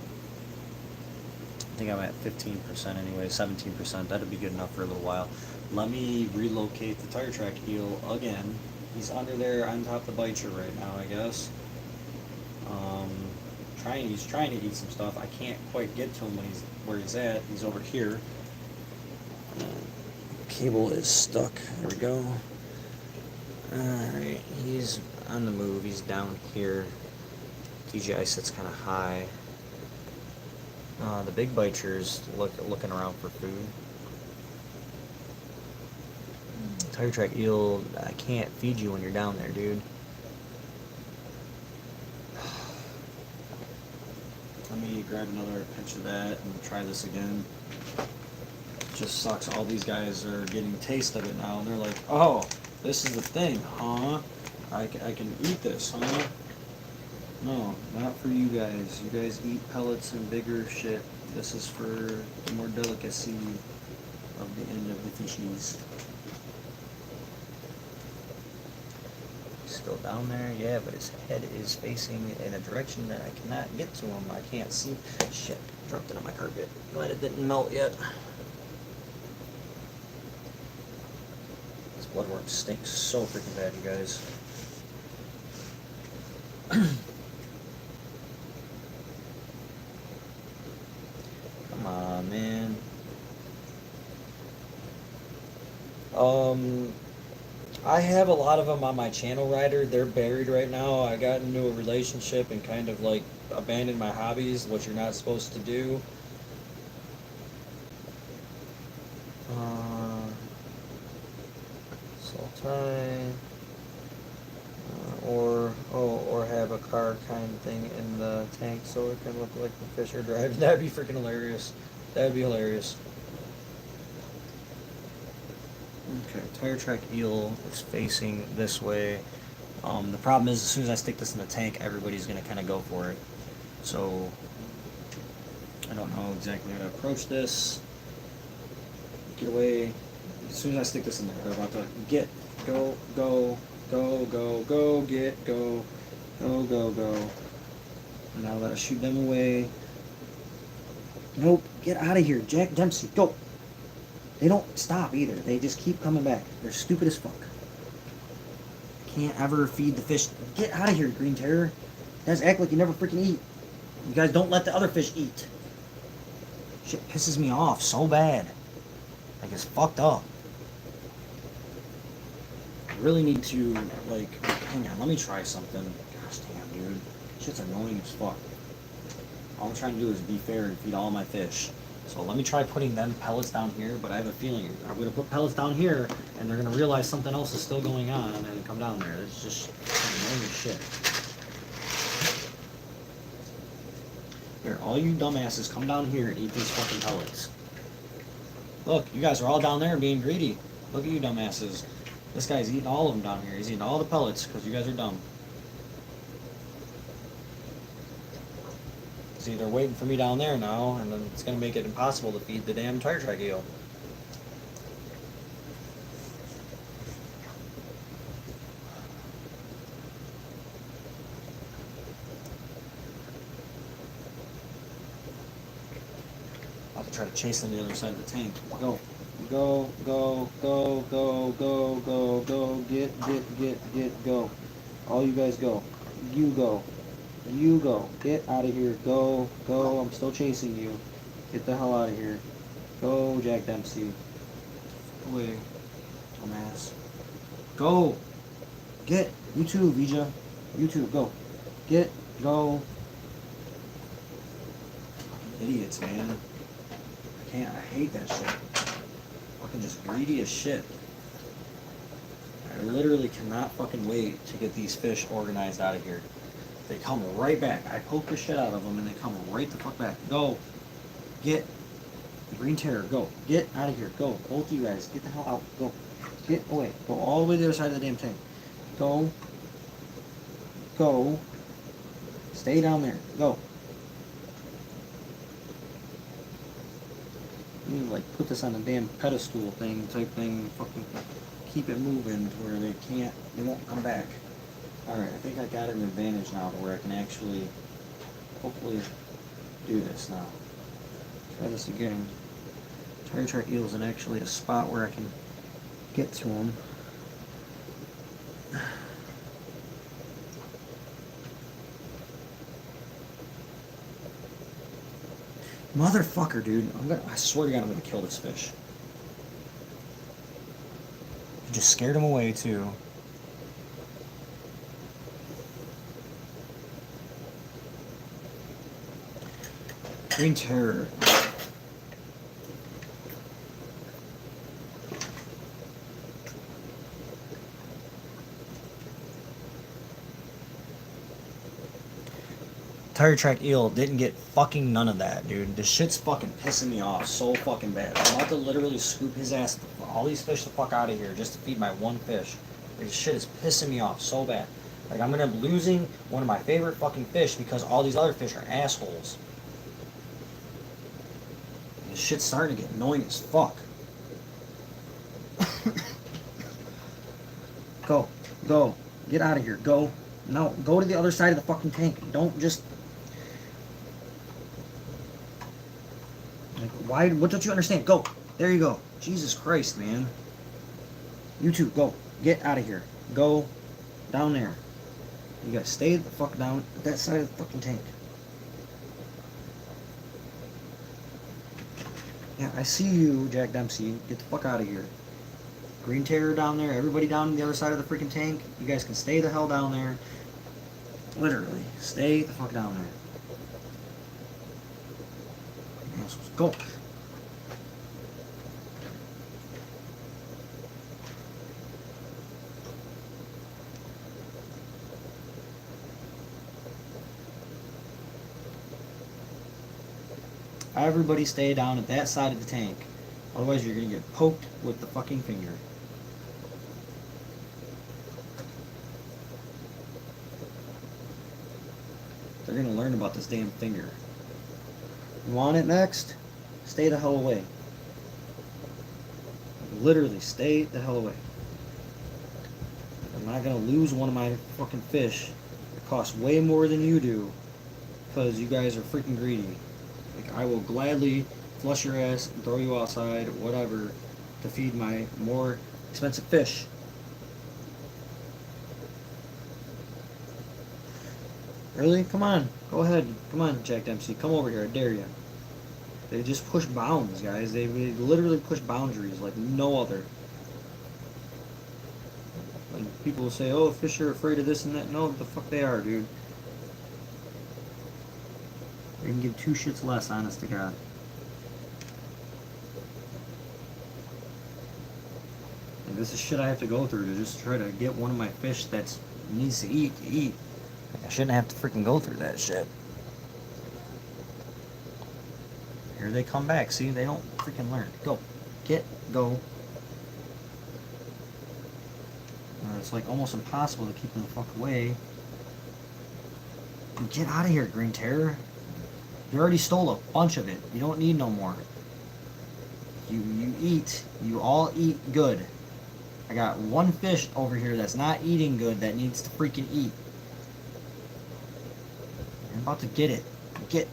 I think I'm at 15% anyway, 17%. That'd be good enough for a little while. Let me relocate the tire track eel again. He's under there on top of the biter right now, I guess. He's trying to eat some stuff. I can't quite get to him when where he's at. He's over here. Cable is stuck. There we go. Alright, he's on the move. He's down here. DJI sits kind of high. The big biter's looking around for food. Tire track eel, I can't feed you when you're down there, dude. Let me grab another pinch of that and try this again. It just sucks. All these guys are getting a taste of it now, and they're like, oh, this is the thing, huh? I can eat this, huh? No, not for you guys. You guys eat pellets and bigger shit. This is for the more delicacy of the end of the fishies. go down there. Yeah, but his head is facing in a direction that I cannot get to him. I can't see. Shit, dropped it on my carpet. Glad it didn't melt yet. This bloodworm stinks so freaking bad, you guys. Come on, man. I have a lot of them on my channel rider. They're buried right now. I got into a relationship and kind of like abandoned my hobbies, what you're not supposed to do. Soul tie. Or have a car kind of thing in the tank so it can look like the fish are driving. That'd be freaking hilarious. That'd be hilarious. Okay, tire track eel is facing this way. The problem is, as soon as I stick this in the tank, everybody's going to kind of go for it. So, I don't know exactly how to approach this. Get away. As soon as I stick this in there, they're about to get, go, go, go, go, go, get, go, go, go, go. And now let's shoot them away. Nope, get out of here, Jack Dempsey, go. They don't stop either. They just keep coming back. They're stupid as fuck. Can't ever feed the fish. Get out of here, Green Terror. You guys act like you never freaking eat. You guys don't let the other fish eat. Shit pisses me off so bad. Like, it's fucked up. I really need to, like, hang on, let me try something. Gosh damn, dude. Shit's annoying as fuck. All I'm trying to do is be fair and feed all my fish. So let me try putting them pellets down here, but I have a feeling I'm going to put pellets down here, and they're going to realize something else is still going on, and then come down there. It's just annoying as shit. Here, all you dumbasses, come down here and eat these fucking pellets. Look, you guys are all down there being greedy. Look at you dumbasses. This guy's eating all of them down here. He's eating all the pellets because you guys are dumb. See, they're waiting for me down there now, and then it's going to make it impossible to feed the damn tire track eel. I'll have to try to chase them to the other side of the tank. Go. Go, go, go, go, go, go, go, get, go. All you guys go. You go. You go. Get out of here. Go. Go. I'm still chasing you. Get the hell out of here. Go, Jack Dempsey. Away. Dumbass. Go. Get. You too, Vija. You too. Go. Get. Go. Idiots, man. I hate that shit. Fucking just greedy as shit. I literally cannot fucking wait to get these fish organized out of here. They come right back. I poke the shit out of them and they come right the fuck back. Go. Get. Green Terror. Go. Get out of here. Go. Both of you guys. Get the hell out. Go. Get away. Go all the way to the other side of the damn tank. Go. Go. Stay down there. Go. You need to, like, put this on a damn pedestal thing type thing. Fucking keep it moving to where they won't come back. Alright, I think I got an advantage now to where I can actually, hopefully, do this now. Try this again. Tire track eels in actually a spot where I can get to them. Motherfucker, dude. I swear to God, I'm gonna kill this fish. I just scared him away, too. Green Terror. Tire track eel didn't get fucking none of that, dude. This shit's fucking pissing me off so fucking bad. I'm about to literally scoop his ass, all these fish the fuck out of here just to feed my one fish. This shit is pissing me off so bad. Like, I'm gonna end up losing one of my favorite fucking fish because all these other fish are assholes. This shit's starting to get annoying as fuck. Go. Go. Get out of here. Go. No, go to the other side of the fucking tank. Don't just... Like, why? What don't you understand? Go. There you go. Jesus Christ, man. You two, go. Get out of here. Go down there. You gotta stay the fuck down that side of the fucking tank. Yeah, I see you, Jack Dempsey. Get the fuck out of here. Green Terror down there. Everybody down on the other side of the freaking tank. You guys can stay the hell down there. Literally. Stay the fuck down there. Go. Everybody stay down at that side of the tank. Otherwise you're going to get poked with the fucking finger. They're going to learn about this damn finger. You want it next? Stay the hell away. Literally, stay the hell away. I'm not going to lose one of my fucking fish. It costs way more than you do. Because you guys are freaking greedy. Like, I will gladly flush your ass and throw you outside, whatever, to feed my more expensive fish. Really? Come on. Go ahead. Come on, Jack Dempsey. Come over here. I dare you. They just push bounds, guys. They literally push boundaries like no other. Like, people will say, oh, fish are afraid of this and that. No, the fuck they are, dude. They can give two shits less, honest to God. And this is shit I have to go through to just try to get one of my fish that needs to eat. I shouldn't have to freaking go through that shit. Here they come back. See, they don't freaking learn. Go. Go. It's like almost impossible to keep them the fuck away. Get out of here, Green Terror. You already stole a bunch of it. You don't need no more. You eat. You all eat good. I got one fish over here that's not eating good that needs to freaking eat. You're about to get it. Get.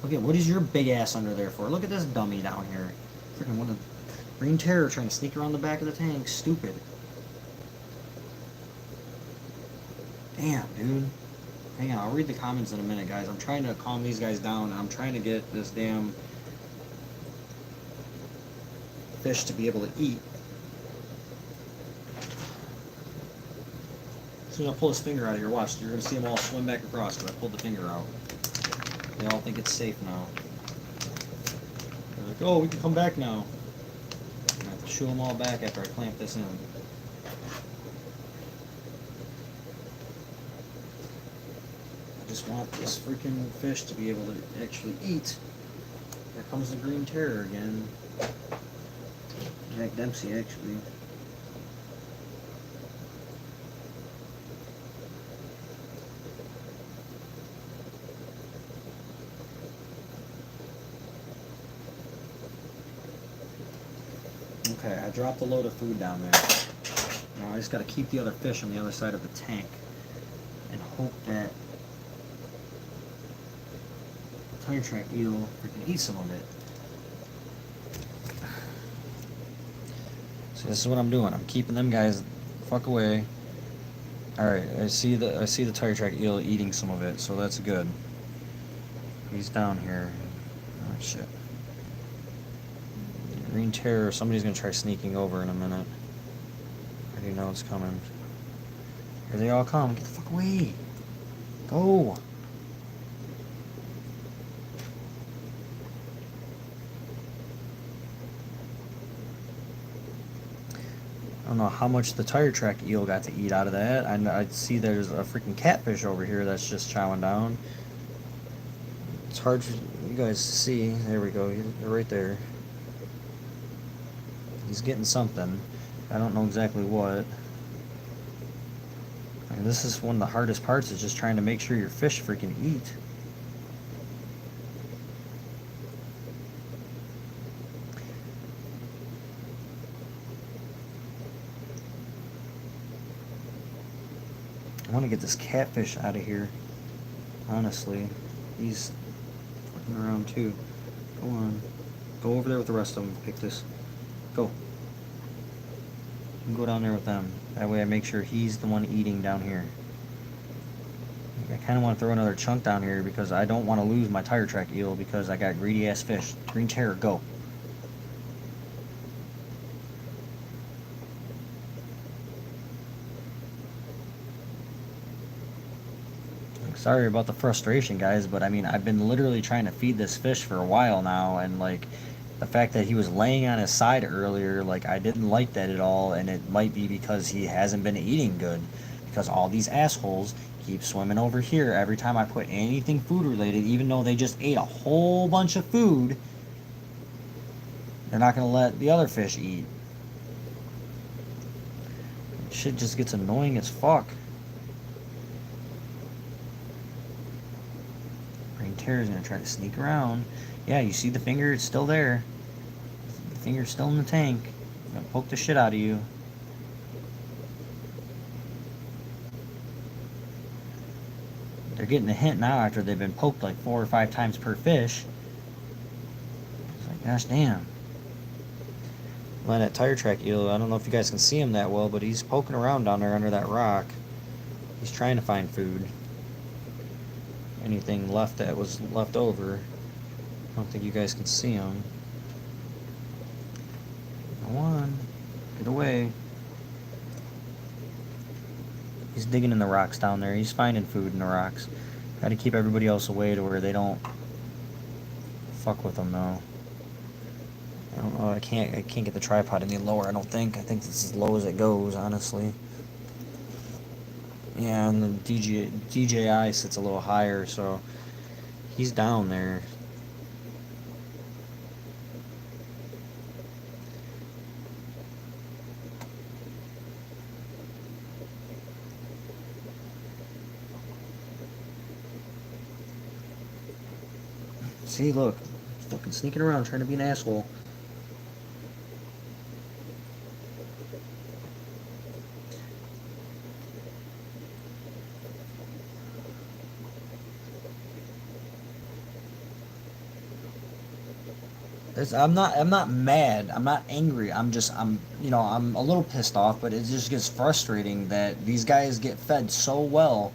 Look at, what is your big ass under there for? Look at this dummy down here. Freaking what a Green Terror trying to sneak around the back of the tank. Stupid. Damn, dude. Hang on, I'll read the comments in a minute, guys. I'm trying to calm these guys down. I'm trying to get this damn fish to be able to eat. As soon as I pull his finger out of here, watch, you're going to see them all swim back across because I pulled the finger out. They all think it's safe now. They're like, oh, we can come back now. I have to shoo them all back after I clamp this in. I just want this freaking fish to be able to actually eat. Here comes the Green Terror again. Jack Dempsey, actually. Okay, I dropped a load of food down there. Now I just gotta keep the other fish on the other side of the tank and hope that the tire track eel freaking eat some of it. So this is what I'm doing. I'm keeping them guys the fuck away. Alright, I see the tire track eel eating some of it, so that's good. He's down here. Oh shit. Green Terror, somebody's gonna try sneaking over in a minute. I already know it's coming. Here they all come. Get the fuck away. Go. I don't know how much the tire track eel got to eat out of that. I see there's a freaking catfish over here that's just chowing down. It's hard for you guys to see. There we go. You're right there. He's getting something. I don't know exactly what. I mean, this is one of the hardest parts, is just trying to make sure your fish freaking eat. I want to get this catfish out of here. Honestly, he's fucking around too. Go on. Go over there with the rest of them. Pick this. Go. You can go down there with them. That way I make sure he's the one eating down here. I kind of want to throw another chunk down here because I don't want to lose my tire track eel because I got greedy ass fish. Green Terror, go. Sorry about the frustration, guys, but I mean, I've been literally trying to feed this fish for a while now, and like, the fact that he was laying on his side earlier, like, I didn't like that at all, and it might be because he hasn't been eating good, because all these assholes keep swimming over here every time I put anything food related, even though they just ate a whole bunch of food, they're not going to let the other fish eat. Shit just gets annoying as fuck. Terror's gonna try to sneak around. Yeah, you see the finger? It's still there. The finger's still in the tank. I'm gonna poke the shit out of you. They're getting a hint now after they've been poked like 4 or 5 times per fish. It's like, gosh damn. Well, that tire track eel, I don't know if you guys can see him that well, but he's poking around down there under that rock. He's trying to find food. Anything left that was left over. I don't think you guys can see him. Go on. Get away. He's digging in the rocks down there. He's finding food in the rocks. Got to keep everybody else away to where they don't fuck with them, though. I don't know. I can't get the tripod any lower, I don't think. I think it's as low as it goes, honestly. Yeah, and the DJI sits a little higher, so he's down there. See, look, fucking sneaking around trying to be an asshole. I'm not mad. I'm not angry. I'm a little pissed off, but it just gets frustrating that these guys get fed so well,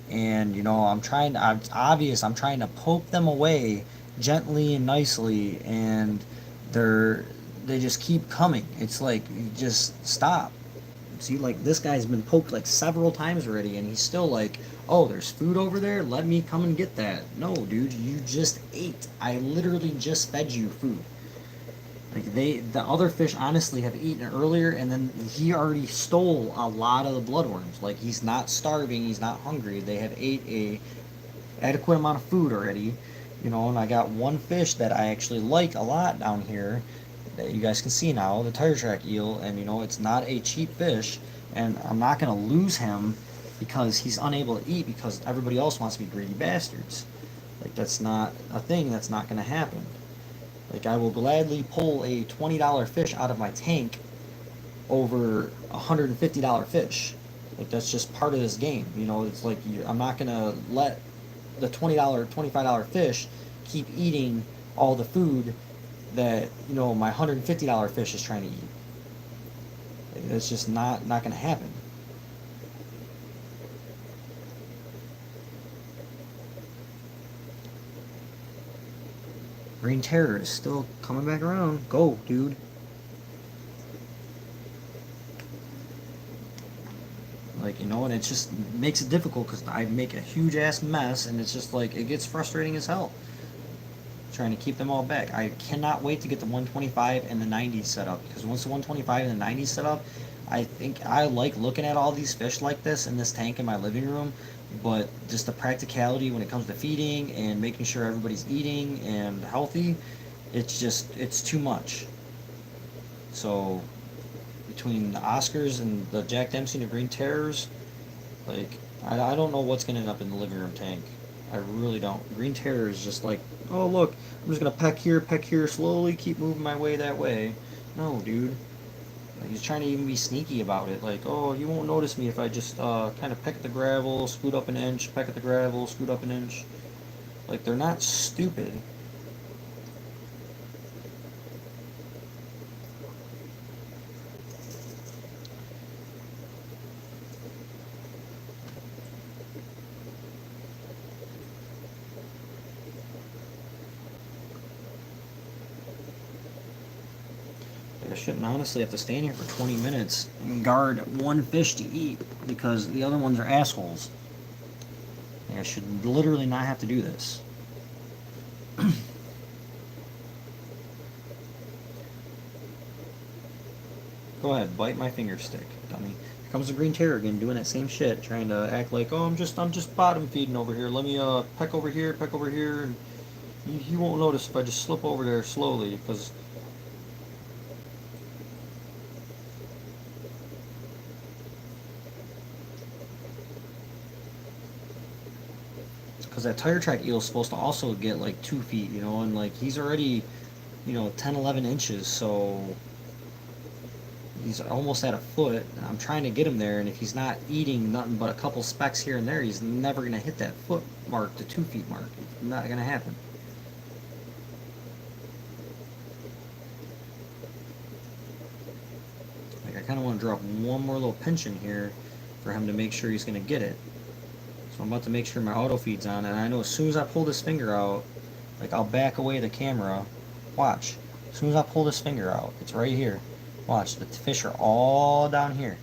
and it's obvious I'm trying to poke them away gently and nicely, and they just keep coming. It's like, just stop. See, like, this guy's been poked like several times already, and he's still like, oh, there's food over there? Let me come and get that. No, dude, you just ate. I literally just fed you food. Like, the other fish honestly have eaten earlier, and then he already stole a lot of the bloodworms. Like, he's not starving, he's not hungry. They have ate a adequate amount of food already, and I got one fish that I actually like a lot down here that you guys can see now, the tire track eel, and it's not a cheap fish, and I'm not going to lose him because he's unable to eat because everybody else wants to be greedy bastards. Like, that's not a thing. That's not going to happen. Like, I will gladly pull a $20 fish out of my tank over a $150 fish. Like, that's just part of this game. It's like, I'm not going to let the $20, $25 fish keep eating all the food that my $150 fish is trying to eat. It's just not going to happen. Green Terror is still coming back around. Go, dude. Like, and it just makes it difficult because I make a huge ass mess, and it's just like, it gets frustrating as hell trying to keep them all back. I cannot wait to get the 125 and the 90 set up, because once the 125 and the 90 set up, I think I like looking at all these fish like this in this tank in my living room, but just the practicality when it comes to feeding and making sure everybody's eating and healthy, it's too much. So between the Oscars and the Jack Dempsey and the Green Terrors, like, I don't know what's going to end up in the living room tank. I really don't. Green Terror is just like, oh look, I'm just going to peck here, slowly keep moving my way that way. No, dude. Like, he's trying to even be sneaky about it. Like, oh, you won't notice me if I just kind of peck at the gravel, scoot up an inch, peck at the gravel, scoot up an inch. Like, they're not stupid. I shouldn't honestly have to stand here for 20 minutes and guard one fish to eat because the other ones are assholes. Like, I should literally not have to do this. Go ahead, bite my finger stick, dummy. Here comes the green terror again, doing that same shit, trying to act like, oh, I'm just bottom feeding over here. Let me peck over here, and you won't notice if I just slip over there slowly because that tire track eel is supposed to also get like 2 feet, you know, and like he's already, you know, 10, 11 inches, so he's almost at a foot. I'm trying to get him there, and if he's not eating nothing but a couple specks here and there, he's never going to hit that foot mark, the 2 feet mark. It's not going to happen. Like, I kind of want to drop one more little pinch in here for him to make sure he's going to get it. So I'm about to make sure my auto feed's on, and I know as soon as I pull this finger out, like, I'll back away the camera. Watch. As soon as I pull this finger out, it's right here. Watch, the fish are all down here.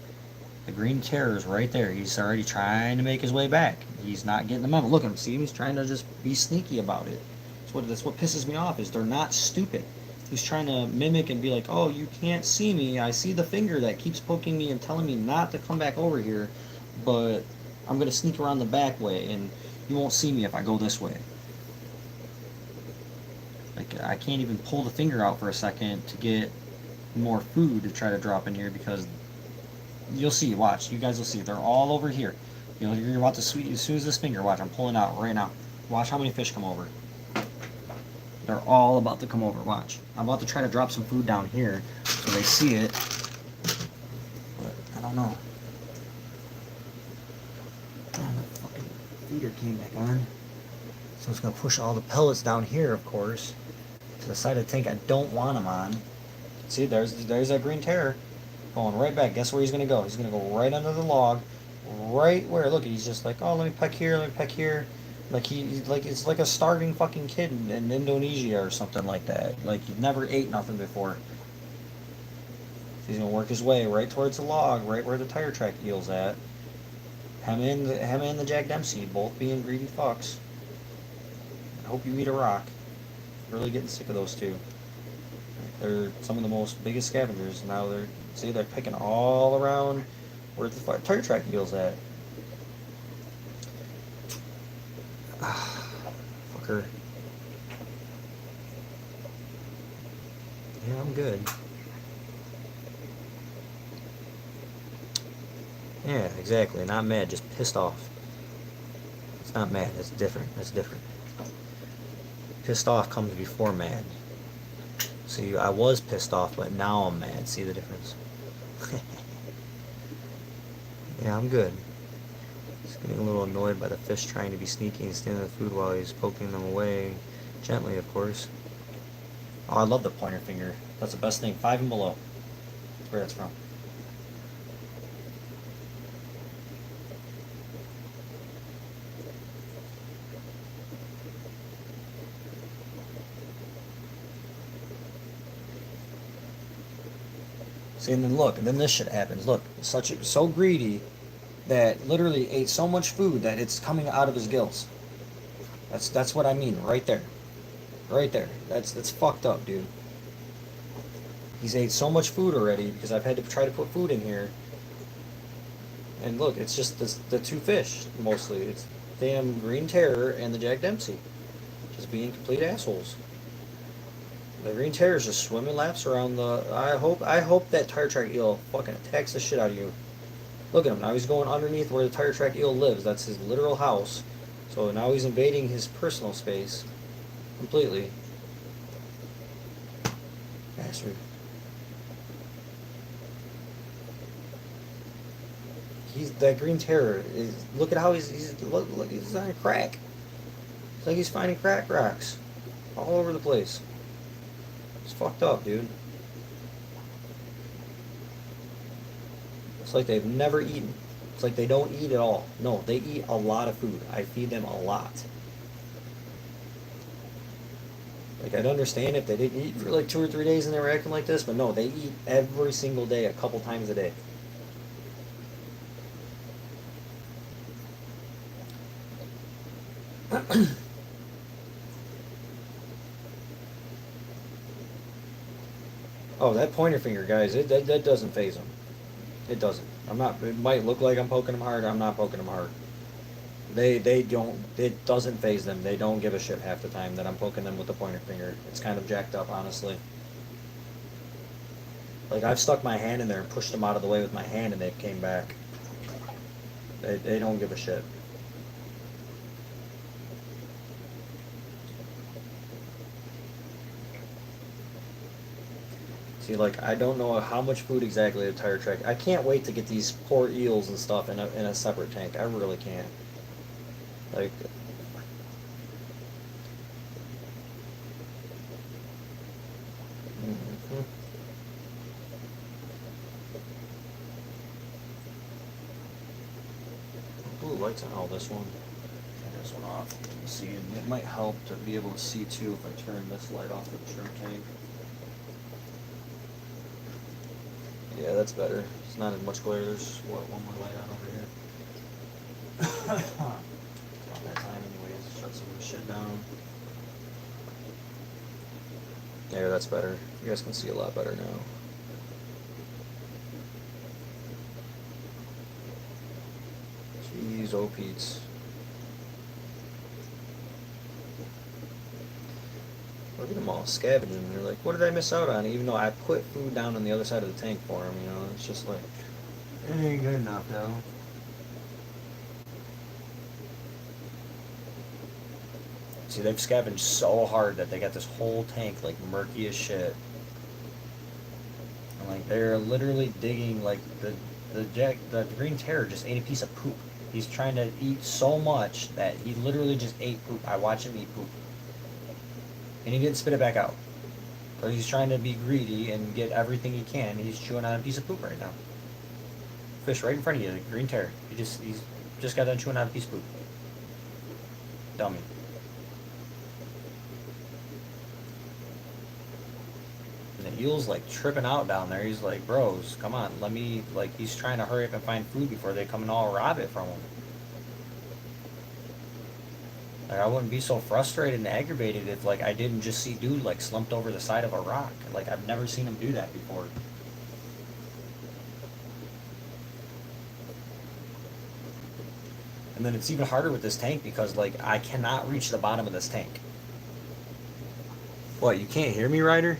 The green terror is right there. He's already trying to make his way back. He's not getting the memo. Look at him. See him? He's trying to just be sneaky about it. That's what pisses me off, is they're not stupid. He's trying to mimic and be like, oh, you can't see me. I see the finger that keeps poking me and telling me not to come back over here, but I'm going to sneak around the back way, and you won't see me if I go this way. Like, I can't even pull the finger out for a second to get more food to try to drop in here because you'll see, watch, you guys will see, they're all over here. You know, you're about to sweep, as soon as this finger, watch, I'm pulling out right now. Watch how many fish come over. They're all about to come over, watch. I'm about to try to drop some food down here so they see it, but I don't know. Oh, the fucking feeder came back on. So it's going to push all the pellets down here, of course, to the side of the tank I don't want them on. See, there's that green terror going right back. Guess where he's going to go? He's going to go right under the log, right where, look, he's just like, oh, let me peck here, let me peck here. Like, he's like, it's like a starving fucking kid in Indonesia or something like that. Like, he never ate nothing before. He's going to work his way right towards the log, right where the tire track eel's at. Him and the Jack Dempsey, both being greedy fucks. I hope you eat a rock. Really getting sick of those two. They're some of the most biggest scavengers. Now they're picking all around where the tire track eel's at. Fucker. Yeah, I'm good. Yeah, exactly. Not mad, just pissed off. It's not mad, it's different. It's different. Pissed off comes before mad. See, I was pissed off, but now I'm mad. See the difference? Yeah, I'm good. Just getting a little annoyed by the fish trying to be sneaky and stealing the food while he's poking them away. Gently, of course. Oh, I love the pointer finger. That's the best thing. 5 and below. That's where that's from. See, and then look, and then this shit happens. Look, so greedy that literally ate so much food that it's coming out of his gills. That's what I mean, right there. Right there. That's fucked up, dude. He's ate so much food already because I've had to try to put food in here. And look, it's just the two fish, mostly. It's damn Green Terror and the Jack Dempsey. Just being complete assholes. The Green Terror is just swimming laps around the... I hope that tire track eel fucking attacks the shit out of you. Look at him. Now he's going underneath where the tire track eel lives. That's his literal house. So now he's invading his personal space completely. Bastard. he's that green terror is. Look at how look he's on crack. It's like he's finding crack rocks all over the place. It's fucked up, dude. It's like they've never eaten. It's like they don't eat at all. No, they eat a lot of food. I feed them a lot. Like, I'd understand if they didn't eat for like 2 or 3 days and they were acting like this, but no, they eat every single day, a couple times a day. Oh, that pointer finger, guys, that doesn't phase them. It doesn't. I'm not. It might look like I'm poking them hard. I'm not poking them hard. They don't. It doesn't phase them. They don't give a shit half the time that I'm poking them with the pointer finger. It's kind of jacked up, honestly. Like, I've stuck my hand in there and pushed them out of the way with my hand, and they came back. They don't give a shit. See, like, I don't know how much food exactly to tire track. I can't wait to get these poor eels and stuff in a separate tank. I really can't. Like, mhm. Blue lights on all this one. Turn this one off. See, and it might help to be able to see too if I turn this light off the shrimp tank. Yeah, that's better. It's not as much glare. There's one more light on over here. It's about that time anyways. Shut some of this shit down. There, that's better. You guys can see a lot better now. Jeez, oh Pete's. Look at them all scavenging. They're like, what did I miss out on? Even though I put food down on the other side of the tank for them, you know? It's just like, it ain't good enough, though. See, they've scavenged so hard that they got this whole tank, like, murky as shit. And, like, they're literally digging, like, the green terror just ate a piece of poop. He's trying to eat so much that he literally just ate poop. I watch him eat poop. And he didn't spit it back out. So he's trying to be greedy and get everything he can. He's chewing on a piece of poop right now. Fish right in front of you, the green terror. He's just got done chewing on a piece of poop. Dummy. And the eel's like tripping out down there. He's like, bros, come on, let me, like, he's trying to hurry up and find food before they come and all rob it from him. Like, I wouldn't be so frustrated and aggravated if, like, I didn't just see dude, like, slumped over the side of a rock. Like, I've never seen him do that before. And then it's even harder with this tank because, like, I cannot reach the bottom of this tank. What, you can't hear me, Ryder?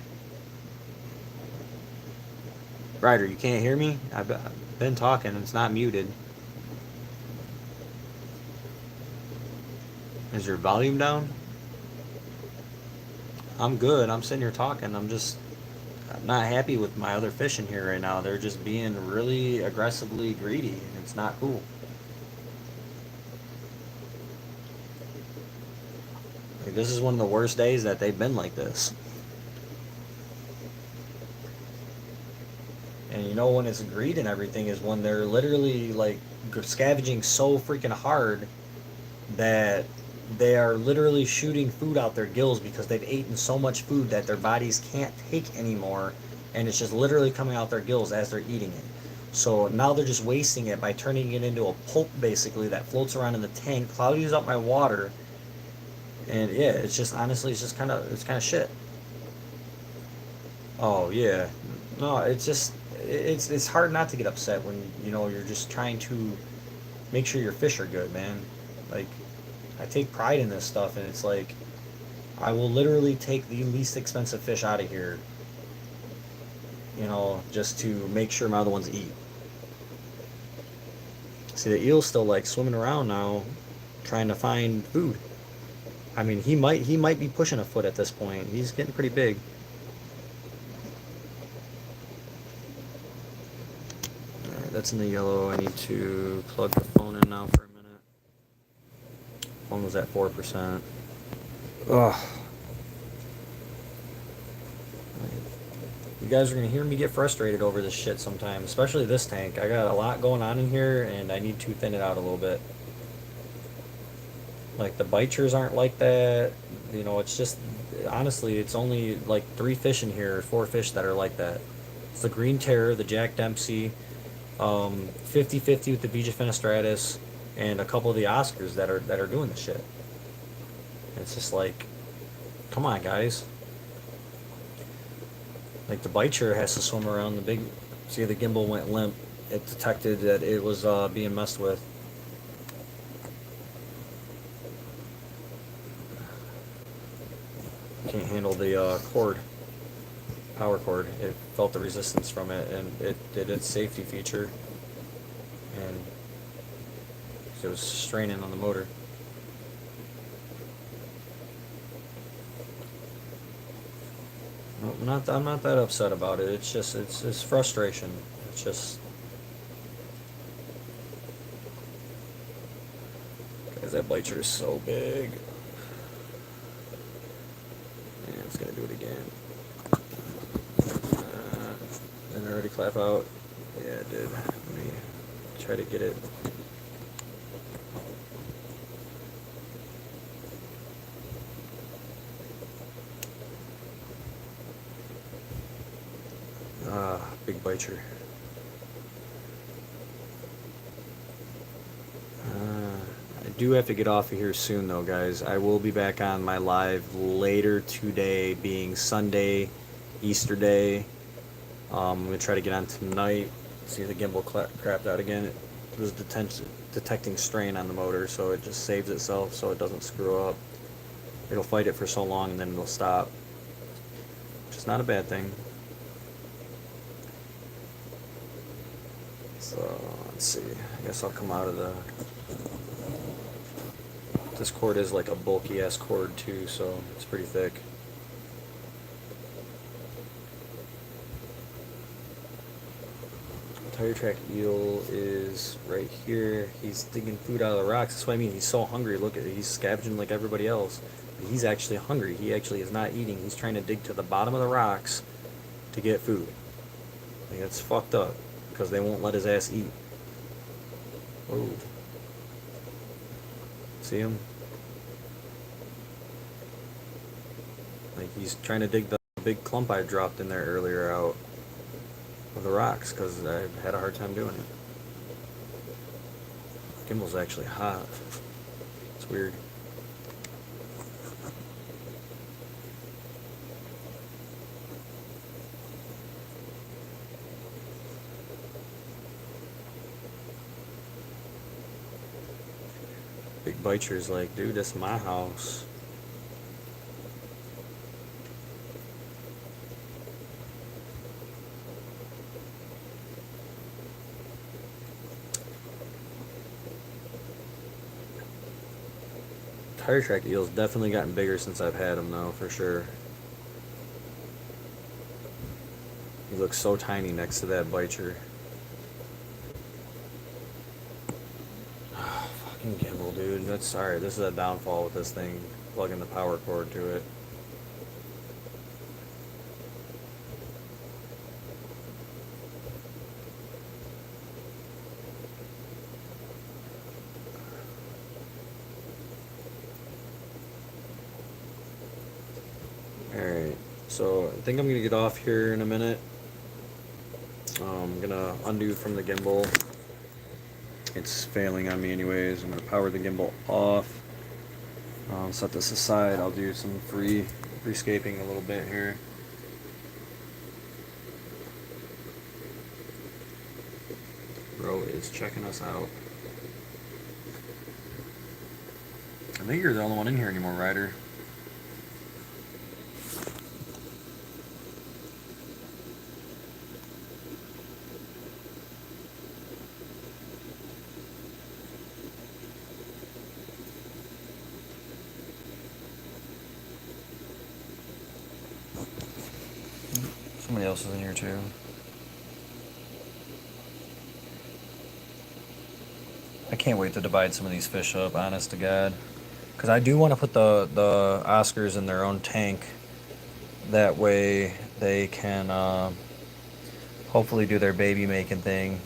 Ryder, you can't hear me? I've been talking. It's not muted. Is your volume down? I'm good. I'm sitting here talking. I'm not happy with my other fish in here right now. They're just being really aggressively greedy, and it's not cool. Like, this is one of the worst days that they've been like this. And you know when it's greed and everything is when they're literally, like, scavenging so freaking hard that they are literally shooting food out their gills because they've eaten so much food that their bodies can't take anymore, and it's just literally coming out their gills as they're eating it. So now they're just wasting it by turning it into a pulp, basically, that floats around in the tank, cloudies up my water, and yeah, it's just, honestly, it's kind of shit. Oh yeah, no, it's hard not to get upset when, you know, you're just trying to make sure your fish are good, man. Like, I take pride in this stuff, and it's like, I will literally take the least expensive fish out of here, you know, just to make sure my other ones eat. See, the eel's still, like, swimming around now, trying to find food. I mean, he might be pushing a foot at this point. He's getting pretty big. Alright, that's in the yellow. I need to plug the phone in now for a minute. Phone was at 4%. Ugh. You guys are gonna hear me get frustrated over this shit sometimes, especially this tank. I got a lot going on in here, and I need to thin it out a little bit. Like the bichers aren't like that. You know, it's just honestly, it's only like 3 fish in here, 4 fish that are like that. It's the green terror, the Jack Dempsey, 50-50 with the Vija fenestratus, and a couple of the Oscars that are doing the shit. It's just like, come on, guys. Like the bicher has to swim around the big. See, the gimbal went limp. It detected that it was being messed with. Can't handle the cord, power cord. It felt the resistance from it, and it did its safety feature, and it was straining on the motor. I'm not that upset about it. It's just it's frustration. It's just, guys, that bicher is so big. Yeah, it's gonna do it again. Didn't it already clap out? Yeah, it did. Let me try to get it. Big bicher. I do have to get off of here soon though, guys. I will be back on my live later today, being Sunday, Easter Day. I'm going to try to get on tonight. See if the gimbal crapped out again. It was detecting strain on the motor, so it just saves itself so it doesn't screw up. It'll fight it for so long and then it'll stop, which is not a bad thing. So let's see. I guess I'll come out of the. This cord is like a bulky ass cord too, so it's pretty thick. Tire track eel is right here. He's digging food out of the rocks. That's what I mean. He's so hungry. Look at it. He's scavenging like everybody else. But he's actually hungry. He actually is not eating. He's trying to dig to the bottom of the rocks to get food. Like, that's fucked up because they won't let his ass eat. Oh. See him? Like, he's trying to dig the big clump I dropped in there earlier out of the rocks because I had a hard time doing it. Gimbal's actually hot. It's weird. Big bicher's like, dude, that's my house. Tire track eel's definitely gotten bigger since I've had him though, for sure. He looks so tiny next to that bicher. Oh, fucking gimbal, dude. That's alright. This is a downfall with this thing. Plugging the power cord to it. Alright, so I think I'm gonna get off here in a minute. I'm gonna undo from the gimbal. It's failing on me anyways. I'm gonna power the gimbal off. Set this aside. I'll do some freescaping a little bit here. Bro is checking us out. I think you're the only one in here anymore, Ryder. Somebody else is in here too. I can't wait to divide some of these fish up, honest to God. Because I do want to put the Oscars in their own tank. That way they can hopefully do their baby making thing,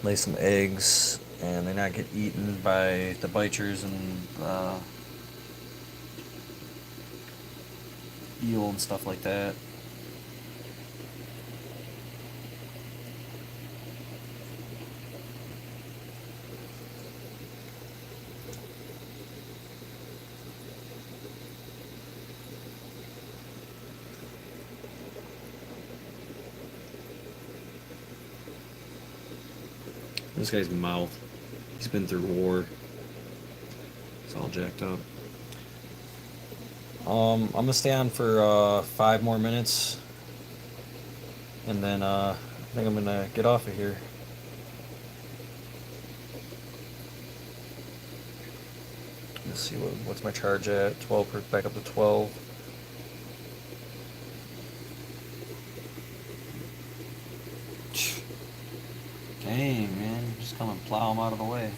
lay some eggs, and they not get eaten by the bichers and eel and stuff like that. This guy's mouth, he's been through war. It's all jacked up. I'm gonna stay on for 5 more minutes, and then I think I'm gonna get off of here. Let's see what's my charge at. 12, back up to 12. Dang, man, just come and plow them out of the way.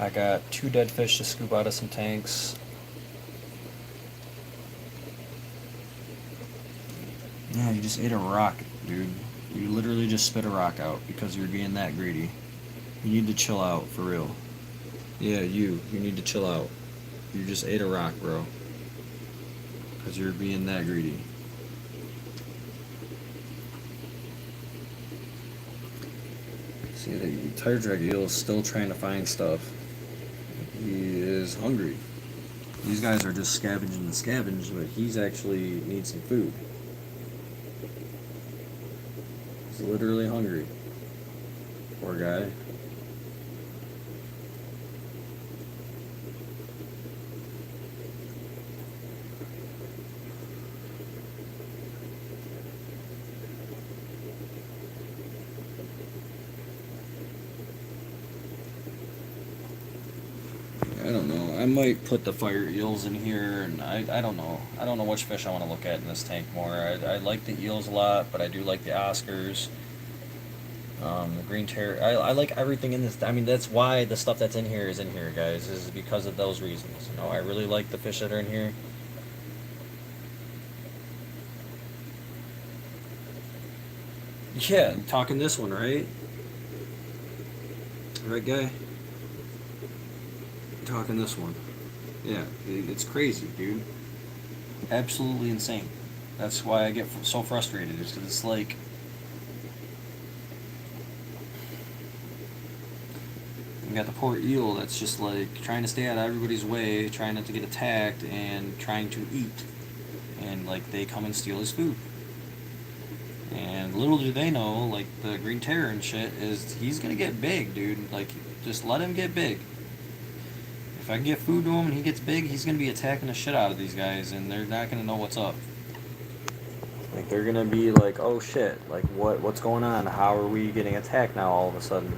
I got 2 dead fish to scoop out of some tanks. Yeah, you just ate a rock, dude. You literally just spit a rock out because you're being that greedy. You need to chill out, for real. Yeah, you need to chill out. You just ate a rock, bro. Because you're being that greedy. See, the tire drag eel is still trying to find stuff. He is hungry. These guys are just scavenging and scavenging, but he's actually needs some food. He's literally hungry. Poor guy. I don't know. I might put the fire eels in here, and I don't know. I don't know which fish I want to look at in this tank more. I like the eels a lot, but I do like the Oscars. The green terror. I like everything in this. I mean, that's why the stuff that's in here, guys. Is because of those reasons. You know, I really like the fish that are in here. Yeah, I'm talking this one, right? Right, guy? Talking this one. Yeah, it's crazy, dude. Absolutely insane. That's why I get so frustrated, is because it's like, you got the poor eel that's just like trying to stay out of everybody's way, trying not to get attacked, and trying to eat. And like they come and steal his food. And little do they know, like the green terror and shit, is he's gonna get big, dude. Like, just let him get big. If I can get food to him and he gets big, he's gonna be attacking the shit out of these guys, and they're not gonna know what's up. Like, they're gonna be like, oh shit, like what's going on? How are we getting attacked now all of a sudden?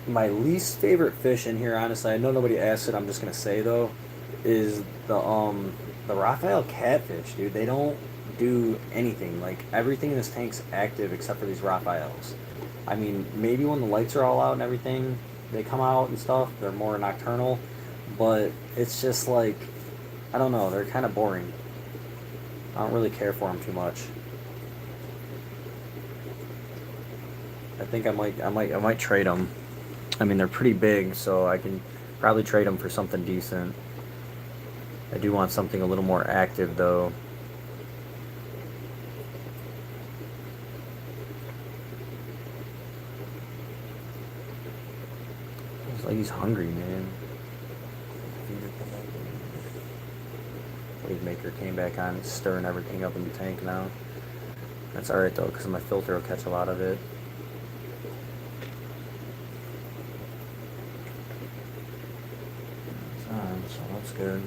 My least favorite fish in here, honestly, I know nobody asked it, I'm just gonna say though, is the Raphael catfish, dude. They don't do anything. Like, everything in this tank's active except for these Raphaels. I mean, maybe when the lights are all out and everything, they come out and stuff. They're more nocturnal, but it's just like, I don't know. They're kind of boring. I don't really care for them too much. I think I might trade them. I mean, they're pretty big, so I can probably trade them for something decent. I do want something a little more active, though. It's like he's hungry, man. Wave maker came back on. It's stirring everything up in the tank now. That's alright, though, because my filter will catch a lot of it. So that's good.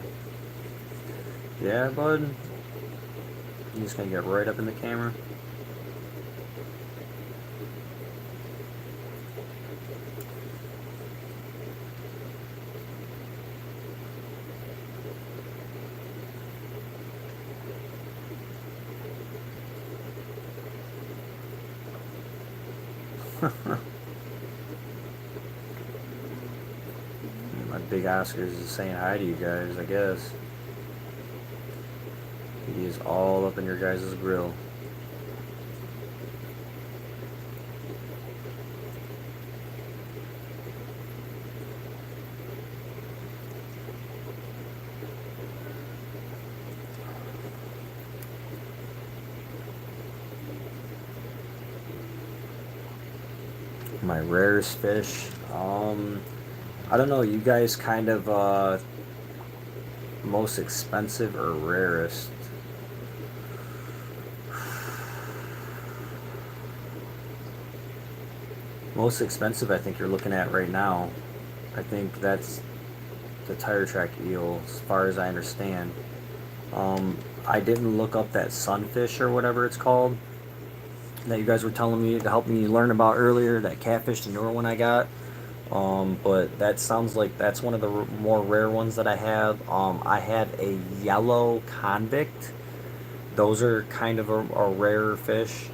Yeah, bud. I'm just gonna get right up in the camera. My big Oscars is saying hi to you guys, I guess. He is all up in your guys' grill. My rarest fish. I don't know. You guys kind of most expensive or rarest? Most expensive, I think you're looking at right now. I think that's the tire track eel, as far as I understand. I didn't look up that sunfish or whatever it's called that you guys were telling me to help me learn about earlier. That catfish, the newer one I got. But that sounds like that's one of the more rare ones that I have. I have a yellow convict. Those are kind of a rarer fish.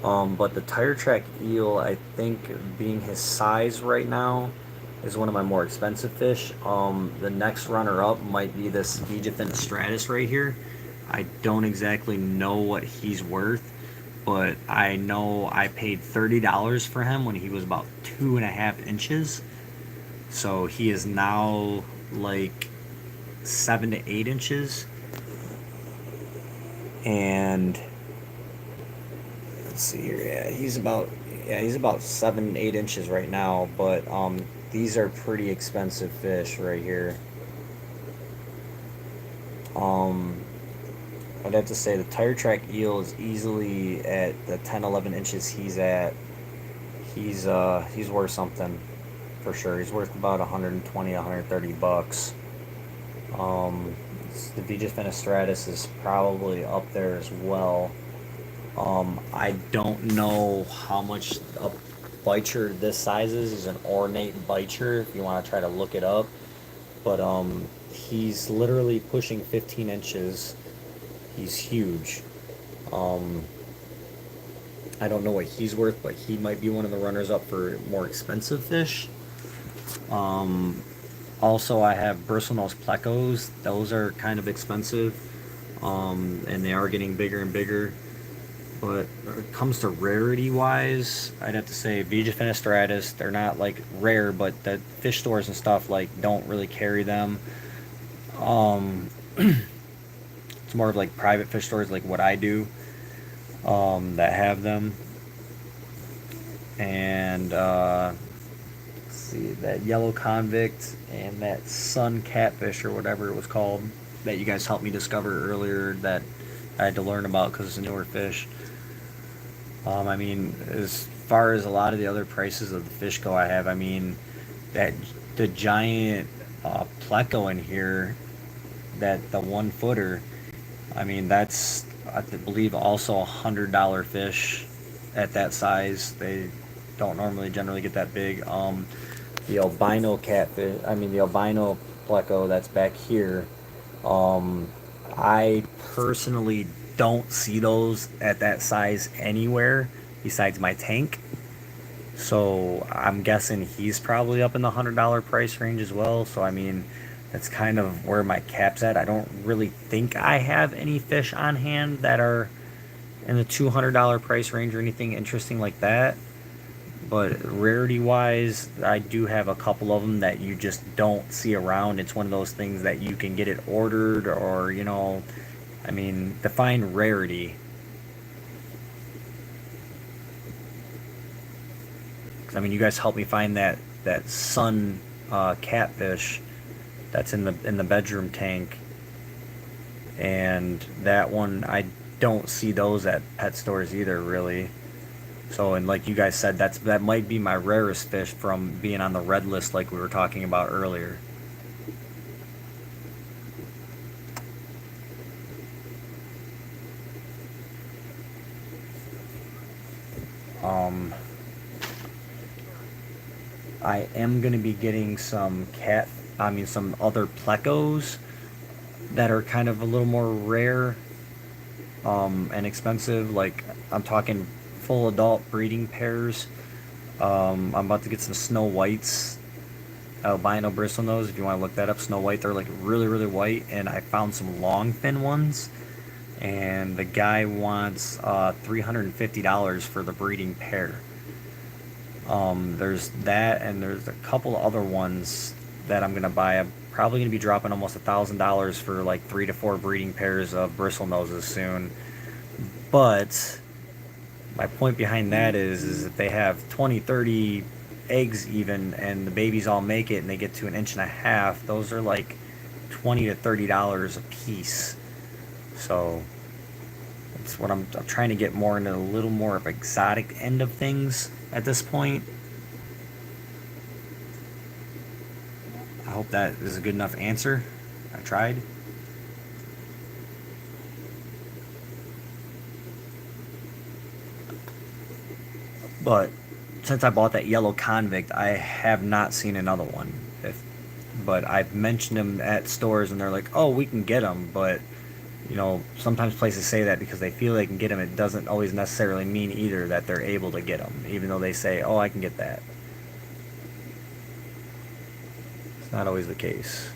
But the tire track eel, I think, being his size right now, is one of my more expensive fish. The next runner up might be this Vegafin Stratus right here. I don't exactly know what he's worth, but I know I paid $30 for him when he was about 2.5 inches. So he is now like 7 to 8 inches. And let's see here. He's about 7, 8 inches right now. But these are pretty expensive fish right here. I'd have to say the tire track eel is easily at the 10, 11 inches he's at. He's worth something for sure. He's worth about 120, 130 bucks. The Vegis Fenestratus is probably up there as well. I don't know how much a biture this size is. He's an ornate biture if you want to try to look it up. But he's literally pushing 15 inches. He's huge. I don't know what he's worth, but he might be one of the runners up for more expensive fish. Also, I have bristlenose plecos. Those are kind of expensive, and they are getting bigger and bigger. But when it comes to rarity wise, I'd have to say Vegis Fenestratus. They're not like rare, but the fish stores and stuff like don't really carry them. It's more of like private fish stores, like what I do, that have them. And let's see, that yellow convict and that sun catfish or whatever it was called that you guys helped me discover earlier that I had to learn about because it's a newer fish. I mean, as far as a lot of the other prices of the fish go, I mean, that the giant pleco in here, that the 1 footer, I mean, that's I believe also $100 fish at that size. They don't normally generally get that big. The albino catfish, I mean the albino pleco that's back here. I personally don't see those at that size anywhere besides my tank. So I'm guessing he's probably up in the $100 price range as well. So I mean, that's kind of where my cap's at. I don't really think I have any fish on hand that are in the $200 price range or anything interesting like that. But rarity wise, I do have a couple of them that you just don't see around. It's one of those things that you can get it ordered, or I mean, define rarity. 'Cause, I mean, you guys helped me find that sun catfish that's in the bedroom tank, and that one I don't see those at pet stores either, really. So, and like you guys said, that might be my rarest fish from being on the red list, like we were talking about earlier. Um, I am gonna be getting some other plecos that are kind of a little more rare, and expensive. Like I'm talking full adult breeding pairs. I'm about to get some snow whites, albino bristlenose. If you want to look that up, snow white. They're like really, really white. And I found some long fin ones. And the guy wants $350 for the breeding pair. There's that, and there's a couple other ones that I'm gonna buy. I'm probably gonna be dropping almost $1,000 for like 3 to 4 breeding pairs of bristle noses soon. But my point behind that is if they have 20, 30 eggs even, and the babies all make it, and they get to an inch and a half, those are like $20 to $30 a piece. So it's what I'm trying to get more into a little more of exotic end of things at this point. I hope that is a good enough answer. I tried. But since I bought that yellow convict, I have not seen another one. But I've mentioned them at stores, and they're like, "Oh, we can get them." But sometimes places say that because they feel they can get them. It doesn't always necessarily mean either that they're able to get them, even though they say, "Oh, I can get that." It's not always the case.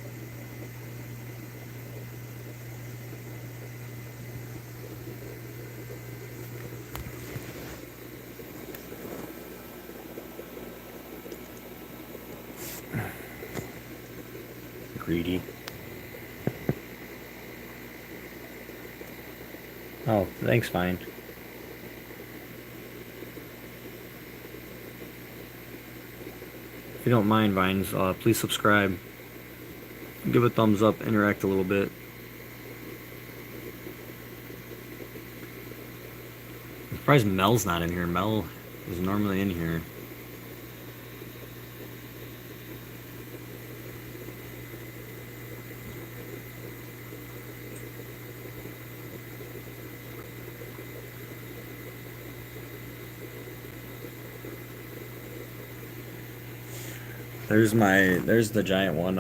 Greedy. Oh, thanks, fine. If you don't mind, Vines, please subscribe. Give a thumbs up, interact a little bit. I'm surprised Mel's not in here. Mel is normally in here. There's the giant one.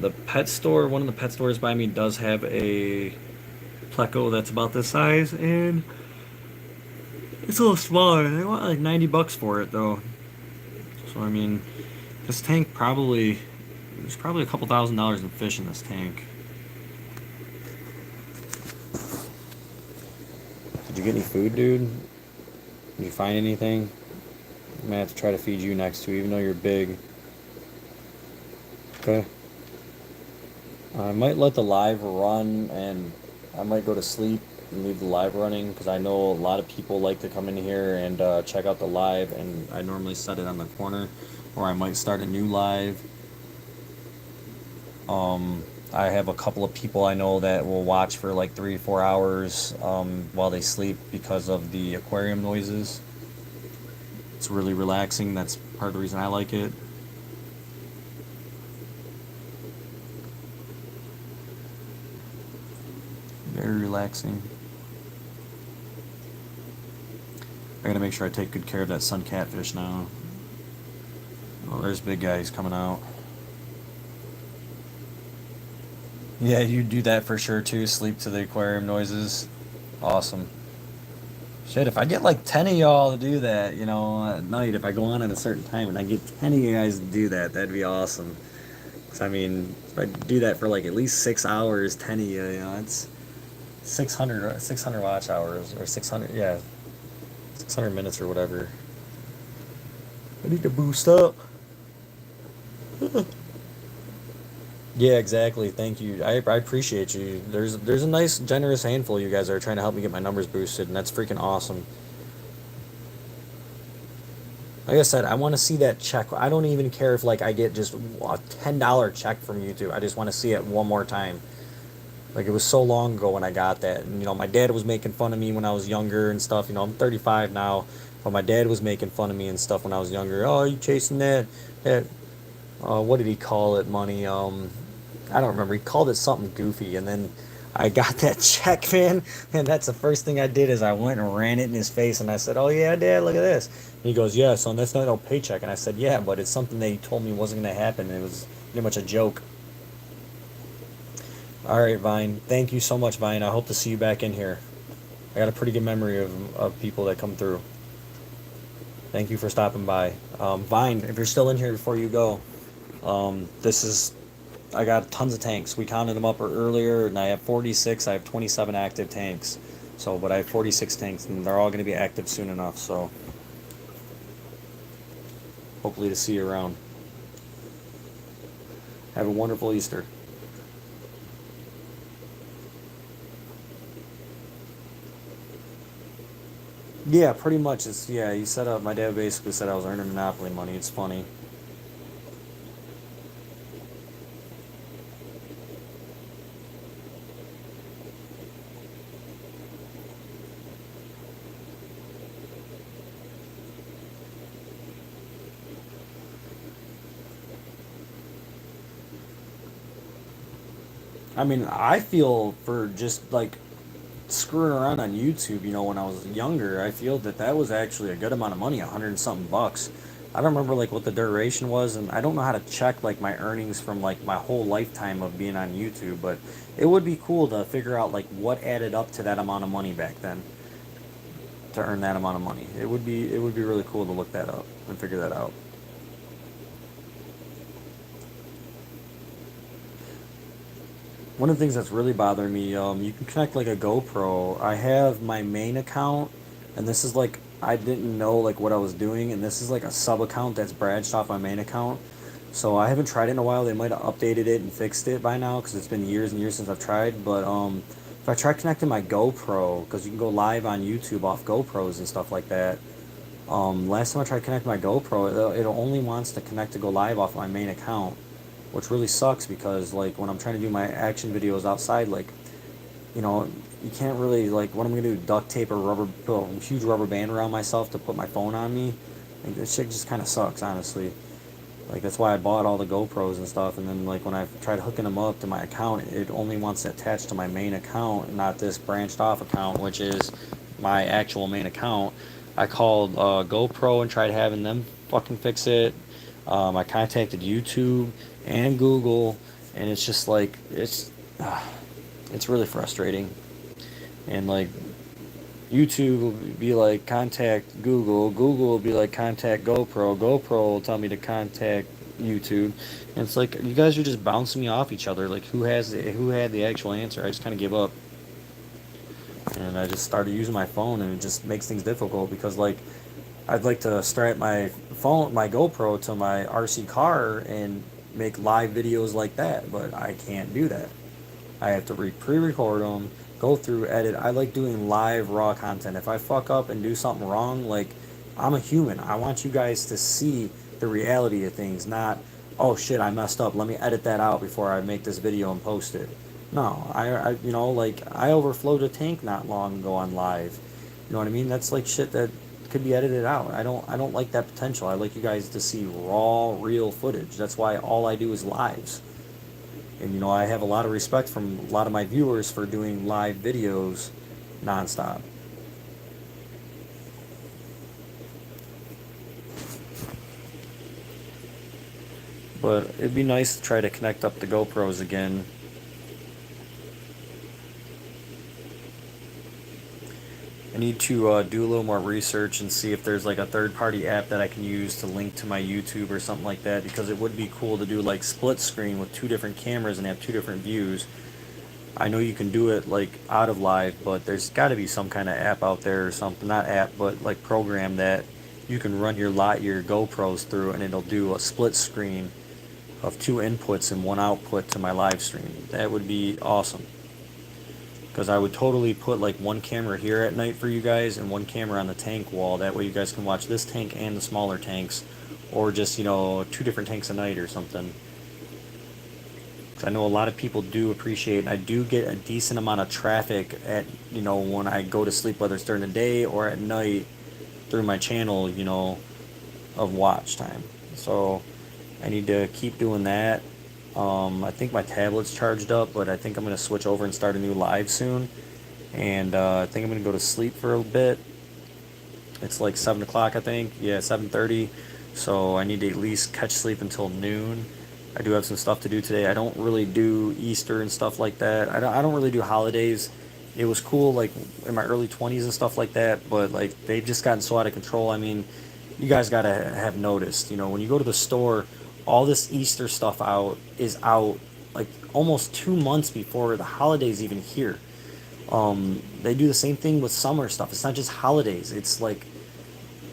The pet store, one of the pet stores by me does have a pleco that's about this size, and it's a little smaller. They want like $90 for it though. So I mean, this tank there's probably a couple $1,000s in fish in this tank. Did you get any food, dude? Did you find anything? I might have to try to feed you next too, even though you're big. Okay. I might let the live run, and I might go to sleep and leave the live running because I know a lot of people like to come in here and check out the live, and I normally set it on the corner, or I might start a new live. I have a couple of people I know that will watch for like 3 or 4 hours while they sleep because of the aquarium noises. It's really relaxing. That's part of the reason I like it. Very relaxing. I gotta make sure I take good care of that sun catfish now. Oh, there's big guy. He's coming out. Yeah, you do that for sure too. Sleep to the aquarium noises. Awesome. Shit, if I get like 10 of y'all to do that, at night, if I go on at a certain time and I get 10 of you guys to do that, that'd be awesome. 'Cause I mean, if I do that for like at least 6 hours, 10 of you, it's 600 watch hours, or 600, yeah, 600 minutes or whatever. I need to boost up. Yeah, exactly. Thank you. I appreciate you. There's a nice, generous handful of you guys that are trying to help me get my numbers boosted, and that's freaking awesome. Like I said, I want to see that check. I don't even care if like I get just a $10 check from YouTube. I just want to see it one more time. Like it was so long ago when I got that, and my dad was making fun of me when I was younger and stuff. I'm 35 now, but my dad was making fun of me and stuff when I was younger. Oh, you chasing that what did he call it? Money. I don't remember. He called it something goofy, and then I got that check, man, and that's the first thing I did is I went and ran it in his face, and I said, "Oh yeah, Dad, look at this." And he goes, "Yeah, son, that's not no paycheck." And I said, "Yeah, but it's something that he told me wasn't gonna happen. It was pretty much a joke." All right, Vine. Thank you so much, Vine. I hope to see you back in here. I got a pretty good memory of people that come through. Thank you for stopping by. Vine, if you're still in here before you go, this is I got tons of tanks. We counted them up earlier, and I have 46. I have 27 active tanks. So, but I have 46 tanks, and they're all going to be active soon enough. So, hopefully, to see you around. Have a wonderful Easter. Yeah, pretty much. It's yeah. He said my dad basically said I was earning Monopoly money. It's funny. I mean, I feel for just like screwing around on YouTube, when I was younger, I feel that that was actually a good amount of money, 100 and something bucks. I don't remember like what the duration was, and I don't know how to check like my earnings from like my whole lifetime of being on YouTube, but it would be cool to figure out like what added up to that amount of money back then to earn that amount of money. It would be really cool to look that up and figure that out. One of the things that's really bothering me, you can connect like a GoPro. I have my main account, and this is like I didn't know like what I was doing, and this is like a sub account that's branched off my main account. So I haven't tried it in a while. They might have updated it and fixed it by now because it's been years and years since I've tried. But if I try connecting my GoPro, because you can go live on YouTube off GoPros and stuff like that. Last time I tried connecting my GoPro, it only wants to connect to go live off my main account, which really sucks because like when I'm trying to do my action videos outside, like you know you can't really like what I'm gonna do, duct tape or put a huge rubber band around myself to put my phone on me. Like this shit just kind of sucks, honestly. Like that's why I bought all the GoPros and stuff, and then like when I tried hooking them up to my account, it only wants to attach to my main account, not this branched off account, which is my actual main account. I called GoPro and tried having them fucking fix it. I contacted YouTube and Google, and it's just like it's really frustrating. And like YouTube will be like contact Google, Google will be like contact GoPro, GoPro will tell me to contact YouTube, and it's like you guys are just bouncing me off each other. Like who had the actual answer? I just kind of give up, and I just started using my phone, and it just makes things difficult because like I'd like to strap my GoPro to my RC car and make live videos like that, but I can't do that. I have to pre-record them, go through, edit. I like doing live raw content. If I fuck up and do something wrong, like I'm a human. I want you guys to see the reality of things, not oh shit, I messed up. Let me edit that out before I make this video and post it. No, like I overflowed a tank not long ago on live. You know what I mean? That's like shit that could be edited out. I don't like that potential. I like you guys to see raw, real footage. That's why all I do is lives. And I have a lot of respect from a lot of my viewers for doing live videos nonstop. But it'd be nice to try to connect up the GoPros again. I need to do a little more research and see if there's like a third-party app that I can use to link to my YouTube or something like that, because it would be cool to do like split screen with two different cameras and have two different views. I know you can do it like out of live, but there's got to be some kind of app out there or something, not app, but like program that you can run your GoPros through, and it'll do a split screen of two inputs and one output to my live stream. That would be awesome. Because I would totally put like one camera here at night for you guys and one camera on the tank wall. That way you guys can watch this tank and the smaller tanks, or just two different tanks a night or something. 'Cause I know a lot of people do appreciate, and I do get a decent amount of traffic at when I go to sleep, whether it's during the day or at night, through my channel, of watch time. So I need to keep doing that. I think my tablet's charged up, but I think I'm going to switch over and start a new live soon. And I think I'm going to go to sleep for a bit. It's like 7 o'clock, I think. Yeah, 7:30. So I need to at least catch sleep until noon. I do have some stuff to do today. I don't really do Easter and stuff like that. I don't really do holidays. It was cool like in my early 20s and stuff like that, but like they've just gotten so out of control. I mean, you guys gotta have noticed, you know, when you go to the store, all this Easter stuff out is out like almost 2 months before the holidays even here. They do the same thing with summer stuff. It's not just holidays. It's like,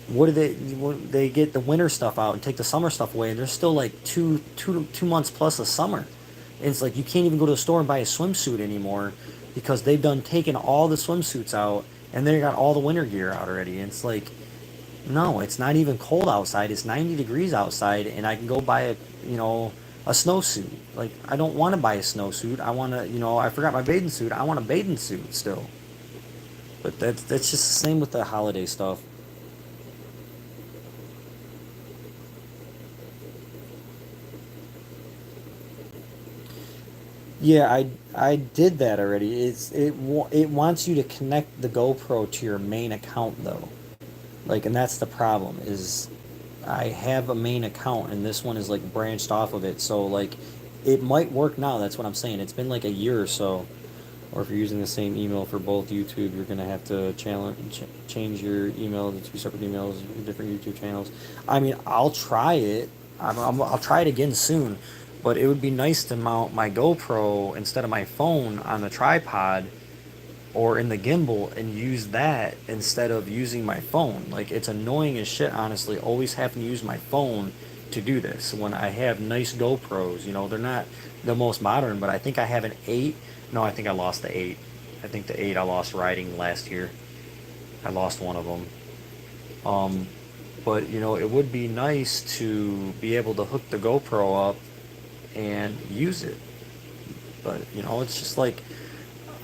they get the winter stuff out and take the summer stuff away, and there's still like 2 months plus of summer. And it's like you can't even go to the store and buy a swimsuit anymore because they've done taken all the swimsuits out and they got all the winter gear out already. And it's like, no, it's not even cold outside. It's 90 degrees outside, and I can go buy a snowsuit. Like, I don't want to buy a snowsuit. I want to, I forgot my bathing suit. I want a bathing suit still. But that's just the same with the holiday stuff. Yeah, I did that already. It wants you to connect the GoPro to your main account though. Like, and that's the problem is I have a main account and this one is like branched off of it. So like it might work now. That's what I'm saying. It's been like a year or so. Or if you're using the same email for both YouTube, you're gonna have to change your email to two separate emails, different YouTube channels. I mean, I'll try it. I'll try it again soon, but it would be nice to mount my GoPro instead of my phone on the tripod or in the gimbal and use that instead of using my phone. Like, it's annoying as shit, honestly, always having to use my phone to do this when I have nice GoPros. They're not the most modern, but I think I have an 8. No, I think I lost the 8. I think the 8 I lost riding last year. I lost one of them. But it would be nice to be able to hook the GoPro up and use it. But it's just like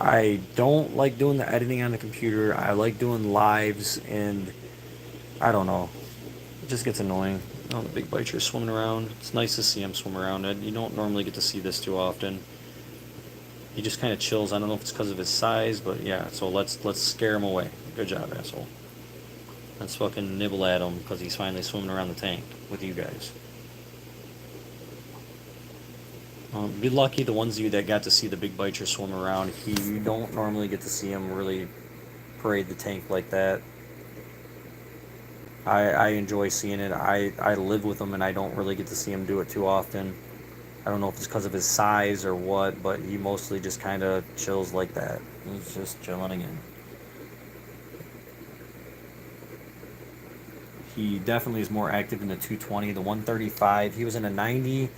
I don't like doing the editing on the computer. I like doing lives, and I don't know. It just gets annoying. The big bites swimming around. It's nice to see him swim around. You don't normally get to see this too often. He just kind of chills. I don't know if it's because of his size, but yeah. So let's scare him away. Good job, asshole. Let's fucking nibble at him because he's finally swimming around the tank with you guys. Be lucky the ones of you that got to see the big bicher swim around. You don't normally get to see him really parade the tank like that. I enjoy seeing it. I live with him and I don't really get to see him do it too often. I don't know if it's because of his size or what, but he mostly just kind of chills like that. He's just chilling again. He definitely is more active in the 220. The 135, he was in a 90,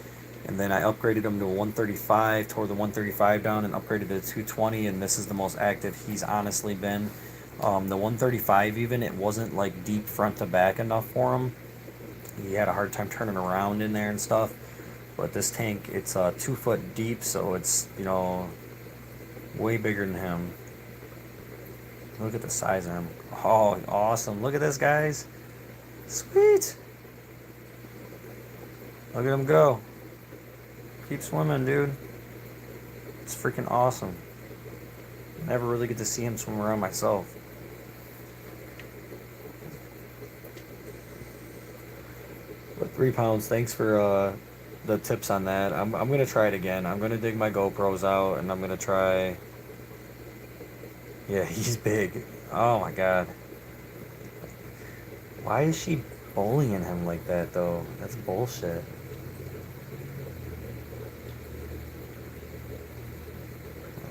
and then I upgraded him to a 135, tore the 135 down, and upgraded to the 220, and this is the most active he's honestly been. The 135 even, it wasn't like deep front to back enough for him. He had a hard time turning around in there and stuff. But this tank, it's 2 foot deep, so it's, way bigger than him. Look at the size of him. Oh, awesome. Look at this, guys. Sweet. Look at him go. Keep swimming, dude. It's freaking awesome. Never really get to see him swim around myself. But 3 pounds, thanks for the tips on that. I'm gonna try it again. I'm gonna dig my GoPros out and I'm gonna try. Yeah, he's big. Oh my god. Why is she bullying him like that though? That's bullshit.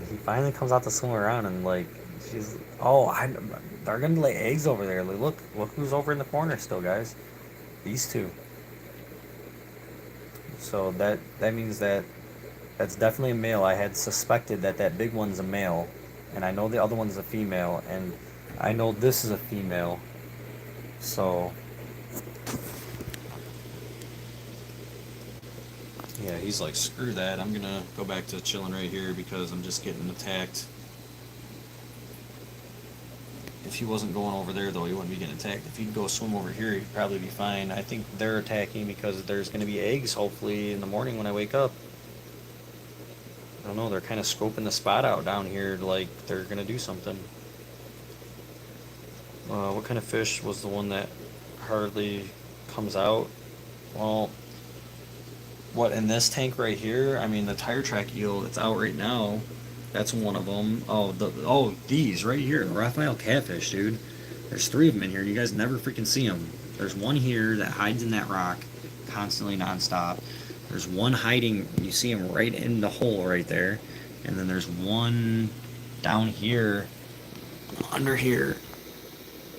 He finally comes out to swim around and like she's they're gonna lay eggs over there. Like, look who's over in the corner still, guys. These two. So that means that's definitely a male. I had suspected that big one's a male, and I know the other one's a female, and I know this is a female. So yeah, he's like, screw that. I'm gonna go back to chilling right here because I'm just getting attacked. If he wasn't going over there, though, he wouldn't be getting attacked. If he'd go swim over here, he'd probably be fine. I think they're attacking because there's going to be eggs, hopefully, in the morning when I wake up. I don't know, they're kind of scoping the spot out down here like they're going to do something. What kind of fish was the one that hardly comes out? Well, what, in this tank right here? I mean, the tire track eel that's out right now, that's one of them. These right here, the Raphael catfish, dude. There's 3 of them in here. You guys never freaking see them. There's one here that hides in that rock constantly nonstop. There's one hiding, you see him right in the hole right there. And then there's one down here, under here.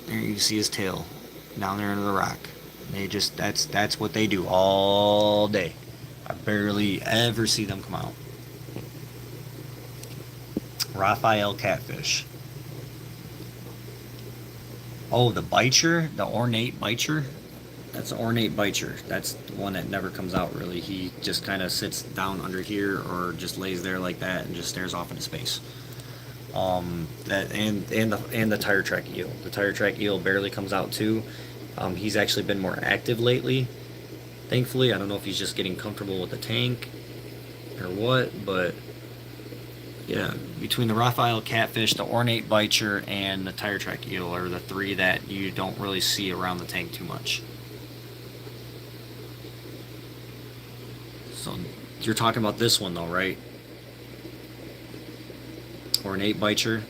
There you see his tail, down there under the rock. They just, that's what they do all day. I barely ever see them come out. Raphael catfish. Oh, the bicher, the ornate bicher. That's an ornate bicher. That's the one that never comes out really. He just kind of sits down under here or just lays there like that and just stares off into space. That and the tire track eel. The tire track eel barely comes out too. He's actually been more active lately. Thankfully, I don't know if he's just getting comfortable with the tank or what, but yeah, between the Raphael catfish, the ornate bicher, and the tire track eel are the three that you don't really see around the tank too much. So you're talking about this one though, right? Ornate bicher.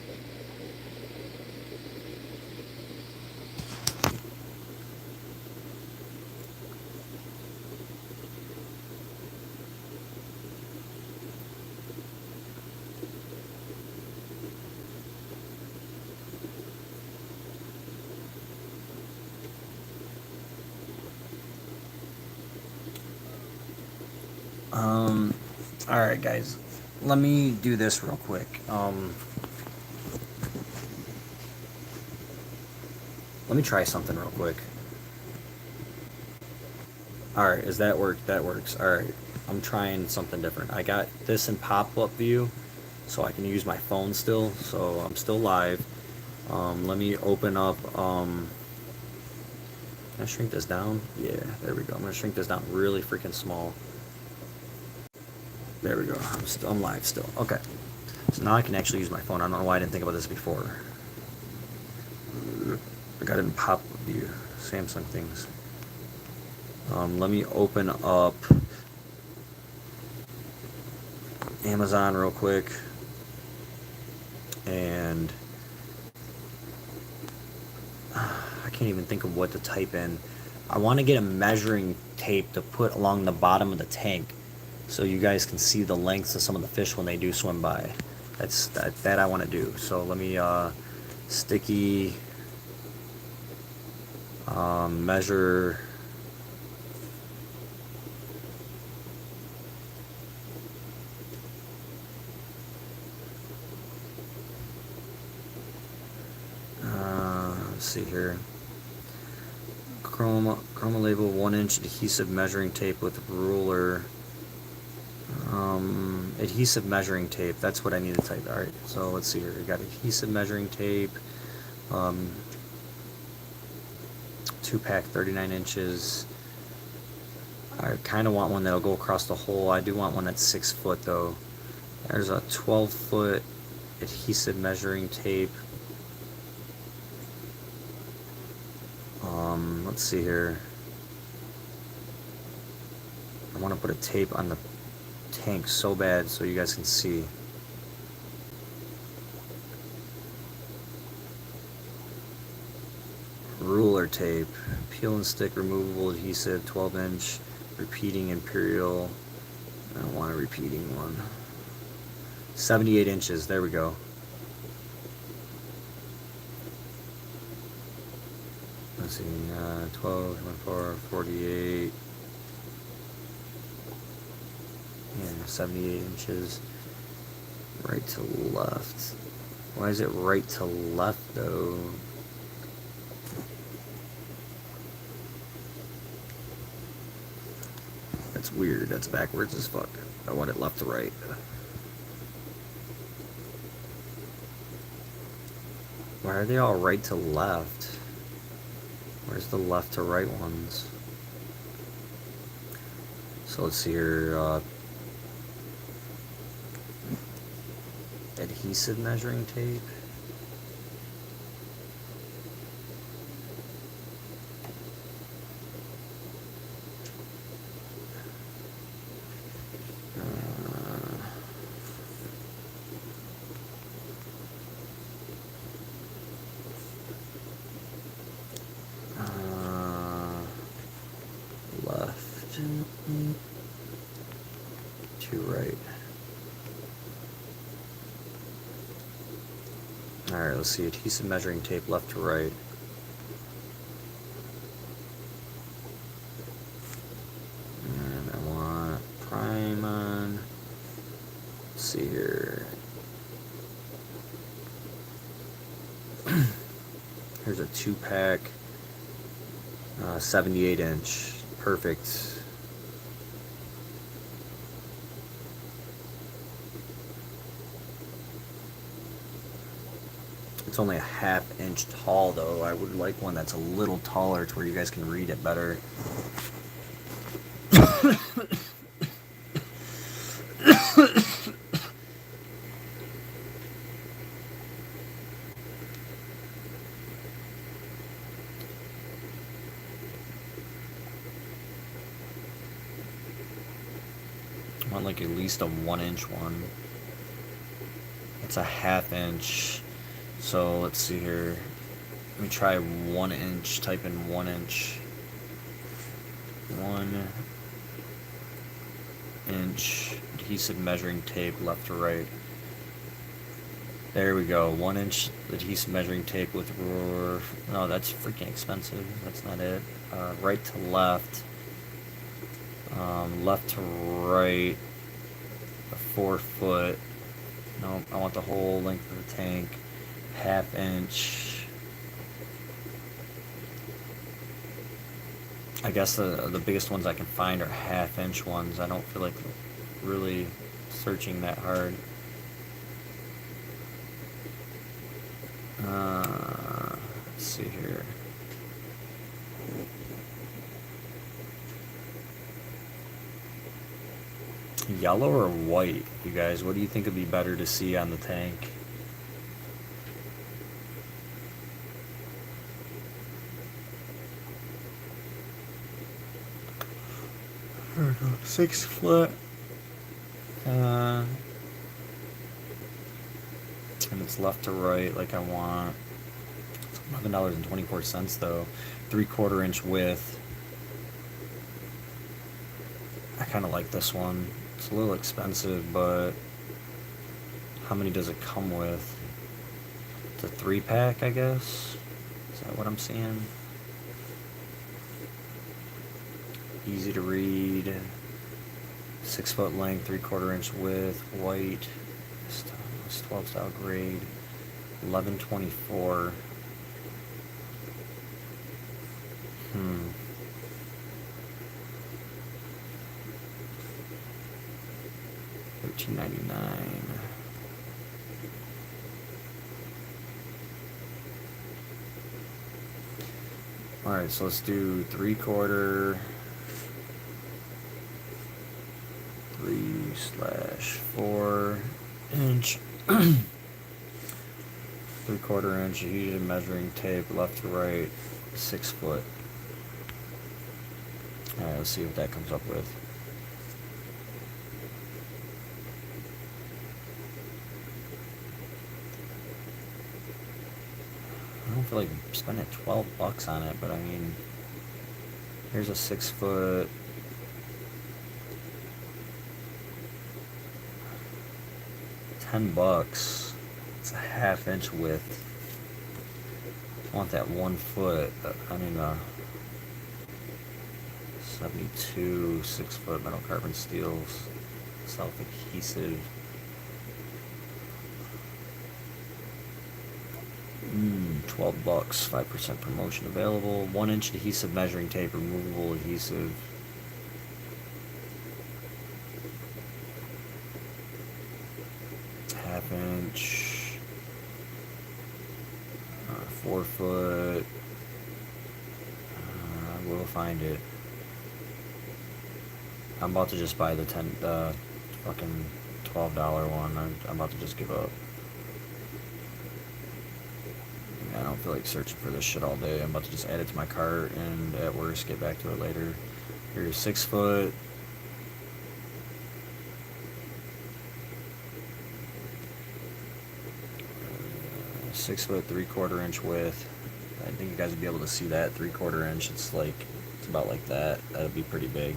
Alright guys, let me do this real quick. Let me try something real quick. Alright, is that work? That works. Alright, I'm trying something different. I got this in pop-up view, so I can use my phone still, so I'm still live. Let me open up, can I shrink this down? Yeah, there we go. I'm gonna shrink this down really freaking small. There we go. I'm live still. Okay. So now I can actually use my phone. I don't know why I didn't think about this before. I got it in pop view. Samsung things. Let me open up Amazon real quick. And I can't even think of what to type in. I want to get a measuring tape to put along the bottom of the tank, so you guys can see the lengths of some of the fish when they do swim by. That I want to do. So let me sticky measure. Let's see here. Chroma label 1-inch adhesive measuring tape with ruler. Adhesive measuring tape, that's what I need to type. Alright, so let's see here. We got adhesive measuring tape, 2-pack, 39 inches. I kind of want one that'll go across the hole. I do want one that's 6 foot though. There's a 12-foot adhesive measuring tape. Let's see here. I want to put a tape on the tank so bad so you guys can see. Ruler tape, peel and stick removable adhesive, 12-inch repeating imperial. I don't want a repeating one. 78 inches, there we go. Let's see, 12, 24, 48. Yeah, 78 inches. Right to left. Why is it right to left though? That's weird. That's backwards as fuck. I want it left to right. Why are they all right to left? Where's the left to right ones? So let's see here. Adhesive measuring tape. to your right. Alright, let's see, adhesive measuring tape left to right. And I want prime on. Let's see here. Here's a 2-pack, 78-inch. Perfect. It's only a 1/2 inch tall though. I would like one that's a little taller to where you guys can read it better. I want like at least a 1-inch one. It's a 1/2 inch. So let's see here. Let me try 1 inch. Type in 1 inch. 1 inch adhesive measuring tape left to right. There we go. 1 inch adhesive measuring tape with roar. No, that's freaking expensive. That's not it. Right to left. Left to right. A 4 foot. No, I want the whole length of the tank. 1/2 inch. I guess the biggest ones I can find are 1/2 inch ones. I don't feel like really searching that hard. Let's see here. Yellow or white, you guys? What do you think would be better to see on the tank? There we go. 6 foot. And it's left to right like I want. It's $11.24 though. 3/4 inch width. I kind of like this one. It's a little expensive, but how many does it come with? It's a 3-pack, I guess. Is that what I'm seeing? Easy to read. 6 foot length, 3/4 inch width, white. It's 12 style grade. $11.24. $13.99. Alright, so let's do 3/4, 3/4 inch, 3/4 inch heated measuring tape left to right, 6 foot. Alright, let's see what that comes up with. I don't feel like spending $12 on it, but I mean, here's a 6 foot. $10. It's a 1/2 inch width. I want that 1 foot. I mean, 72 6 foot metal carbon steels, self-adhesive. $12, 5% promotion available. 1 inch adhesive measuring tape, removable adhesive. Half inch, 4 foot. We'll find it. I'm about to just buy the fucking $12 one. I'm about to just give up. I don't feel like searching for this shit all day. I'm about to just add it to my cart and at worst get back to it later. Here's 6 foot. Uh, 6 foot, 3/4 inch width. I think you guys would be able to see that 3/4 inch. It's about like that. That'd be pretty big.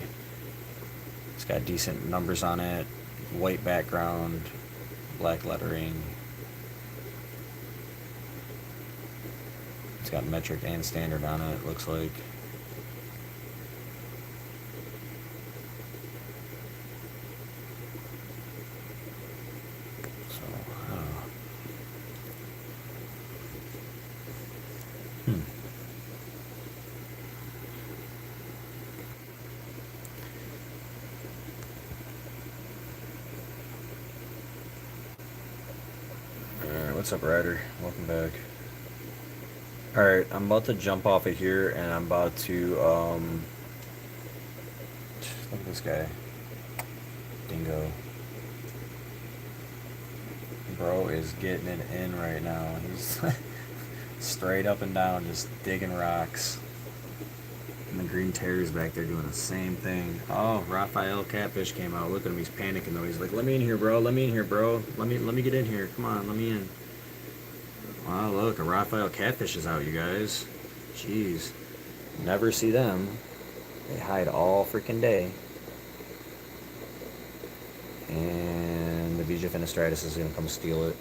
It's got decent numbers on it. white background, black lettering. It's got metric and standard on it, looks like. So, I don't know. Alright, what's up, Ryder? Welcome back. Alright, I'm about to jump off of here and I'm about to, look at this guy. Dingo. Bro is getting it in right now. He's straight up and down, just digging rocks. And the green terrier's back there doing the same thing. Oh, Raphael Catfish came out. Look at him, he's panicking though. He's like, let me in here, bro. Let me in here, bro. Let me get in here. Come on, let me in. Wow, look, a Raphael Catfish is out, you guys. Jeez. Never see them. They hide all freaking day. And the Vija Fenestratus is going to come steal it.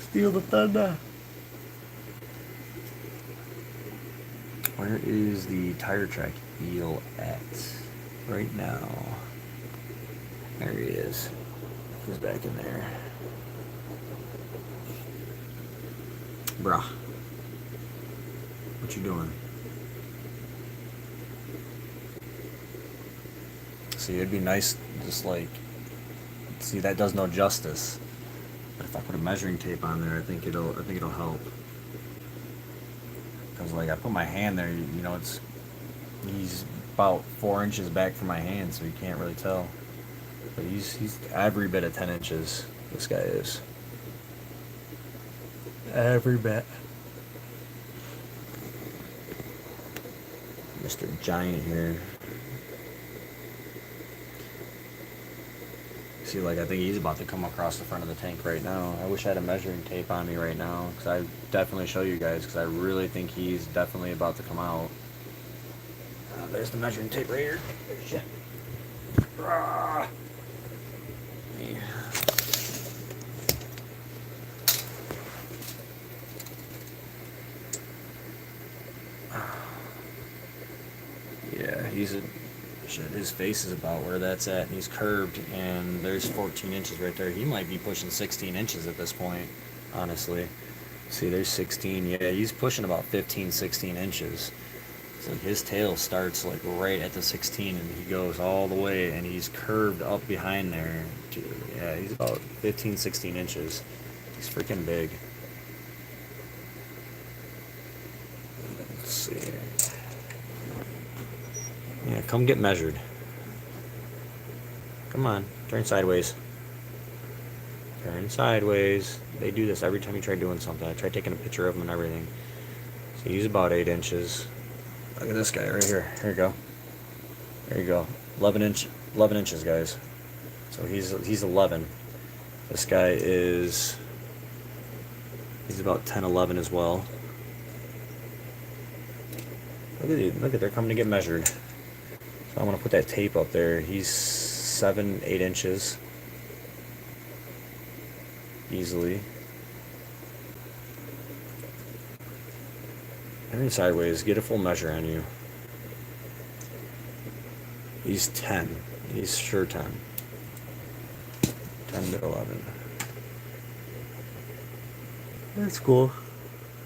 Steal the thunder. Where is the tire track eel at right now? There he is. He's back in there. Bruh. What you doing? See, it'd be nice, just like, see, that does no justice. But if I put a measuring tape on there, I think it'll help. Because like I put my hand there, you know, he's about 4 inches back from my hand, so you can't really tell. But he's every bit of 10 inches. This guy is. Every bit. Mr. Giant here. See, like, I think he's about to come across the front of the tank right now. I wish I had a measuring tape on me right now, because I definitely show you guys, because I really think he's definitely about to come out. There's the measuring tape right here. Shit. Ah. Yeah. Yeah, he's a... Shit, his face is about where that's at, and he's curved, and there's 14 inches right there. He might be pushing 16 inches at this point, honestly. See, there's 16. Yeah, he's pushing about 15, 16 inches. It's like his tail starts like right at the 16, and he goes all the way, and he's curved up behind there. Yeah, he's about 15, 16 inches. He's freaking big. Let's see. Yeah, come get measured. Come on, turn sideways. Turn sideways. They do this every time you try doing something. I try taking a picture of him and everything. So he's about 8 inches. Look at this guy right here. Here you go. There you go. 11 inches, guys. So he's 11. This guy is... He's about 10, 11 as well. Look at they're coming to get measured. So I'm going to put that tape up there. He's 7, 8 inches. Easily. Turn sideways. Get a full measure on you. He's 10. He's sure 10. 10 to 11. That's cool.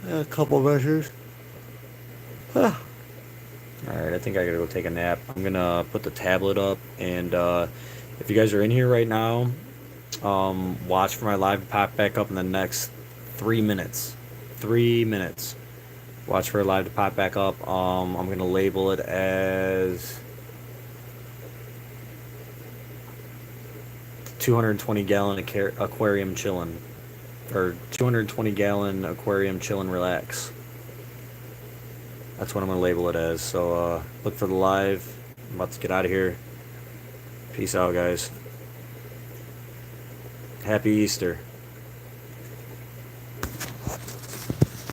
A couple measures. Ah. Alright, I think I gotta go take a nap. I'm gonna put the tablet up, and if you guys are in here right now, watch for my live to pop back up in the next 3 minutes. 3 minutes. Watch for a live to pop back up. I'm gonna label it as 220 gallon aquarium chillin', or 220 gallon aquarium chillin' relax. That's what I'm gonna label it as. So look for the live. I'm about to get out of here. Peace out, guys. Happy Easter.